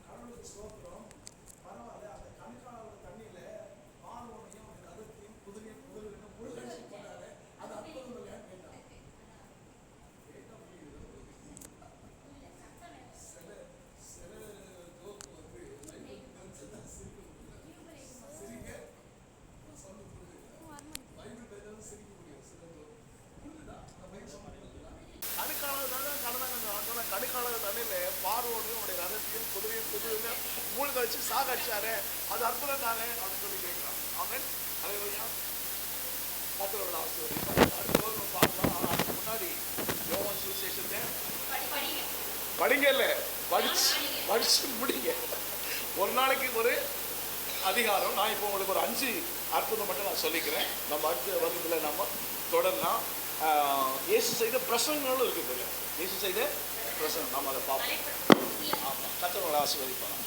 கடவுளுக்கு ஸ்தோத்திரம், பரவாயில்ல, அந்த கணுக்காளவு தண்ணியில பார்வோனையும் ரதத்தையும் குதிரையும் குதிரையும் முழுகடிச்சு போட்டாரு, அது அற்புதம் இல்லையான்னு கேட்டான். சில ஜோக்கு வந்து சிரிக்க சொல்ல புரியுது, பைபிள் தெரிஞ்சது சிரிக்க முடியும். சில ஜோக்கு புரியுதா? அந்த பையன் சொன்னாங்க கணுக்காளவு தண்ணியில பார்வோனையும் அவருடைய ரதத்தையும் குதிரையும் மூழ்கடிச்சு சாகடிச்சாரு, அது அற்புதம் தானே அப்படின்னு சொல்லி கேட்கிறான். அவன் அல்லேலூயா கர்த்தரோட ஆசீர்வதிப்பார். அடுத்த ஒரு பார்க்கலாம். அதுக்கு முன்னாடி யோவான் சுவிசேஷத்தை படிங்க, இல்லை படிச்சு முடிங்க. ஒரு நாளைக்கு ஒரு அதிகாரம். நான் இப்போ உங்களுக்கு ஒரு 5 அற்புதம் மட்டும் நான் சொல்லிக்கிறேன். நம்ம அடுத்த வகுப்பில் நம்ம தொடரலாம். இயேசு செய்த பிரசங்கங்களும் இருக்குது. இயேசு செய்த பிரசங்கம் நம்ம அதை பார்ப்போம். ஆமாம், கர்த்தரோட ஆசீர்வதிப்பார்.